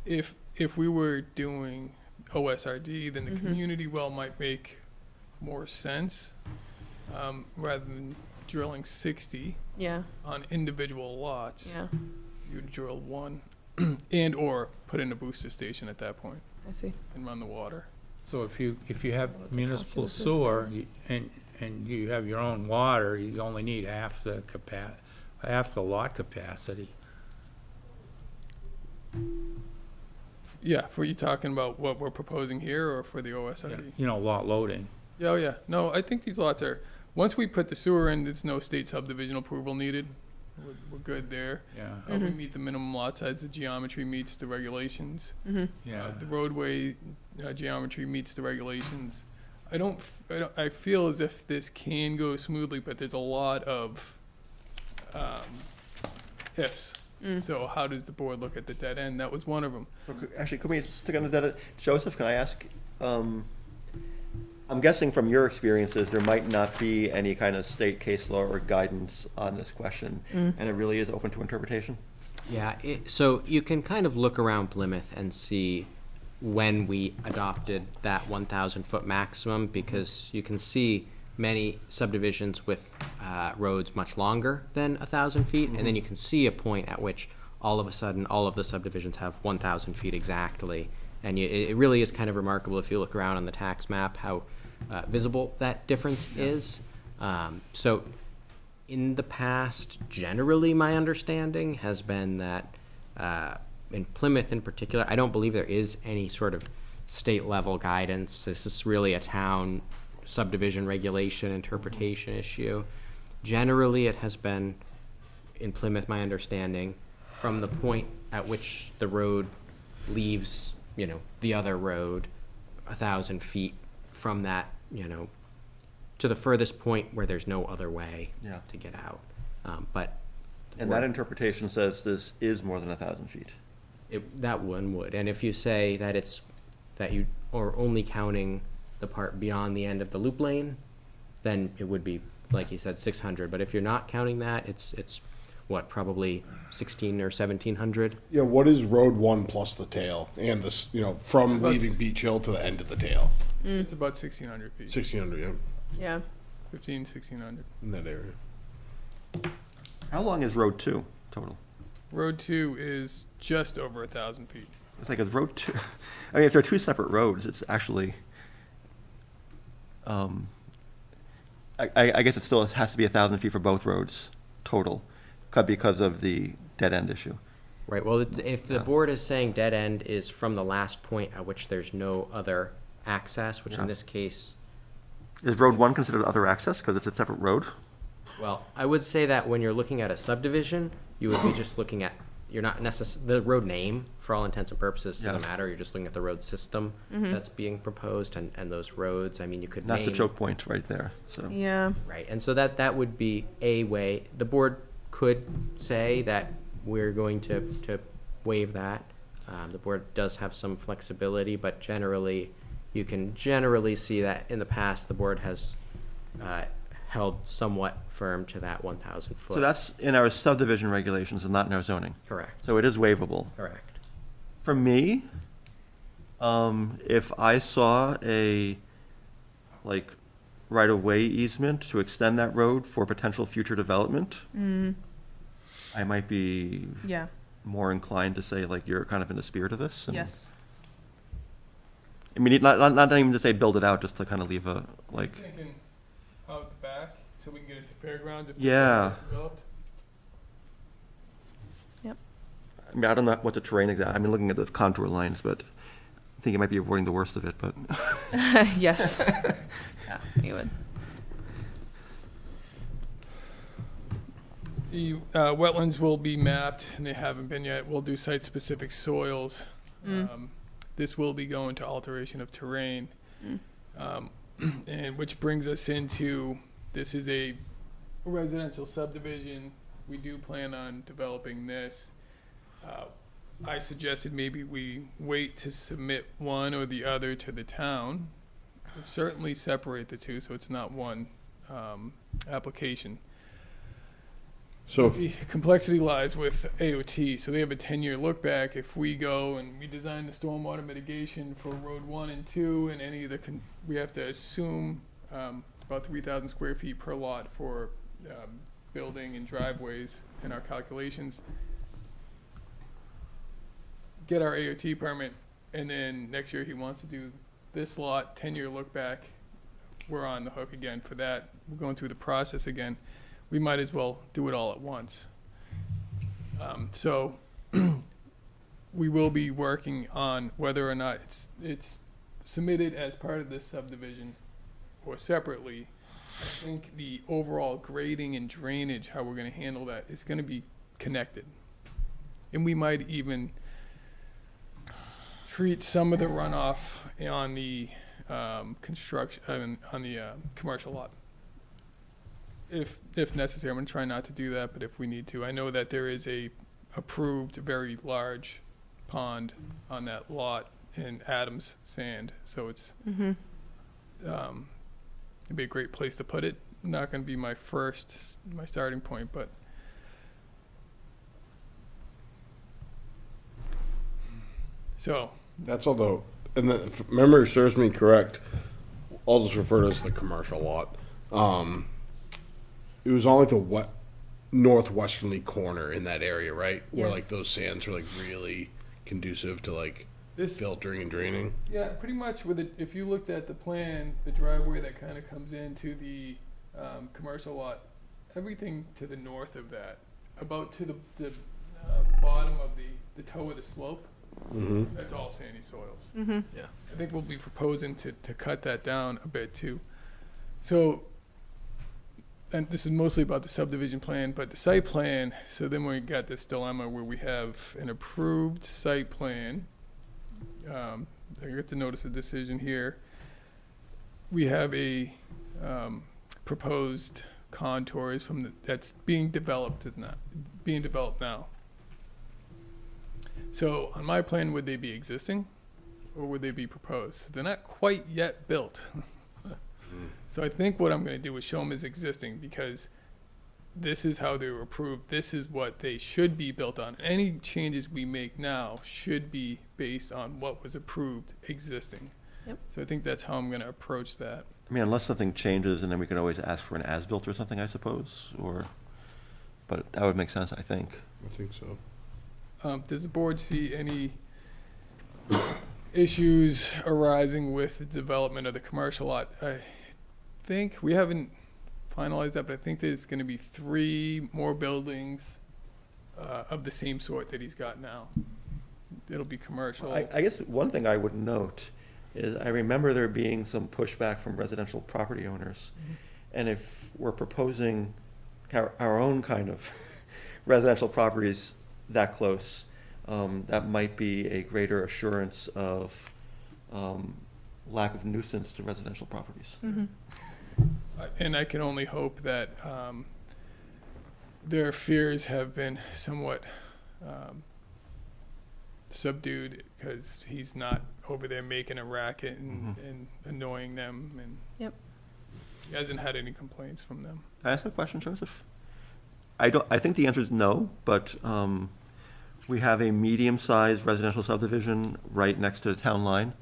If we were doing OSRD, then the community well might make more sense, rather than drilling 60 Yeah. on individual lots. Yeah. You'd drill one and or put in a booster station at that point I see. and run the water. So if you have municipal sewer and you have your own water, you only need half the lot capacity. Yeah, for you talking about what we're proposing here or for the OSRD? You know, lot loading. Yeah, oh yeah. No, I think these lots are, once we put the sewer in, there's no state subdivision approval needed. We're good there. Yeah, We meet the minimum lot size, the geometry meets the regulations. yeah. The roadway geometry meets the regulations. I feel as if this can go smoothly, but there's a lot of ifs. So how does the board look at the dead end? That was one of them. Actually, could we stick on that? Joseph, can I ask, I'm guessing from your experiences, there might not be any kind of state case law or guidance on this question, and it really is open to interpretation? Yeah, so you can kind of look around Plymouth and see when we adopted that 1,000-foot maximum, because you can see many subdivisions with roads much longer than 1,000 feet, and then you can see a point at which all of a sudden all of the subdivisions have 1,000 feet exactly. And it really is kind of remarkable if you look around on the tax map how visible that difference is. So in the past, generally my understanding has been that in Plymouth in particular, I don't believe there is any sort of state level guidance. This is really a town subdivision regulation interpretation issue. Generally, it has been in Plymouth, my understanding, from the point at which the road leaves, the other road, 1,000 feet from that, to the furthest point where there's no other way Yeah. to get out. But And that interpretation says this is more than 1,000 feet. that one would. And if you say that that you are only counting the part beyond the end of the loop lane, then it would be, like you said, 600. But if you're not counting that, it's what, probably 1,600 or 1,700? Yeah, what is Road 1 plus the tail and this, from About leaving Beach Hill to the end of the tail? It's about 1,600 feet. 1,600, yeah, Yeah. 1,600. in that area. How long is Road 2 total? Road 2 is just over 1,000 feet. It's like, it's Road 2, I mean, if they're two separate roads, it's actually, I guess it still has to be 1,000 feet for both roads total, because of the dead end issue. Right, well, if the board is saying dead end is from the last point at which there's no other access, which Yeah. in this case Is Road 1 considered other access because it's a separate road? Well, I would say that when you're looking at a subdivision, you would be just looking at, you're not the road name, for all intents and purposes, doesn't Yeah. matter. You're just looking at the road system that's being proposed and those roads. I mean, you could That's name. the choke point right there, so. Yeah. Right, and so that would be a way. The board could say that we're going to waive that. The board does have some flexibility, but generally, you can generally see that in the past, the board has held somewhat firm to that 1,000 foot. So that's in our subdivision regulations and not in our zoning. Correct, So it is waivable. correct. For me, if I saw a, like, right-of-way easement to extend that road for potential future development, I might be Yeah. more inclined to say, like, you're kind of in the spirit of this. And- Yes. I mean, not even to say build it out, just to kind of leave a, like, Thinking out the back, so we can get it to fairgrounds if. Yeah. Developed. I mean, I don't know what the terrain exactly, I mean, looking at the contour lines, but I think it might be avoiding the worst of it, but. Yes. Yeah, you would. The wetlands will be mapped, and they haven't been yet. We'll do site-specific soils. This will be going to alteration of terrain. And which brings us into, this is a residential subdivision. We do plan on developing this. I suggested maybe we wait to submit one or the other to the town. We'll certainly separate the two, so it's not one application. So, The complexity lies with AOT, so they have a 10-year look back. If we go and we design the stormwater mitigation for Road 1 and 2 and any of the, we have to assume about 3,000 square feet per lot for building and driveways in our calculations. Get our AOT permit, and then next year he wants to do this lot, 10-year look back. We're on the hook again for that. We're going through the process again. We might as well do it all at once. So we will be working on whether or not it's submitted as part of this subdivision or separately. I think the overall grading and drainage, how we're gonna handle that, is gonna be connected. And we might even treat some of the runoff on the construction, on the commercial lot. If necessary, I'm gonna try not to do that, but if we need to. I know that there is a approved very large pond on that lot in Adams Sand, so it's, it'd be a great place to put it. Not gonna be my starting point, but. So, that's although, and if memory serves me correct, I'll just refer to it as the commercial lot. It was on like the northwesterly corner in that area, right? Where Yeah. like those sands are like really conducive to like this. filtering and draining. Yeah, pretty much with it, if you looked at the plan, the driveway that kind of comes into the commercial lot, everything to the north of that, about to the bottom of the toe of the slope, that's all sandy soils. Yeah. I think we'll be proposing to cut that down a bit too. So, and this is mostly about the subdivision plan, but the site plan, so then we got this dilemma where we have an approved site plan. I get the notice of decision here. We have a proposed contours from that's being developed now. So on my plan, would they be existing or would they be proposed? They're not quite yet built. So I think what I'm going to do is show them as existing because this is how they were approved. This is what they should be built on. Any changes we make now should be based on what was approved existing. Yep. So I think that's how I'm going to approach that. I mean, unless something changes, and then we can always ask for an as-built or something, I suppose, but that would make sense, I think. I think so. Does the board see any issues arising with the development of the commercial lot? I think we haven't finalized that, but I think there's going to be 3 more buildings of the same sort that he's got now. It'll be commercial. I guess one thing I would note, is I remember there being some pushback from residential property owners. And if we're proposing our own kind of residential properties that close, that might be a greater assurance of lack of nuisance to residential properties. And I can only hope that their fears have been somewhat subdued, because he's not over there making a racket and annoying them, and Yep. he hasn't had any complaints from them. Can I ask a question, Joseph? I think the answer is no, but we have a medium-sized residential subdivision right next to the town line.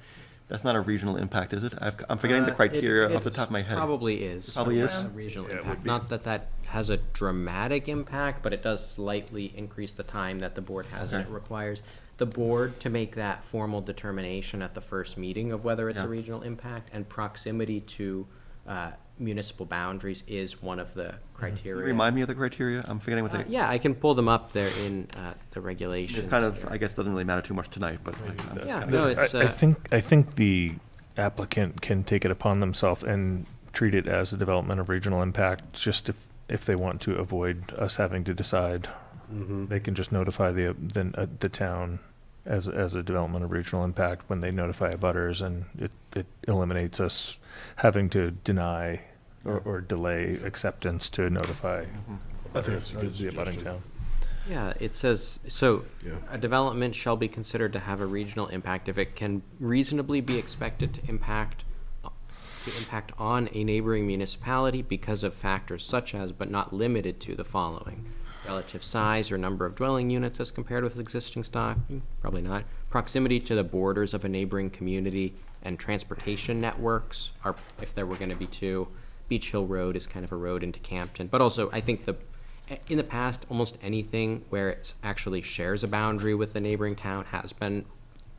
That's not a regional impact, is it? I'm forgetting the criteria off the top of my head. Probably is. Probably is? A regional Yeah, it would impact. be. Not that that has a dramatic impact, but it does slightly increase the time that the board has, and it Okay. requires the board to make that formal determination at the first meeting of whether it's a Yeah. regional impact, and proximity to municipal boundaries is one of the Can you criteria. remind me of the criteria? I'm forgetting what they, Yeah, I can pull them up there in the regulations. it's kind of, here. I guess, doesn't really matter too much tonight, but Yeah, no, it's, I think the applicant can take it upon themselves and treat it as a development of regional impact, just if they want to avoid us having to decide. They can just notify the town as a development of regional impact when they notify abutters, and it eliminates us having to deny or delay acceptance to notify I think that's a good the abutting suggestion. town. Yeah, it says, so Yeah. a development shall be considered to have a regional impact if it can reasonably be expected to impact on a neighboring municipality because of factors such as, but not limited to, the following: relative size or number of dwelling units as compared with existing stock, probably not, proximity to the borders of a neighboring community, and transportation networks are, if there were gonna be two. Beach Hill Road is kind of a road into Campton, but also I think in the past, almost anything where it actually shares a boundary with the neighboring town has been,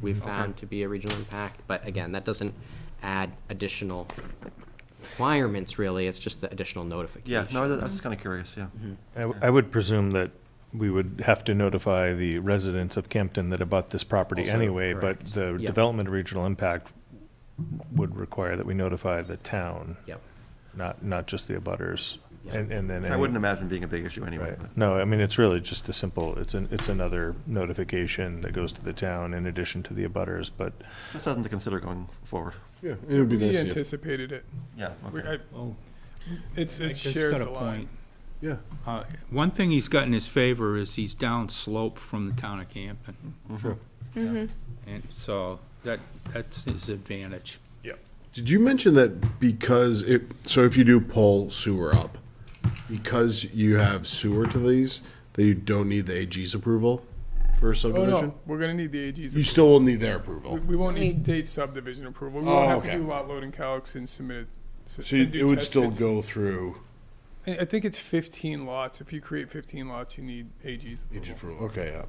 we've found to be a regional impact. But again, that doesn't add additional requirements, really. It's just the additional notification. yeah, no, I was just kind of curious, yeah. I would presume that we would have to notify the residents of Campton that abut this property Also, anyway, but correct. the Yep. development of regional impact would require that we notify the town, Yep. not just the abutters. Yep. And then. I wouldn't imagine being a big issue anyway. Right. but- No, I mean, it's really just a simple, it's another notification that goes to the town in addition to the abutters, but Just something to consider going forward. Yeah, it would be We nice. if- anticipated it. Yeah, We- okay. Oh, It I just shares got the a line. point. Yeah, One thing he's got in his favor is he's down slope from the town of Campton. sure. And so that's his advantage. Did you mention that because so if you do pull sewer up, because you have sewer to these, that you don't need the AG's approval for a Oh, subdivision? no, we're gonna need the AG's. You still will need their approval. We won't need Need- state subdivision approval. We Oh, won't have okay. to do lot loading calcs and submit it. So and do it would test still pits. go through I think it's 15 lots. If you create 15 lots, you need AG's AG's approval. approval. Okay, yeah.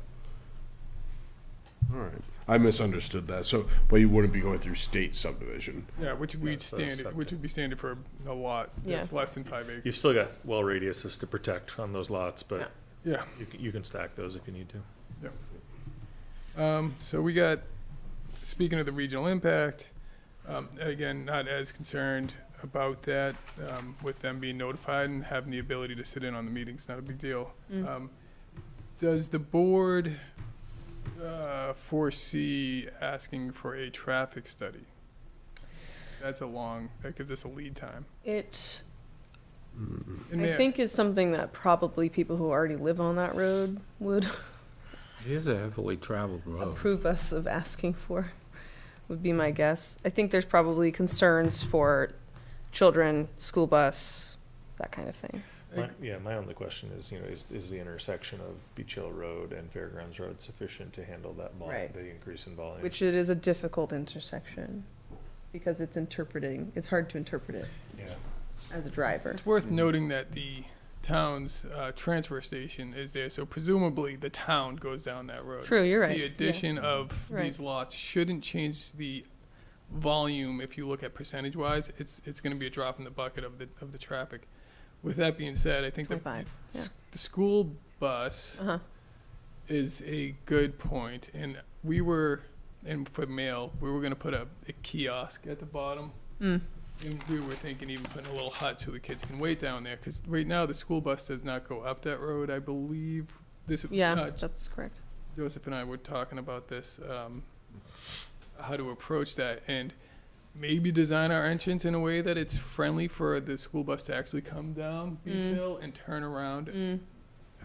All right. I misunderstood that. So, but you wouldn't be going through state subdivision. Yeah, which That's standard, which septic. would be standard for a lot Yeah. that's less than 5 acres. you've still got well radiuses to protect on those lots, but Yeah. you can stack those if you need to. So we got, speaking of the regional impact, again, not as concerned about that, with them being notified and having the ability to sit in on the meetings, not a big deal. Does the board foresee asking for a traffic study? That gives us a lead time. It, And I may- think, is something that probably people who already live on that road would It is a heavily traveled road. approve us of asking for, would be my guess. I think there's probably concerns for children, school bus, that kind of thing. My only question is, is the intersection of Beach Hill Road and Fairgrounds Road sufficient to handle that Right. the increase in volume? Which it is a difficult intersection, because it's hard to interpret it Yeah. as a driver. It's worth noting that the town's transfer station is there, so presumably the town goes down that road. True, you're right. The addition of Right. these lots shouldn't change the volume. If you look at percentage-wise, it's going to be a drop in the bucket of the traffic. With that being said, I think the 25, yeah. the school bus Uh-huh. is a good point, and we were and for mail, we were gonna put a kiosk at the bottom. Mm. And we were thinking even putting a little hut so the kids can wait down there, because right now the school bus does not go up that road, I believe. Yeah, that's correct. Joseph and I were talking about this, how to approach that, and maybe design our entrance in a way that it's friendly for the school bus to actually come down Beach Hill and turn around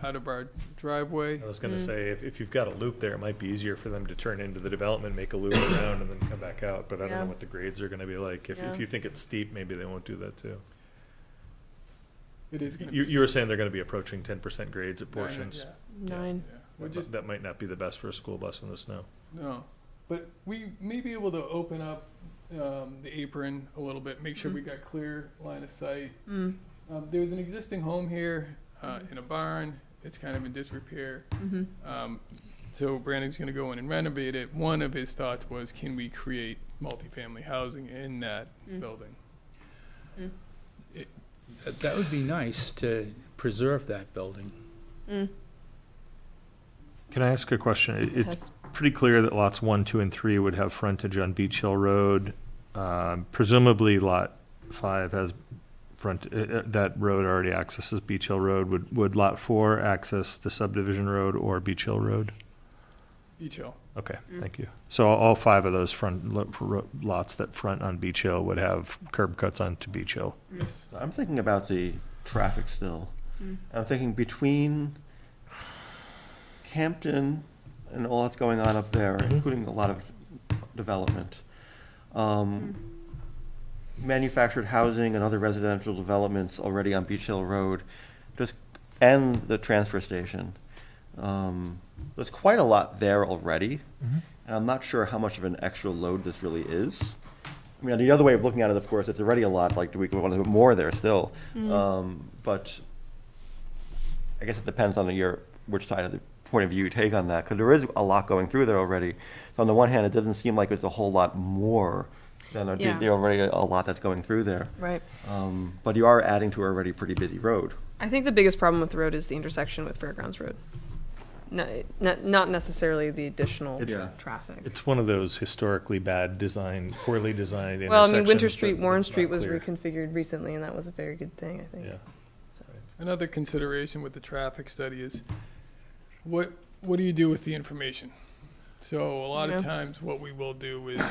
out of our driveway. I was gonna say, if you've got a loop there, it might be easier for them to turn into the development, make a loop around and then come back out, but I don't Yeah. know what the grades are gonna be like. Yeah. If you think it's steep, maybe they won't do that too. It is gonna be. You were saying they're gonna be approaching 10% grades at portions. Yeah, 9. yeah. We're just, That might not be the best for a school bus in the snow. no, but we may be able to open up the apron a little bit, make sure we got clear line of sight. There's an existing home here in a barn. It's kind of in disrepair. So Brandon's going to go in and renovate it. One of his thoughts was, can we create multifamily housing in that building? That would be nice to preserve that building. Can I ask a question? It's Yes. pretty clear that lots 1, 2, and 3 would have frontage on Beach Hill Road. Presumably lot 5 has that road already accesses Beach Hill Road. Would lot 4 access the subdivision road or Beach Hill Road? Beach Hill. Okay, thank you. So all 5 of those lots that front on Beach Hill would have curb cuts onto Beach Hill. Yes. I'm thinking about the traffic still. I'm thinking between Hampton and all that's going on up there, including a lot of development, manufactured housing and other residential developments already on Beach Hill Road, and the transfer station. There's quite a lot there already, and I'm not sure how much of an extra load this really is. I mean, the other way of looking at it, of course, it's already a lot. Like, do we want to put more there still? But I guess it depends on which side of the point of view you take on that, because there is a lot going through there already. So on the one hand, it doesn't seem like there's a whole lot more than there already a lot that's going through there. Right. But you are adding to an already pretty busy road. I think the biggest problem with the road is the intersection with Fairgrounds Road. Not necessarily the additional Yeah. traffic. It's one of those historically bad designed, poorly designed Well, I mean, intersections Winter that Street, Warren it's not Street was clear. reconfigured recently, and that was a very good thing, I think. Yeah. Another consideration with the traffic study is, what do you do with the information? So a lot of times what we will do is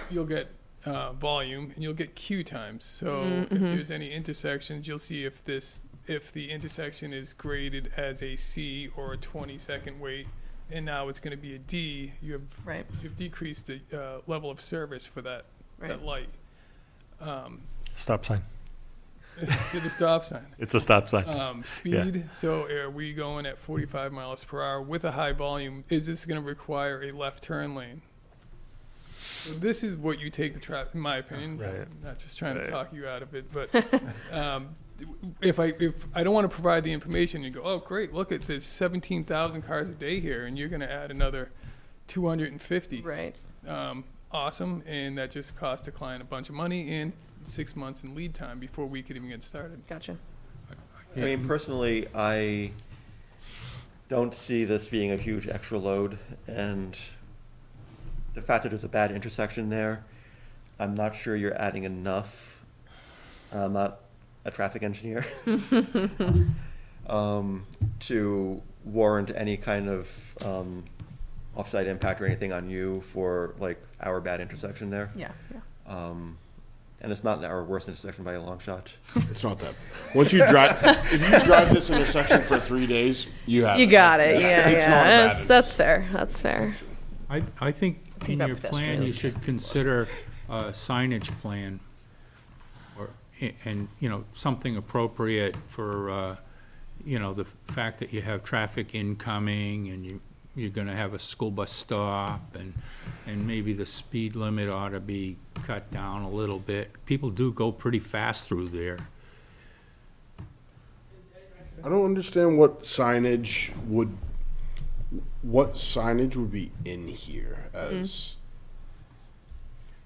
you'll get volume and you'll get queue times. So if there's any intersections, you'll see if the intersection is graded as a C or a 20-second wait, and now it's going to be a D. You've decreased the level of service for that light. Stop sign. Get the stop sign. It's a stop sign. Speed, so are we going at 45 miles per hour with a high volume? Is this going to require a left turn lane? So this is what you take the traffic, in my opinion. Right. I'm not just trying to Right. talk you out of it, but if I don't want to provide the information, you go, oh, great, look at this 17,000 cars a day here, and you're going to add another 250. Right. Awesome, and that just cost a client a bunch of money and 6 months in lead time before we could even get started. Gotcha. I mean, personally, I don't see this being a huge extra load, and the fact that there's a bad intersection there, I'm not sure you're adding enough. I'm not a traffic engineer to warrant any kind of off-site impact or anything on you for like our bad intersection there. Yeah. And it's not our worst intersection by a long shot. It's not that. Once you drive, if you drive this intersection for 3 days, you have You got it. Yeah. It's not a bad That's fair. That's fair. I think in about your plan, you pedestrians. should consider a signage plan, and, something appropriate for, the fact that you have traffic incoming, and you're gonna have a school bus stop, and maybe the speed limit ought to be cut down a little bit. People do go pretty fast through there. I don't understand what signage would be in here as.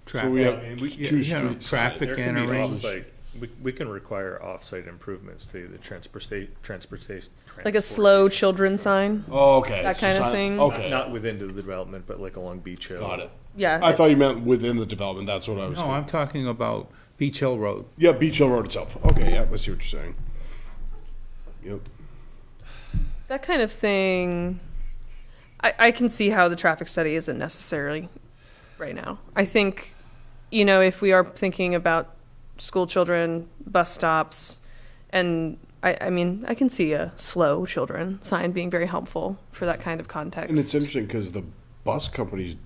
Traffic, we have I mean, we- two yeah, street traffic There can be entering. off-site We can require off-site improvements to the transportation. Like a slow children sign. Oh, okay. That It's kind just of not- thing? Okay. Not within the development, but like along Beach Hill. Got it. Yeah. I thought you meant within the development. That's what I was. No, I'm talking about Beach Hill Road. Yeah, Beach Hill Road itself. Okay, yeah, I see what you're saying. Yep. That kind of thing, I can see how the traffic study isn't necessarily right now. I think, if we are thinking about school children, bus stops, and I mean, I can see a slow children sign being very helpful for that kind of context. And it's interesting because the bus companies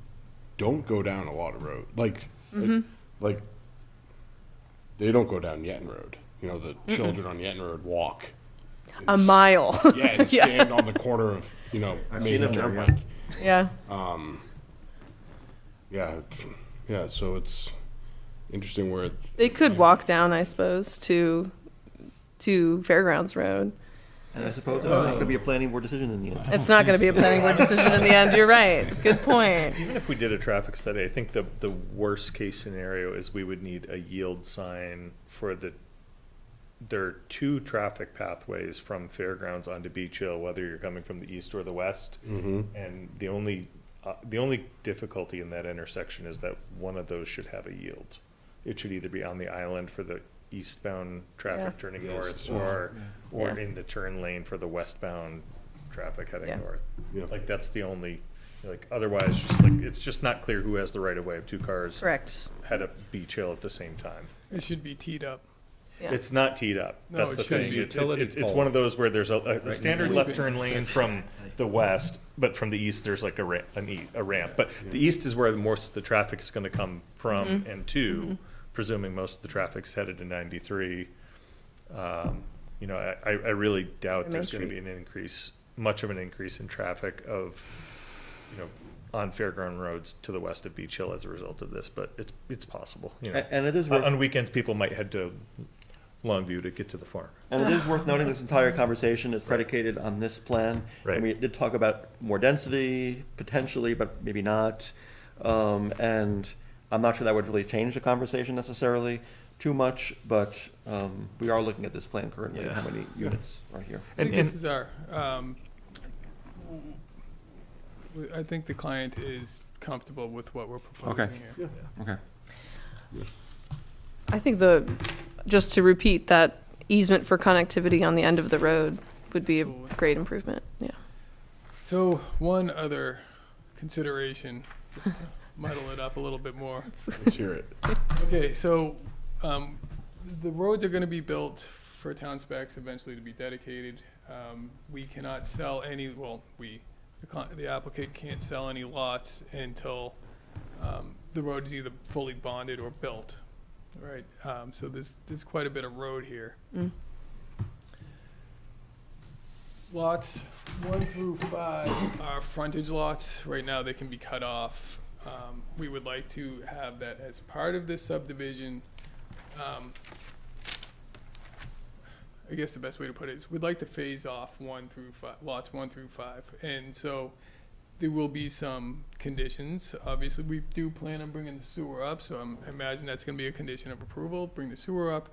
don't go down a lot of road. Like they don't go down Yeton Road. The children on Yeton Road walk. A mile. Yeah, and stand on the corner of, Main them there, Turnpike. Yeah. Yeah, so it's interesting where They could walk down, I suppose, to Fairgrounds Road. And I suppose it's not going to be a planning board decision in the end. It's not going to be a planning board decision in the end. You're right. Good point. Even if we did a traffic study, I think the worst case scenario is we would need a yield sign for there are two traffic pathways from Fairgrounds onto Beach Hill, whether you're coming from the east or the west. And the only difficulty in that intersection is that one of those should have a yield. It should either be on the island for the eastbound traffic turning north, or Yeah. in the turn lane for the westbound traffic heading Yeah. north. Yeah. Like, that's the only, otherwise, it's just not clear who has the right of way if two cars Correct. head up Beach Hill at the same time. It should be teed up. Yeah. It's not teed up. No, That's it the shouldn't thing. be. It's one of those where there's a standard Sleeping left turn lane from the west, but from the east, there's like a ramp. But the east is where most of the traffic's gonna come from and to, presuming most of the traffic's headed to 93. I really doubt Main there's gonna Street. be much of an increase in traffic on Fairground roads to the west of Beach Hill as a result of this, but it's possible. And it is worth On weekends, people might head to Longview to get to the farm. And it is worth noting this entire conversation is predicated on this plan. Right. And we did talk about more density, potentially, but maybe not. And I'm not sure that would really change the conversation necessarily too much, but we are looking at this plan currently and how many units are here. I think this is our, I think the client is comfortable with what we're proposing here. Okay. I think just to repeat, that easement for connectivity on the end of the road would be a great improvement. Yeah. So one other consideration, just to muddle it up a little bit more. let's hear it. Okay, so the roads are going to be built for town specs eventually to be dedicated. We cannot sell any, the applicant can't sell any lots until the road is either fully bonded or built, right? So there's quite a bit of road here. Lots 1 through 5 are frontage lots. Right now, they can be cut off. We would like to have that as part of this subdivision. I guess the best way to put it is we'd like to phase off 1 through 5, lots 1 through 5. And so there will be some conditions. Obviously, we do plan on bringing the sewer up, so I imagine that's going to be a condition of approval, bring the sewer up.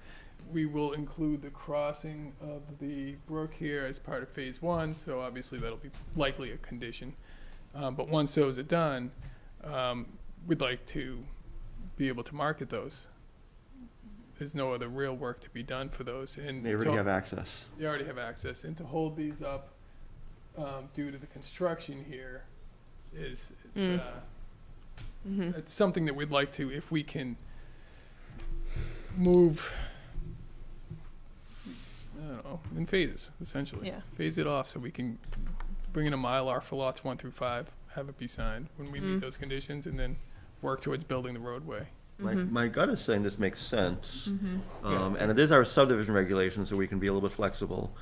We will include the crossing of the brook here as part of phase 1, so obviously that'll be likely a condition. But once those are done, we'd like to be able to market those. There's no other real work to be done for those. And They already have access. They already have access. And to hold these up due to the construction here is it's something that we'd like to, if we can move, I don't know, in phases, essentially. Yeah. Phase it off so we can bring in a Mylar for lots 1 through 5, have it be signed when we meet those conditions, and then work towards building the roadway. My gut is saying this makes sense. And it is our subdivision regulation, so we can be a little bit flexible.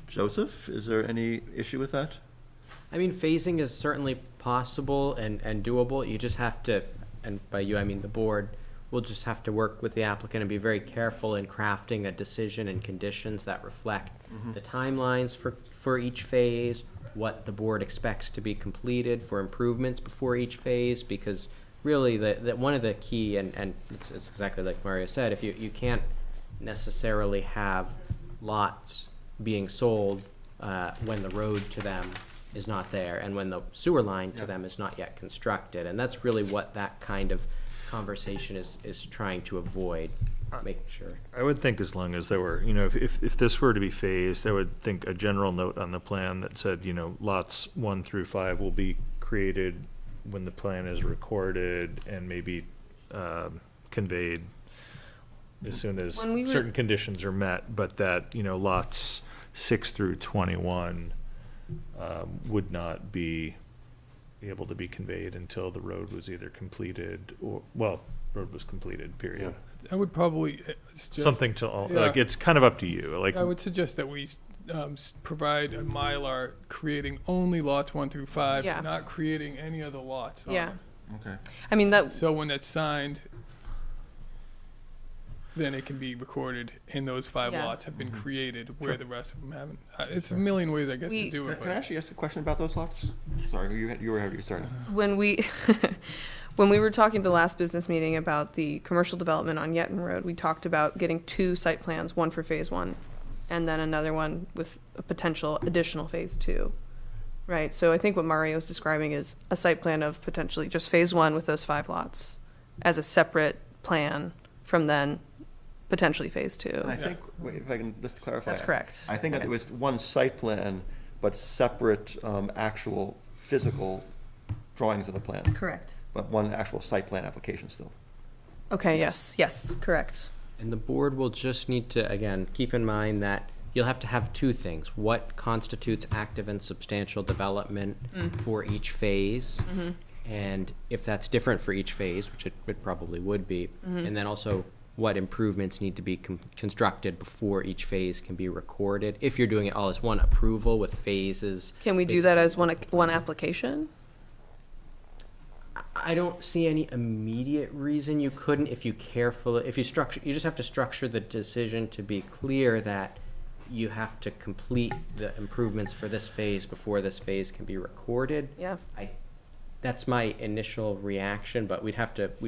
Joseph, is there any issue with that? I mean, phasing is certainly possible and doable. You just have to, and by you, I mean the board, will just have to work with the applicant and be very careful in crafting a decision and conditions that reflect the timelines for each phase, what the board expects to be completed for improvements before each phase, because really that one of the key, and it's exactly like Mario said, if you can't necessarily have lots being sold when the road to them is not there and when the sewer line to them is not yet constructed. And that's really what that kind of conversation is trying to avoid, making sure. I would think as long as there were, you know, if this were to be phased, I would think a general note on the plan that said, you know, lots 1 through 5 will be created when the plan is recorded and maybe conveyed as soon as certain conditions are met, but that, you know, lots 6 through 21 would not be able to be conveyed until the road was either completed or, well, road was completed, period. I would probably suggest, Something to all, yeah. like, it's kind of up to you, like. I would suggest that we provide a Mylar creating only lots 1 through 5, Yeah. not creating any other lots. Yeah. Okay. I mean, that, So when that's signed, then it can be recorded, and those 5 Yeah. lots have been created where the rest of them haven't. It's a million ways, I guess, We- to do it. Can I But actually ask a question about those lots? Sorry, you were already started. when we when we were talking at the last business meeting about the commercial development on Yetton Road, we talked about getting 2 site plans, one for phase 1 and then another one with a potential additional phase 2. Right? So I think what Mario is describing is a site plan of potentially just phase 1 with those 5 lots as a separate plan from then potentially phase 2. And I think, wait, if I can just clarify. That's correct. I think that Okay. it was one site plan, but separate actual physical drawings of the plan, Correct. but one actual site plan application still. Okay, yes, correct. And the board will just need to, again, keep in mind that you'll have to have 2 things. What constitutes active and substantial development for each phase? And if that's different for each phase, which it probably would be, and then also what improvements need to be constructed before each phase can be recorded. If you're doing it all as one approval with phases. Can we do that as one application? I don't see any immediate reason you couldn't if you you just have to structure the decision to be clear that you have to complete the improvements for this phase before this phase can be recorded. Yeah. That's my initial reaction, but we'd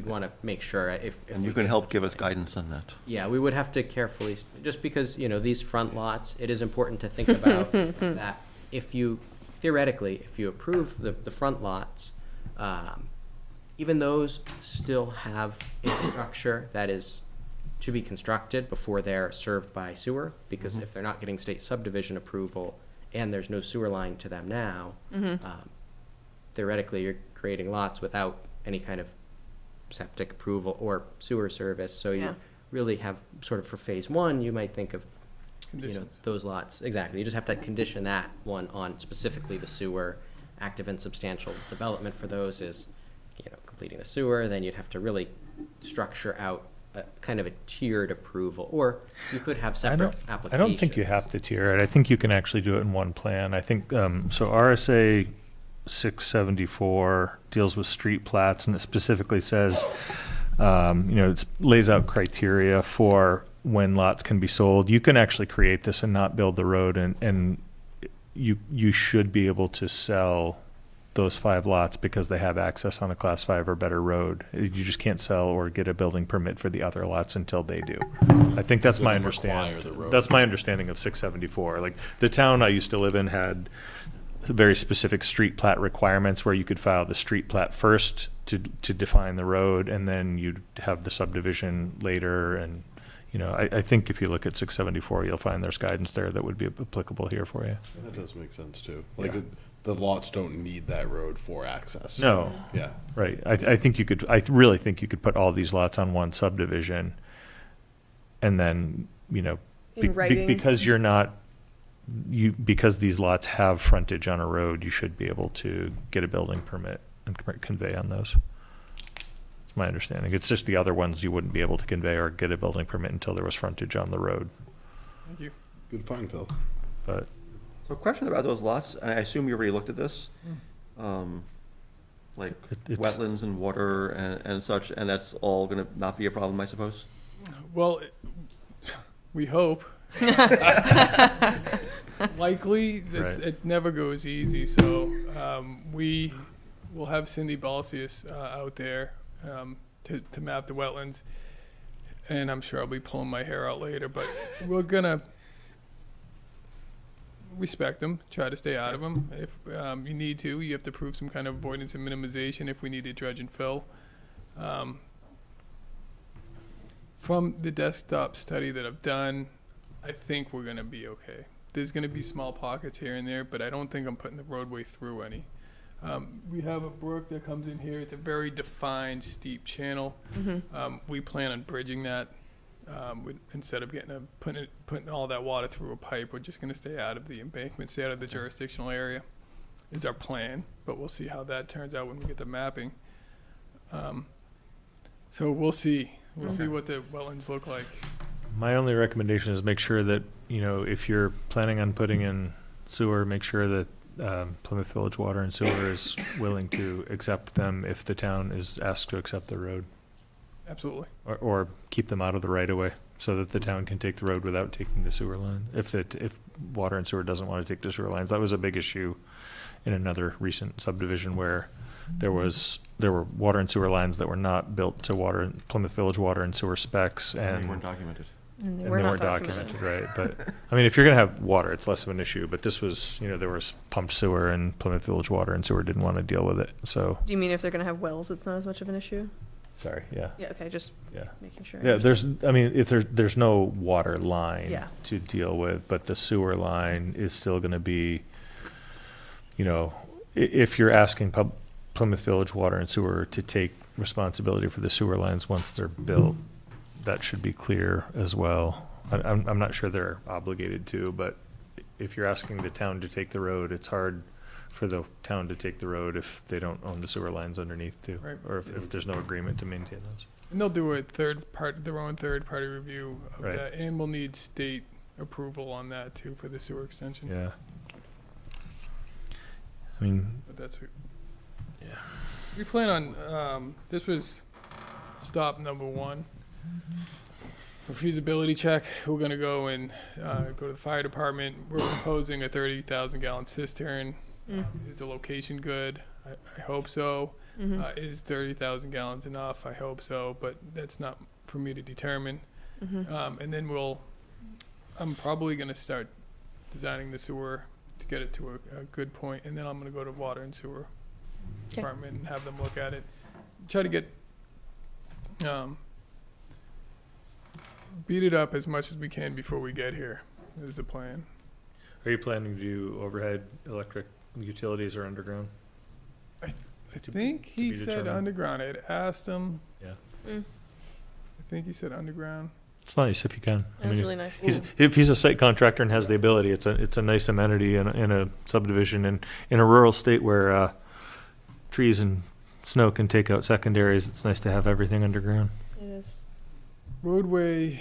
want to make sure if And you we can get- help give us guidance on that. Yeah, we would have to carefully, just because, you know, these front lots, it is important to think about that theoretically, if you approve the front lots, even those still have a structure that is to be constructed before they're served by sewer, because if they're not getting state subdivision approval and there's no sewer line to them now, theoretically, you're creating lots without any kind of septic approval or sewer service, so you Yeah. really have, sort of for phase 1, you might think of, you know, conditions. those lots, exactly, you just have to condition that one on specifically the sewer. Active and substantial development for those is, you know, completing the sewer, then you'd have to really structure out a kind of a tiered approval, or you could have separate applications. I don't think you have to tier it. I think you can actually do it in one plan. I think, so RSA 674 deals with street plats, and it specifically says, you know, it lays out criteria for when lots can be sold. You can actually create this and not build the road, and you should be able to sell those 5 lots because they have access on a class 5 or better road. You just can't sell or get a building permit for the other lots until they do. I think that's my Doesn't require the understanding. road. That's my understanding of 674. Like, the town I used to live in had very specific street plat requirements where you could file the street plat first to define the road, and then you'd have the subdivision later. And, you know, I think if you look at 674, you'll find there's guidance there that would be applicable here for you. That does make sense too. Like, Yeah. the lots don't need that road for access. No, Yeah. right. I think you could, I really think you could put all these lots on one subdivision, and then, you know, In writing. because you're not, because these lots have frontage on a road, you should be able to get a building permit and convey on those. It's my understanding. It's just the other ones you wouldn't be able to convey or get a building permit until there was frontage on the road. Thank you. Good find, Phil. But So a question about those lots, and I assume you already looked at this, like It's- wetlands and water and such, and that's all gonna not be a problem, I suppose? Well, we hope. Likely, Right. it never goes easy, so we will have Cindy Balsius out there to map the wetlands. And I'm sure I'll be pulling my hair out later, but we're gonna respect them, try to stay out of them. If you need to, you have to prove some kind of avoidance and minimization if we need to dredge and fill. From the desktop study that I've done, I think we're gonna be okay. There's gonna be small pockets here and there, but I don't think I'm putting the roadway through any. We have a brook that comes in here. It's a very defined steep channel. We plan on bridging that. Instead of putting all that water through a pipe, we're just going to stay out of the embankment, stay out of the jurisdictional area, is our plan. But we'll see how that turns out when we get the mapping. So we'll see. We'll see what the wetlands look like. My only recommendation is make sure that, if you're planning on putting in sewer, make sure that Plymouth Village Water and Sewer is willing to accept them if the town is asked to accept the road. Absolutely. Or keep them out of the right of way so that the town can take the road without taking the sewer line. If water and sewer doesn't want to take the sewer lines, that was a big issue in another recent subdivision where there were water and sewer lines that were not built to Plymouth Village Water and Sewer specs, and They weren't documented. And they weren't documented, right? But I mean, if you're gonna have water, it's less of an issue. But this was, there was pumped sewer, and Plymouth Village Water and Sewer didn't want to deal with it. So. Do you mean if they're going to have wells, it's not as much of an issue? Sorry. Yeah. Yeah. Okay. Just Yeah. making sure. Yeah. If there's no water line Yeah. to deal with, but the sewer line is still going to be, if you're asking Plymouth Village Water and Sewer to take responsibility for the sewer lines once they're built, that should be clear as well. I'm not sure they're obligated to, but if you're asking the town to take the road, it's hard for the town to take the road if they don't own the sewer lines underneath too, Right. or if there's no agreement to maintain those. And they'll do their own third-party review of Right. that, and we'll need state approval on that too for the sewer extension. Yeah. I mean, But that's it. yeah. We plan on, this was stop number one. For feasibility check, we're gonna go and, go to the fire department. We're proposing a 30,000 gallon cistern. Is the location good? I hope so. Is 30,000 gallons enough? I hope so, but that's not for me to determine. And then I'm probably gonna start designing the sewer to get it to a good point, and then I'm gonna go to water and sewer department and have them look at it. Try to get, beat it up as much as we can before we get here, is the plan. Are you planning to do overhead electric utilities or underground? I To- think he be said determined. underground. I had asked him. Yeah. I think he said underground. It's nice if you can. That was really nice. If he's a site contractor and has the ability, it's a nice amenity in a subdivision and in a rural state where trees and snow can take out secondaries. It's nice to have everything underground. It is. Roadway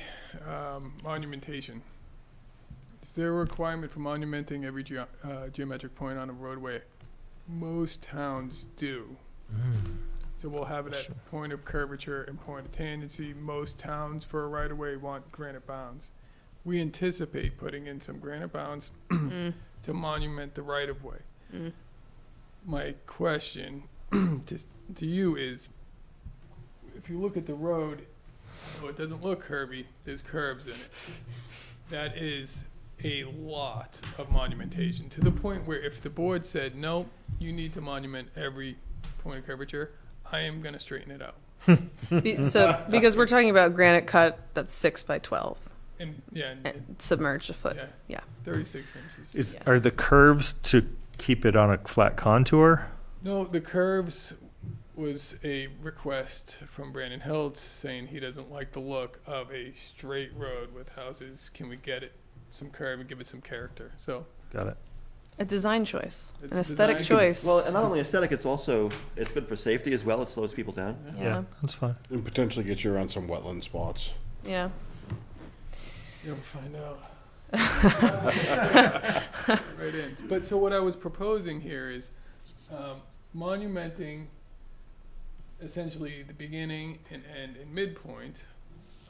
monumentation. Is there a requirement for monumenting every geometric point on a roadway? Most towns do. So we'll have it at point of curvature and point of tangency. Most towns for a right-of-way want granite bounds. We anticipate putting in some granite bounds to monument the right-of-way. My question to you is, if you look at the road, well, it doesn't look curvy, there's curves in it. That is a lot of monumentation, to the point where if the board said, no, you need to monument every point of curvature, I am gonna straighten it out. Because we're talking about granite cut that's 6 by 12 And, and submerged a foot. Yeah. Yeah. 36 inches. Yeah. Are the curves to keep it on a flat contour? No, the curves was a request from Brandon Hiltz saying he doesn't like the look of a straight road with houses. Can we get it some curve and give it some character? So Got it. A design choice, It's an a aesthetic design- choice. Well, and not only aesthetic, it's good for safety as well. It slows people down. yeah. That's fine. And potentially get you around some wetland spots. Yeah. you'll find out. Right in. But so what I was proposing here is monumenting essentially the beginning and end and midpoint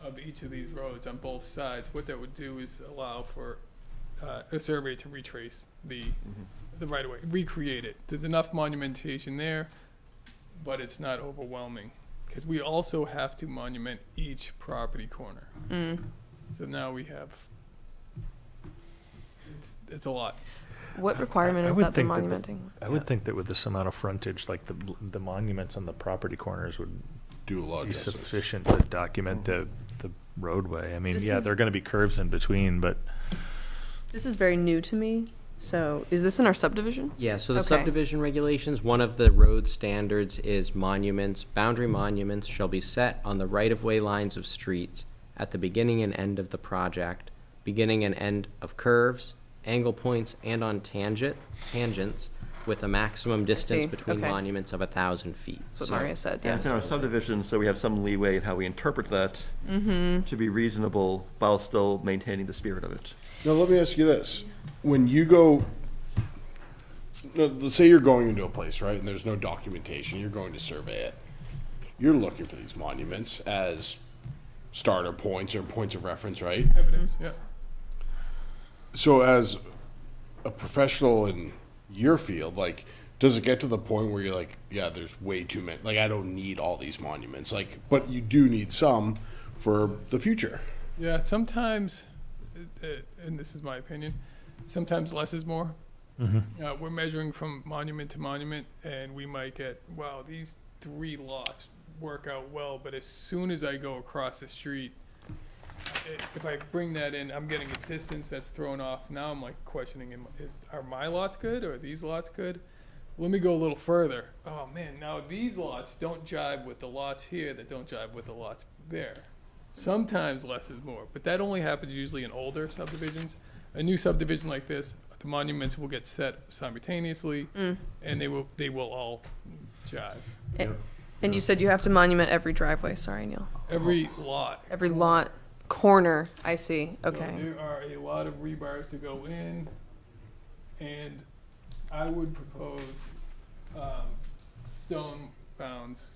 of each of these roads on both sides. What that would do is allow for a survey to retrace the right of way, recreate it. There's enough monumentation there, but it's not overwhelming because we also have to monument each property corner. So now we have, it's a lot. What requirement I is would that the think that monumenting? I would think that with this amount of frontage, like the monuments on the property corners would Do a lot of be justice. sufficient to document the roadway. I mean, This yeah, is- there are gonna be curves in between, but This is very new to me. So is this in our subdivision? Yeah, so the Okay. subdivision regulations, one of the road standards is boundary monuments shall be set on the right-of-way lines of streets at the beginning and end of the project, beginning and end of curves, angle points, and on tangents, with a maximum distance see. between Okay. monuments of 1,000 feet. That's what So- Mario said, And yeah. it's in our subdivision, so we have some leeway in how we interpret that to be reasonable while still maintaining the spirit of it. Now, let me ask you this. When you go, no, let's say you're going into a place, right, and there's no documentation, you're going to survey it. You're looking for these monuments as starter points or points of reference, right? Evidence, yeah. So as a professional in your field, like, does it get to the point where you're like, yeah, there's way too many, like, I don't need all these monuments, like, but you do need some for the future? Yeah, sometimes, and this is my opinion, sometimes less is more. We're measuring from monument to monument, and we might get, wow, these 3 lots work out well, but as soon as I go across the street, if I bring that in, I'm getting a distance that's thrown off. Now I'm like questioning, are my lots good or are these lots good? Let me go a little further. Oh man, now these lots don't jive with the lots here that don't jive with the lots there. Sometimes less is more, but that only happens usually in older subdivisions. A new subdivision like this, the monuments will get set simultaneously, and they will all jive. And you said you have to monument every driveway. Sorry, Neil. Every lot. Every lot, corner. I see. So Okay. there are a lot of rebars to go in, and I would propose stone bounds,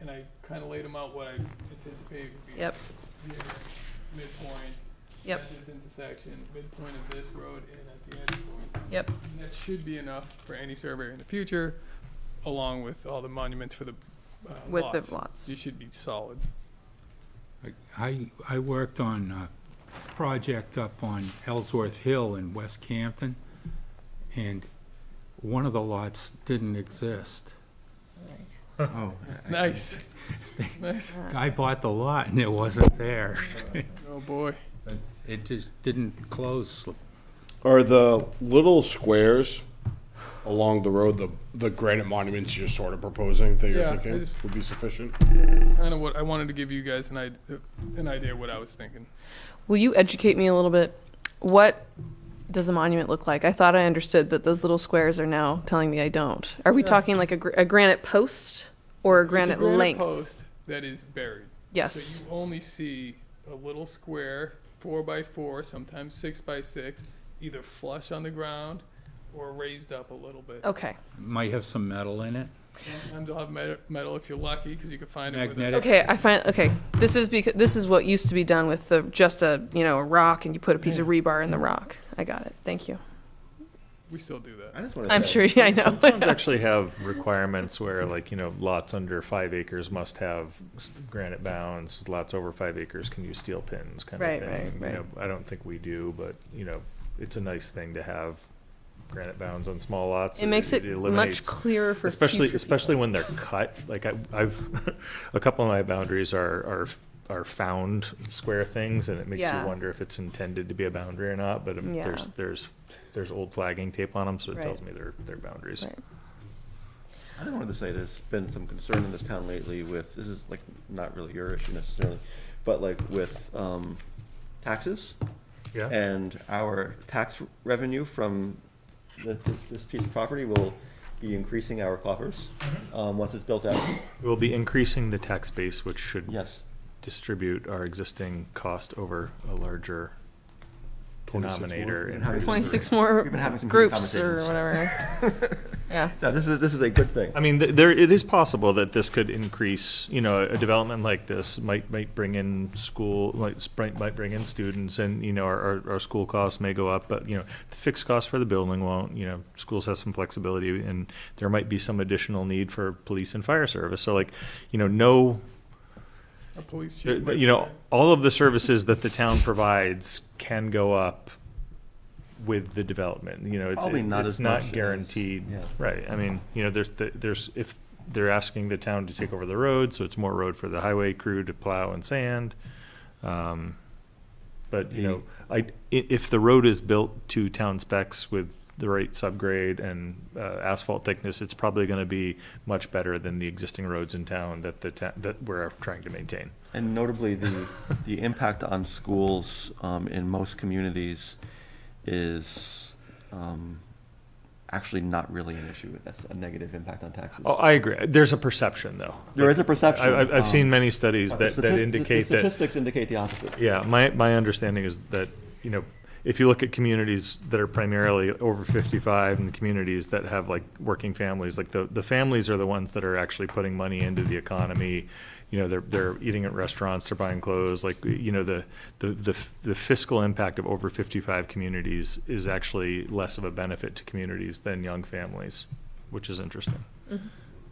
and I kind of laid them out what I anticipate would be Yep. here, midpoint, Yep. at this intersection, midpoint of this road, and at the end point. Yep. And that should be enough for any surveyor in the future, along with all the monuments for the With lots. the lots. These should be solid. I worked on a project up on Ellsworth Hill in West Campton, and one of the lots didn't exist. Oh. Nice. Nice. Guy bought the lot and it wasn't there. Oh, boy. It just didn't close. Are the little squares along the road the granite monuments you're sort of proposing that you're Yeah, thinking would be sufficient? Kind of what I wanted to give you guys an idea what I was thinking. Will you educate me a little bit? What does a monument look like? I thought I understood, but those little squares are now telling me I don't. Are we Yeah. talking like a granite post or a granite It's a granite length? post that is buried. Yes. So you only see a little square, 4x4, sometimes 6x6, either flush on the ground or raised up a little bit. Okay. Might have some metal in it. Sometimes you'll have metal if you're lucky, because you can find it with Magnetic. Okay, I find this is what used to be done with just a rock, and you put a piece of rebar in the rock. I got it. Thank you. we still do that. I just want I'm sure. Yeah, I know. some towns actually have requirements where, like, lots under 5 acres must have granite bounds. Lots over 5 acres can use steel pins, kind Right, of thing. right. I don't think we do, but it's a nice thing to have granite bounds on small lots. It makes it eliminates- much clearer for especially future when they're cut. Like I've a couple of my boundaries are found square things, and it makes Yeah. you wonder if it's intended to be a boundary or not. But Yeah. there's old flagging tape on them, so it Right. tells me they're boundaries. Right. I wanted to say there's been some concern in this town lately with, this is like not really your issue necessarily, but like with taxes Yeah. and our tax revenue from this piece of property will be increasing our coffers once it's built out. We'll be increasing the tax base, which should Yes. distribute our existing cost over a larger 26 denominator. more. in Having 26 more We've been having some heated groups or conversations. whatever. Yeah. Yeah, this is a good thing. I mean, it is possible that this could increase, you know, a development like this might bring in might bring in students, and, you know, our school costs may go up, but, you know, the fixed costs for the building won't. You know, schools have some flexibility, and there might be some additional need for police and fire service. So, like, you know, A police chief. you know, all of the services that the town provides can go up with the development. You know, Probably not it's as not much as- guaranteed. yeah. Right. I mean, you know, there's if they're asking the town to take over the road, so it's more road for the highway crew to plow and sand. But, you know, if the road is built to town specs with the right subgrade and asphalt thickness, it's probably going to be much better than the existing roads in town that we're trying to maintain. And notably, the impact on schools in most communities is actually not really an issue. That's a negative impact on taxes. Oh, I agree. There's a perception, though. There is a perception. I've seen many studies But that indicate the that. statistics indicate the opposite. Yeah, my understanding is that, you know, if you look at communities that are primarily over 55 and the communities that have like working families, like the families are the ones that are actually putting money into the economy. You know, they're eating at restaurants, they're buying clothes. Like, you know, the fiscal impact of over 55 communities is actually less of a benefit to communities than young families, which is interesting. Mm-hmm.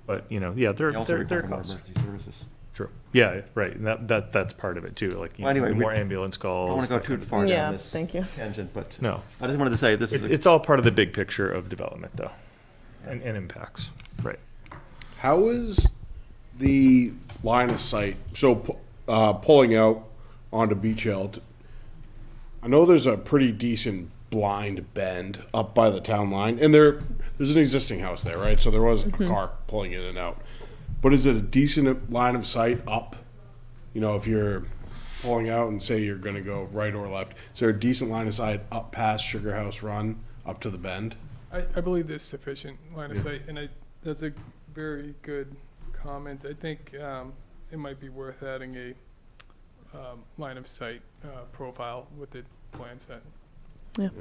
But, you know, yeah, They also they're require more costs. emergency services. True. Yeah, right. And that's part of it too. Like, you Well, anyway, know, we- more ambulance I calls. don't want to go that too kind of far Yeah, down this thank you. tangent, but No. I just wanted to say this is It's all part of the big picture of development, though, and impacts. Right. How is the line of sight? So, pulling out onto Beach Hill, I know there's a pretty decent blind bend up by the town line, and there's an existing house there, right? So there was a car pulling in and out. But is it a decent line of sight up? You know, if you're pulling out and say you're going to go right or left, is there a decent line of sight up past Sugar House Run up to the bend? I believe there's sufficient line of sight, and that's a very good comment. I think it might be worth adding a line of sight profile with the plan set, Thank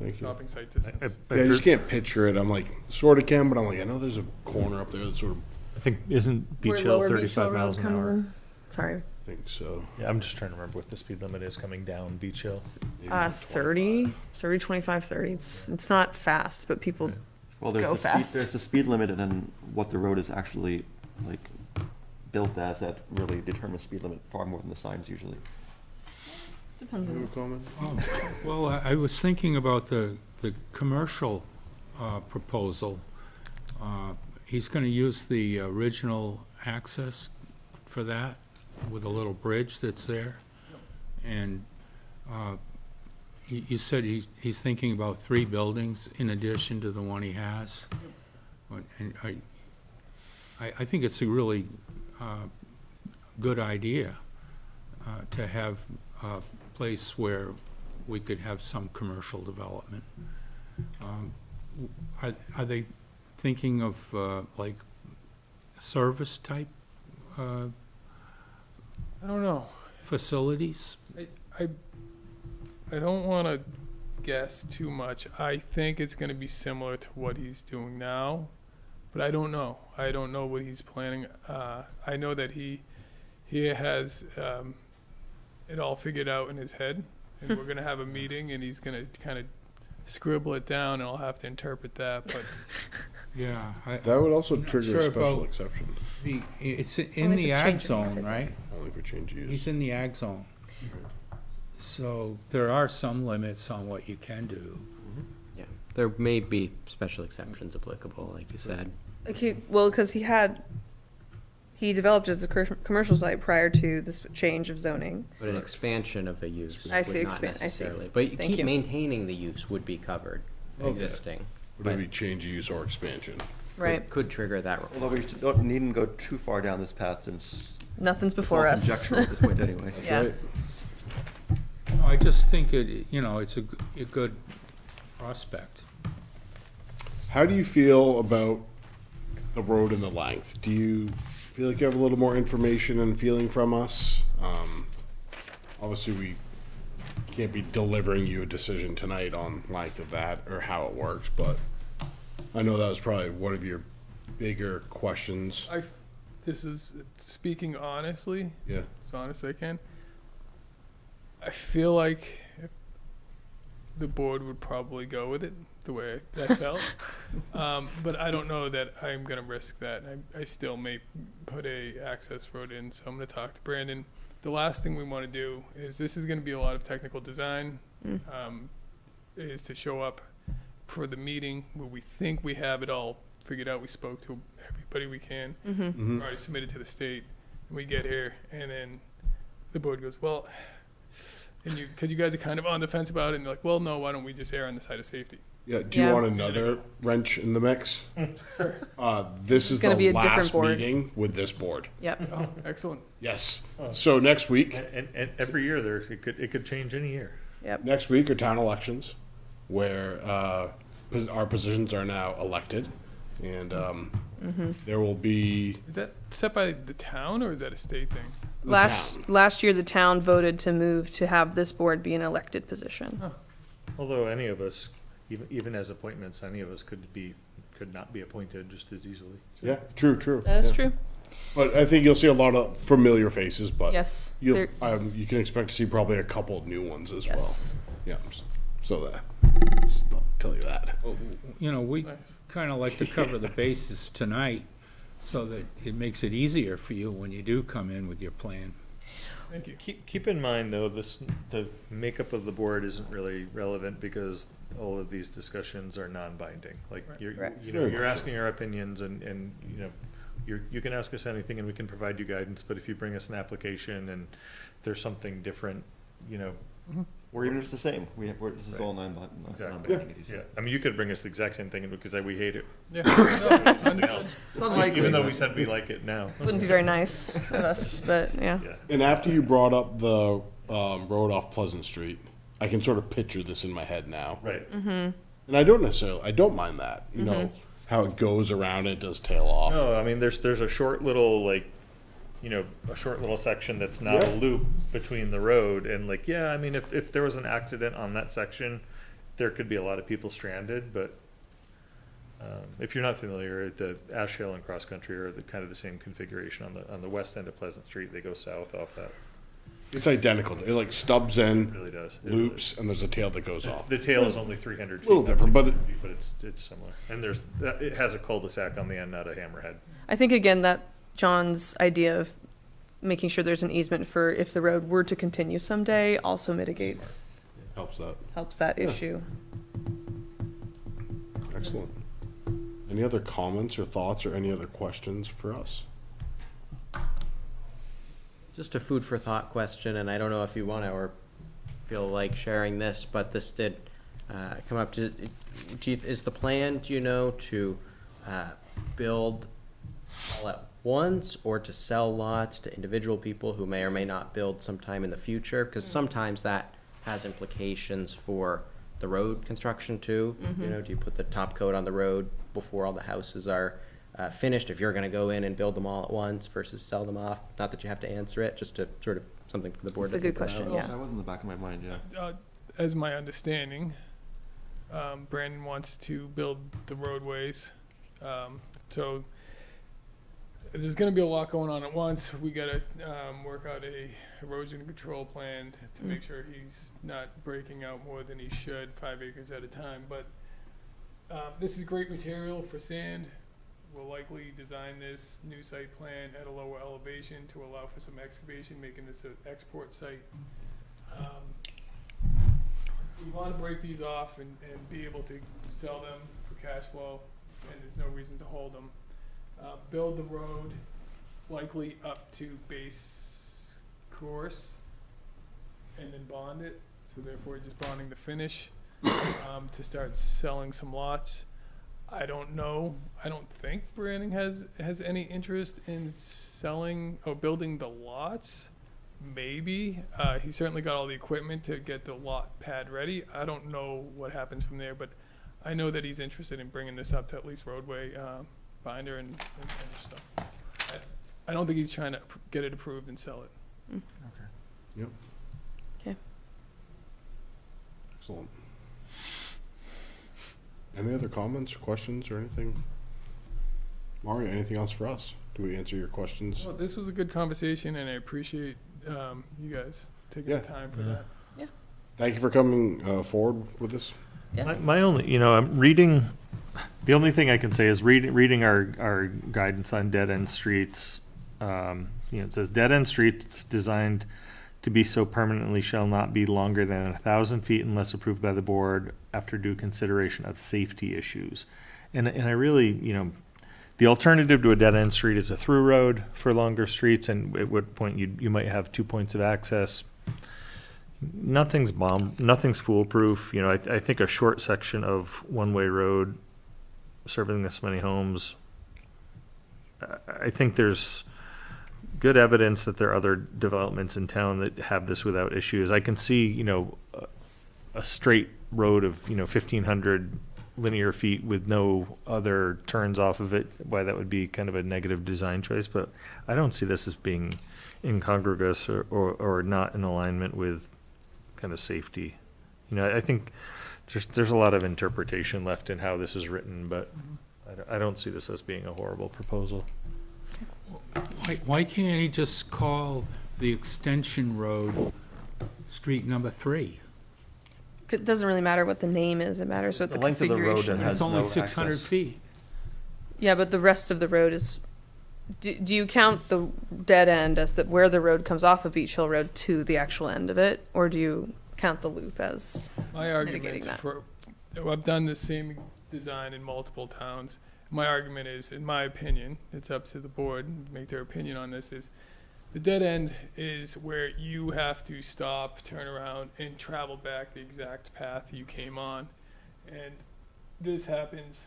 you. stopping sight distance. Yeah, I just can't picture it. I'm like, sort of can, but I'm like, I know there's a corner up there that sort of I think, isn't Beach Where Hill Lower Beach 35 Hill miles Road an comes hour? in. Sorry. think so. Yeah, I'm just trying to remember what the speed limit is coming down Beach Hill. 30, 25, 30. It's not fast, but people Well, go fast. There's the speed limit, and then what the road is actually like built as that really determines speed limit far more than the signs usually. depends on. Comment? Oh, well, I was thinking about the commercial proposal. He's going to use the original access for that with a little bridge that's there. And you said he's thinking about 3 buildings in addition to the one he has. And I think it's a really good idea to have a place where we could have some commercial development. Are they thinking of like service type I don't know. facilities? I don't want to guess too much. I think it's going to be similar to what he's doing now, but I don't know. I don't know what he's planning. I know that he has it all figured out in his head, and we're going to have a meeting, and he's going to kind of scribble it down, and I'll have to interpret that. But Yeah. That would also I'm not trigger sure a special about- exception, It's in Only the for ag changing zone, exhibit. right? only for change of use. He's in the ag zone. So there are some limits on what you can do. Yeah, there may be special exceptions applicable, like you said. Okay, well, because he developed as a commercial site prior to this change of zoning. But an expansion of a use I see, would not I see. necessarily. But you Thank keep you. maintaining the use would be covered, Okay. existing. Would it be change of use or expansion? Right. Could trigger that Although requirement. we don't needn't go too far down this path since Nothing's it's all before us. conjectural at this point anyway. Yeah. Right. I just think it's a good prospect. How do you feel about the road and the length? Do you feel like you have a little more information and feeling from us? Obviously, we can't be delivering you a decision tonight on length of that or how it works, but I know that was probably one of your bigger questions. This is speaking honestly, Yeah. as honest as I can. I feel like the board would probably go with it the way that felt. But I don't know that I'm going to risk that. I still may put a access road in, so I'm going to talk to Brandon. The last thing we want to do is, this is going to be a lot of technical design, is to show up for the meeting where we think we have it all figured out. We spoke to everybody we can, already submitted to the state, and we get here, and then the board goes, well, and because you guys are kind of on the fence about it, and they're like, well, no, why don't we just err on the side of safety? Yeah, do you Yeah. want another wrench in the mix? This is gonna the be a different last board. meeting with this board. Yep. Oh, excellent. Yes. So next week, And every year it could change any year. Yep. next week are town elections, where our positions are now elected, and there will be Is that set by the town, or is that a state thing? the town. Last year, the town voted to move to have this board be an elected position. Although any of us, even as appointments, any of us could not be appointed just as easily. Yeah, true. That is yeah. true. But I think you'll see a lot of familiar faces, but Yes. you There- you can expect to see probably a couple of new ones as Yes. well. Yeah, so that just thought I'd tell you that. You know, we Nice. kind of like to cover the bases tonight so that it makes it easier for you when you do come in with your plan. Thank you. Keep in mind though, the makeup of the board isn't really relevant because all of these discussions are non-binding. Like you're Correct. Very you're much asking our opinions and you know you can ask us anything and we can provide you guidance. But if you bring us an application and there's something different, you know. Or even if it's the same, this is all Exactly. non-binding. as you Yeah, said. I mean, you could bring us the exact same thing because we hate it. Yeah. No, Something else. Unlikely, Even though we but- said we like it now. Wouldn't be very nice of us, but yeah. Yeah. And after you brought up the road off Pleasant Street, I can sort of picture this in my head now. Right. And I don't mind that. You know how it goes around, it does tail off. No, I mean, there's a short little a short little section that's not a Yeah. loop between the road and I mean, if there was an accident on that section, there could be a lot of people stranded, but if you're not familiar, the Ash Hill and Cross Country are kind of the same configuration on the west end of Pleasant Street. They go south off that. It's identical. It like stubs It in, really does. It really loops, and there's a tail that goes does. off. The tail is only 300 feet. Little not different, but 600 feet, but it's similar. And it has a cul-de-sac on the end, not a hammerhead. I think again that John's idea of making sure there's an easement for if the road were to continue someday also mitigates, Helps that. helps that issue. Excellent. Any other comments or thoughts or any other questions for us? Just a food for thought question, and I don't know if you want to or feel like sharing this, but this did come up. Is the plan, do you know, to build all at once or to sell lots to individual people who may or may not build sometime in the future? Because sometimes that has implications for the road construction too. You know, do you put the top coat on the road before all the houses are finished if you're going to go in and build them all at once versus sell them off? Not that you have to answer it, just to sort of something for the board That's a to good think about. question, yeah. That was in the back of my mind, yeah. As my understanding, Brandon wants to build the roadways. So there's going to be a lot going on at once. We got to work out a erosion control plan to make sure he's not breaking out more than he should, 5 acres at a time. But this is great material for sand. We'll likely design this new site plan at a lower elevation to allow for some excavation, making this an export site. We want to break these off and be able to sell them for cash flow, and there's no reason to hold them. Build the road likely up to base course, and then bond it. So therefore, just bonding the finish to start selling some lots. I don't know. I don't think Brandon has any interest in selling or building the lots. Maybe. He certainly got all the equipment to get the lot pad ready. I don't know what happens from there, but I know that he's interested in bringing this up to at least roadway binder and finish stuff. I don't think he's trying to get it approved and sell it. Yep. Okay. Excellent. Any other comments, questions, or anything? Mario, anything else for us? Do we answer your questions? Well, this was a good conversation, and I appreciate you guys taking Yeah. the time for that. Thank you for coming forward with this. My only, I'm reading, the only thing I can say is reading our guidance on dead-end streets. It says dead-end streets designed to be so permanently shall not be longer than 1,000 feet unless approved by the board after due consideration of safety issues. And I really, the alternative to a dead-end street is a through road for longer streets, and at what point you might have 2 points of access. Nothing's foolproof. I think a short section of one-way road serving this many homes, I think there's good evidence that there are other developments in town that have this without issues. I can see, a straight road of, 1,500 linear feet with no other turns off of it, why that would be kind of a negative design choice, but I don't see this as being incongruous or not in alignment with kind of safety. I think there's a lot of interpretation left in how this is written, but I don't see this as being a horrible proposal. Why can't he just call the extension road street number 3? It doesn't really matter what the name is, it matters what The the length of the road configuration that is. has It's only no 600 access. feet. Yeah, but the rest of the road is, do you count the dead end as where the road comes off of Beach Hill Road to the actual end of it? Or do you count the loop as My argument mitigating that? I've done the same design in multiple towns. My argument is, in my opinion, it's up to the board to make their opinion on this, is the dead end is where you have to stop, turn around, and travel back the exact path you came on. And this happens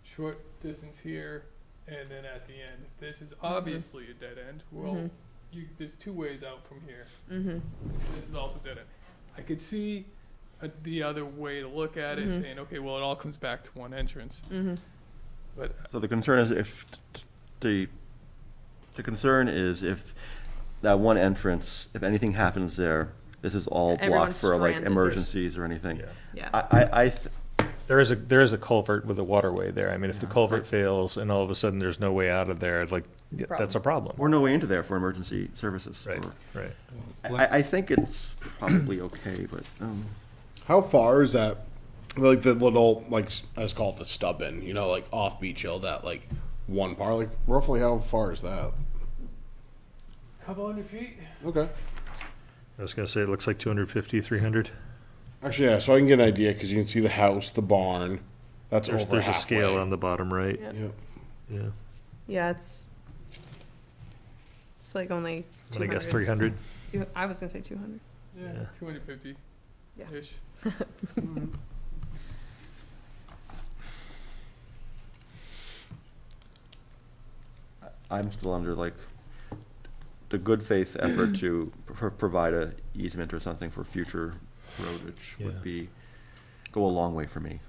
short distance here and then at the end. This is obviously a dead end. Well, there's 2 ways out from here. This is also dead end. I could see the other way to look at it, saying, okay, well, it all comes back to one entrance. But So the concern is if the concern is if that one entrance, if anything happens there, this is all blocked Everyone's for like stranded. emergencies or anything. Yeah. There is a culvert with a waterway there. I mean, if the culvert fails and all of a sudden there's no way out of there, that's a problem. Or no way into there for emergency services. Right, or- right. I think it's probably okay, but How far is that? Like the little, let's call it the stub in, like off Beach Hill, that like one part. Like roughly how far is that? couple hundred feet. Okay. I was gonna say, it looks like 250, 300. Actually, yeah. So I can get an idea because you can see the house, the barn. That's There's over a scale halfway. on the bottom right. Yeah. Yep. Yeah. Yeah, it's like only But 200. I guess 300. I was gonna say 200. Yeah, Yeah. 250 Yeah. ish. I'm still under like the good faith effort to provide a easement or something for future roadage Yeah. would go a long way for me.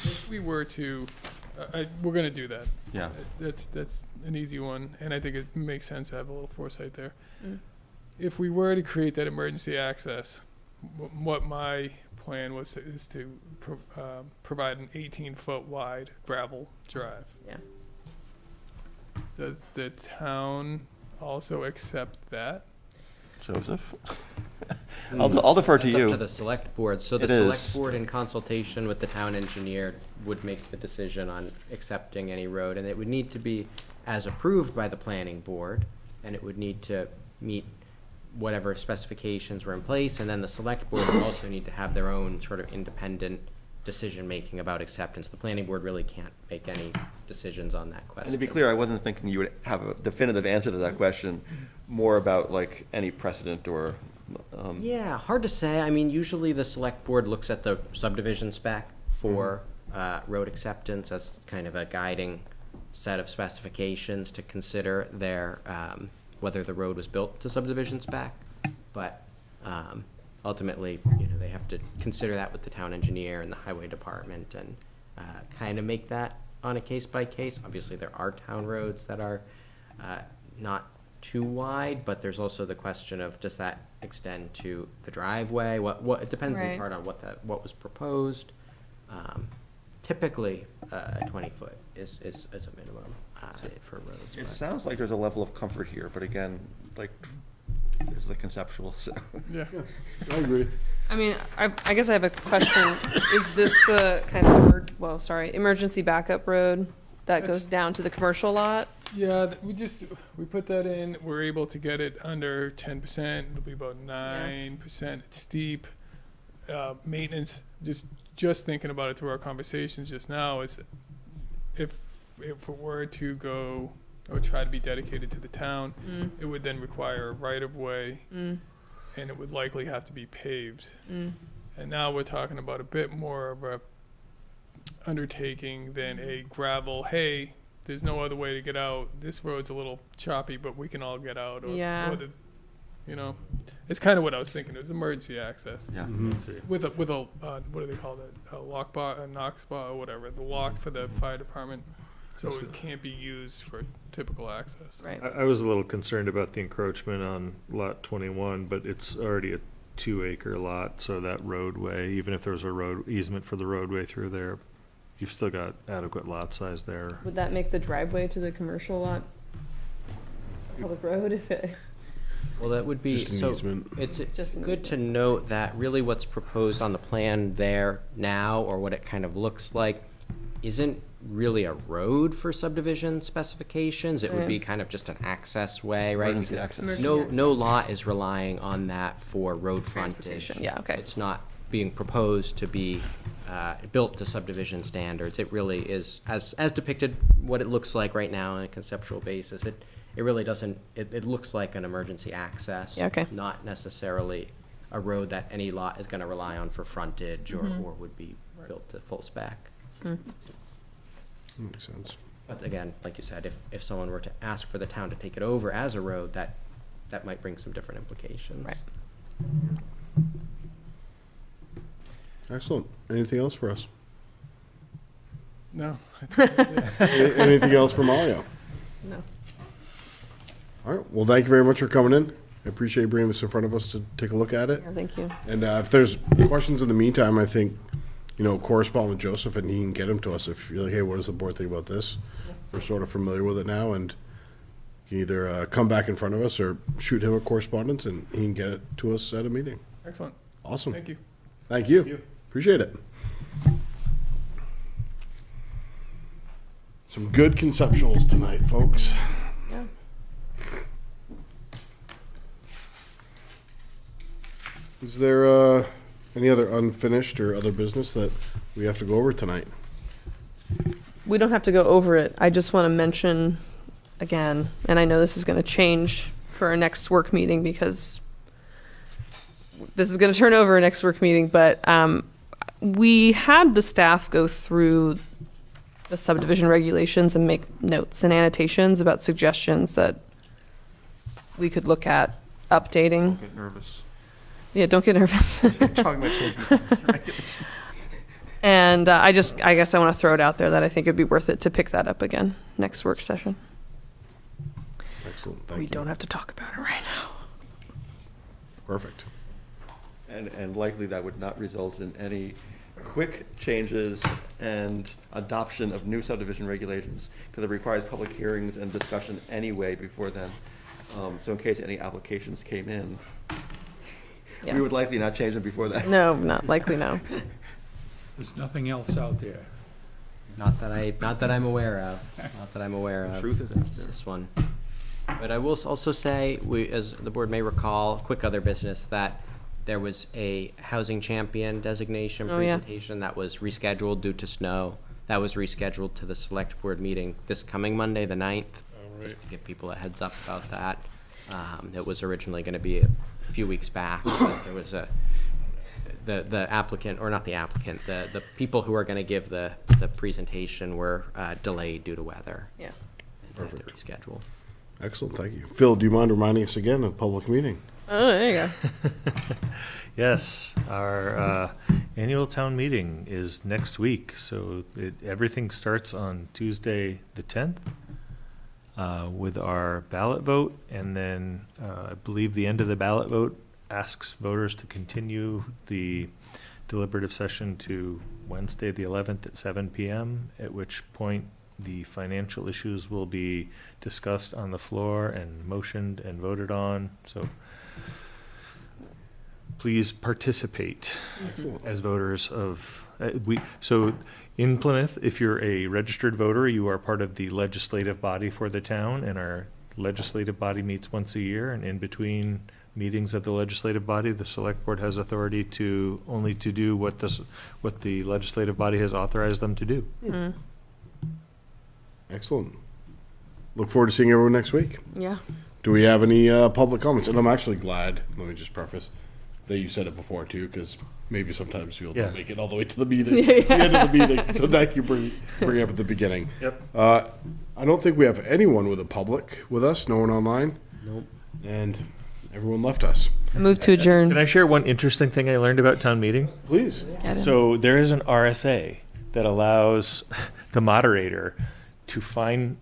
If we were to, we're gonna do that. Yeah. That's an easy one, and I think it makes sense to have a little foresight there. If we were to create that emergency access, what my plan is to provide an 18-foot wide gravel drive. Yeah. Does the town also accept that? Joseph? I'll defer to That's you. up to the select board. So the It select is. board, in consultation with the town engineer, would make the decision on accepting any road, and it would need to be as approved by the planning board, and it would need to meet whatever specifications were in place, and then the select board would also need to have their own sort of independent decision-making about acceptance. The planning board really can't make any decisions on that question. And to be clear, I wasn't thinking you would have a definitive answer to that question, more about like any precedent or. Yeah, hard to say. I mean, usually the select board looks at the subdivision spec for road acceptance as kind of a guiding set of specifications to consider their, whether the road was built to subdivision spec. But ultimately, they have to consider that with the town engineer and the highway department and kind of make that on a case by case. Obviously, there are town roads that are not too wide, but there's also the question of, does that extend to the driveway? What it depends in Right. part on what was proposed. Typically, 20-foot is a minimum for roads. It but- sounds like there's a level of comfort here, but again, like, this is the conceptual, so. Yeah. I agree. I mean, I guess I have a question. Is this the kind of, emergency backup road that goes down to the commercial lot? Yeah, we put that in, we're able to get it under 10%, it'll be about 9%, it's steep. Maintenance, just thinking about it through our conversations just now, is if it were to go, or try to be dedicated to the town, it would then require a right-of-way, and it would likely have to be paved. And now we're talking about a bit more of a undertaking than a gravel, hey, there's no other way to get out. This road's a little choppy, but we can all get out. Yeah. It's kind of what I was thinking. It was emergency access Yeah. with a what do they call that? A lock bar, a Knox bar, or whatever. The lock for the fire department, so it can't be used for typical access. Right. I was a little concerned about the encroachment on lot 21, but it's already a 2-acre lot, so that roadway, even if there was a road easement for the roadway through there, you've still got adequate lot size there. Would that make the driveway to the commercial lot a public road if it? Well, that would be, Just an so easement. it's Just an good to note that really what's proposed on the plan there now, or what it kind of looks like, isn't really a road for subdivision specifications. It would be kind of just an access way, right? Emergency Because access. no lot is relying on that for road frontage. Transportation, yeah, okay. It's not being proposed to be built to subdivision standards. It really is, as depicted, what it looks like right now on a conceptual basis. It really doesn't, it looks like an emergency access. Yeah, okay. Not necessarily a road that any lot is gonna rely on for frontage or would be built to full spec. Makes sense. But again, like you said, if someone were to ask for the town to take it over as a road, that might bring some different implications. Right. Excellent. Anything else for us? No. Anything else for Mario? No. All right. Well, thank you very much for coming in. I appreciate you bringing this in front of us to take a look at it. Yeah, thank you. And if there's questions in the meantime, I think, correspond with Joseph and he can get them to us. If you're like, hey, what does the board think about this? We're sort of familiar with it now, and you can either come back in front of us or shoot him a correspondence and he can get it to us at a meeting. Excellent. Awesome. Thank you. Thank you. Appreciate it. Some good conceptuals tonight, folks. Yeah. Is there any other unfinished or other business that we have to go over tonight? We don't have to go over it. I just want to mention again, and I know this is going to change for our next work meeting because this is going to turn over our next work meeting, but we had the staff go through the subdivision regulations and make notes and annotations about suggestions that we could look at updating. Get nervous. Yeah, don't get nervous. Talking about changing regulations. And I guess I want to throw it out there that I think it'd be worth it to pick that up again next work session. Excellent. Thank We you. don't have to talk about it right now. Perfect. And likely that would not result in any quick changes and adoption of new subdivision regulations, because it requires public hearings and discussion anyway before then. So in case any applications came in, Yeah. we would likely not change them before that. No, not likely, no. There's nothing else out there. Not that I'm aware of. Not that I'm aware of. Truth is out It's there. this one. But I will also say, as the board may recall, quick other business, that there was a housing champion designation Oh, yeah. presentation that was rescheduled due to snow. That was rescheduled to the select board meeting this coming Monday, the 9th. Just to give people a heads up about that. It was originally gonna be a few weeks back, but there was the applicant, or not the applicant, the people who are gonna give the presentation were delayed due to weather. Yeah. And had to reschedule. Excellent. Thank you. Phil, do you mind reminding us again of public meeting? Oh, there you go. Yes, our annual town meeting is next week, so everything starts on Tuesday, the 10th, with our ballot vote, and then I believe the end of the ballot vote asks voters to continue the deliberative session to Wednesday, the 11th at 7 PM, at which point the financial issues will be discussed on the floor and motioned and voted on. So please participate as voters of, so in Plymouth, if you're a registered voter, you are part of the legislative body for the town, and our legislative body meets once a year, and in between meetings of the legislative body, the select board has authority to only to do what the legislative body has authorized them to do. Excellent. Look forward to seeing everyone next week. Yeah. Do we have any public comments? And I'm actually glad, let me just preface, that you said it before too, because maybe sometimes people Yeah. don't make it all the way to the meeting, the end of the meeting. So thank you for bringing it up at the beginning. Yep. I don't think we have anyone with the public with us, no one online. Nope. And everyone left us. I move to adjourn. Can I share one interesting thing I learned about town meeting? Please. So there is an RSA that allows the moderator to fine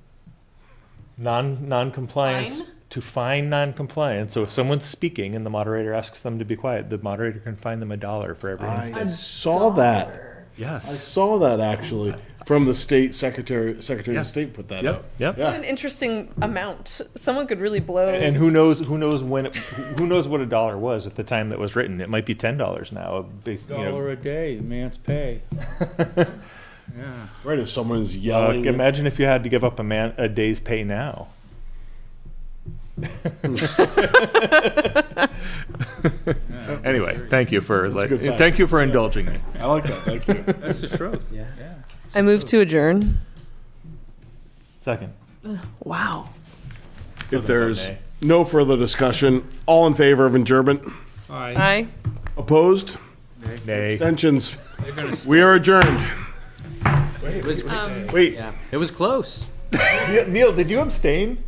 non-compliance. Fine? To fine non-compliance. So if someone's speaking and the moderator asks them to be quiet, the moderator can fine them $1 for every I instance. saw that. I Yes. saw that actually from the state secretary Yeah. of state put that Yep. out. Yep. What Yeah. an interesting amount. Someone could really blow. And who knows when who knows what $1 was at the time that was written? It might be $10 now. Based, $1 a day, the man's pay. Yeah. Right, if someone's yelling. imagine if you had to give up a day's pay now. Anyway, thank you for That's a good fact. thank you for indulging me. I like that, thank you. That's the truth. Yeah. I move to adjourn. Second. Wow. If there's no further discussion, all in favor of adjournment? Aye. Aye. Opposed? Nay. Abstentions? They're gonna We are adjourned. It was, Wait, yeah, it was close. Neil, did you abstain?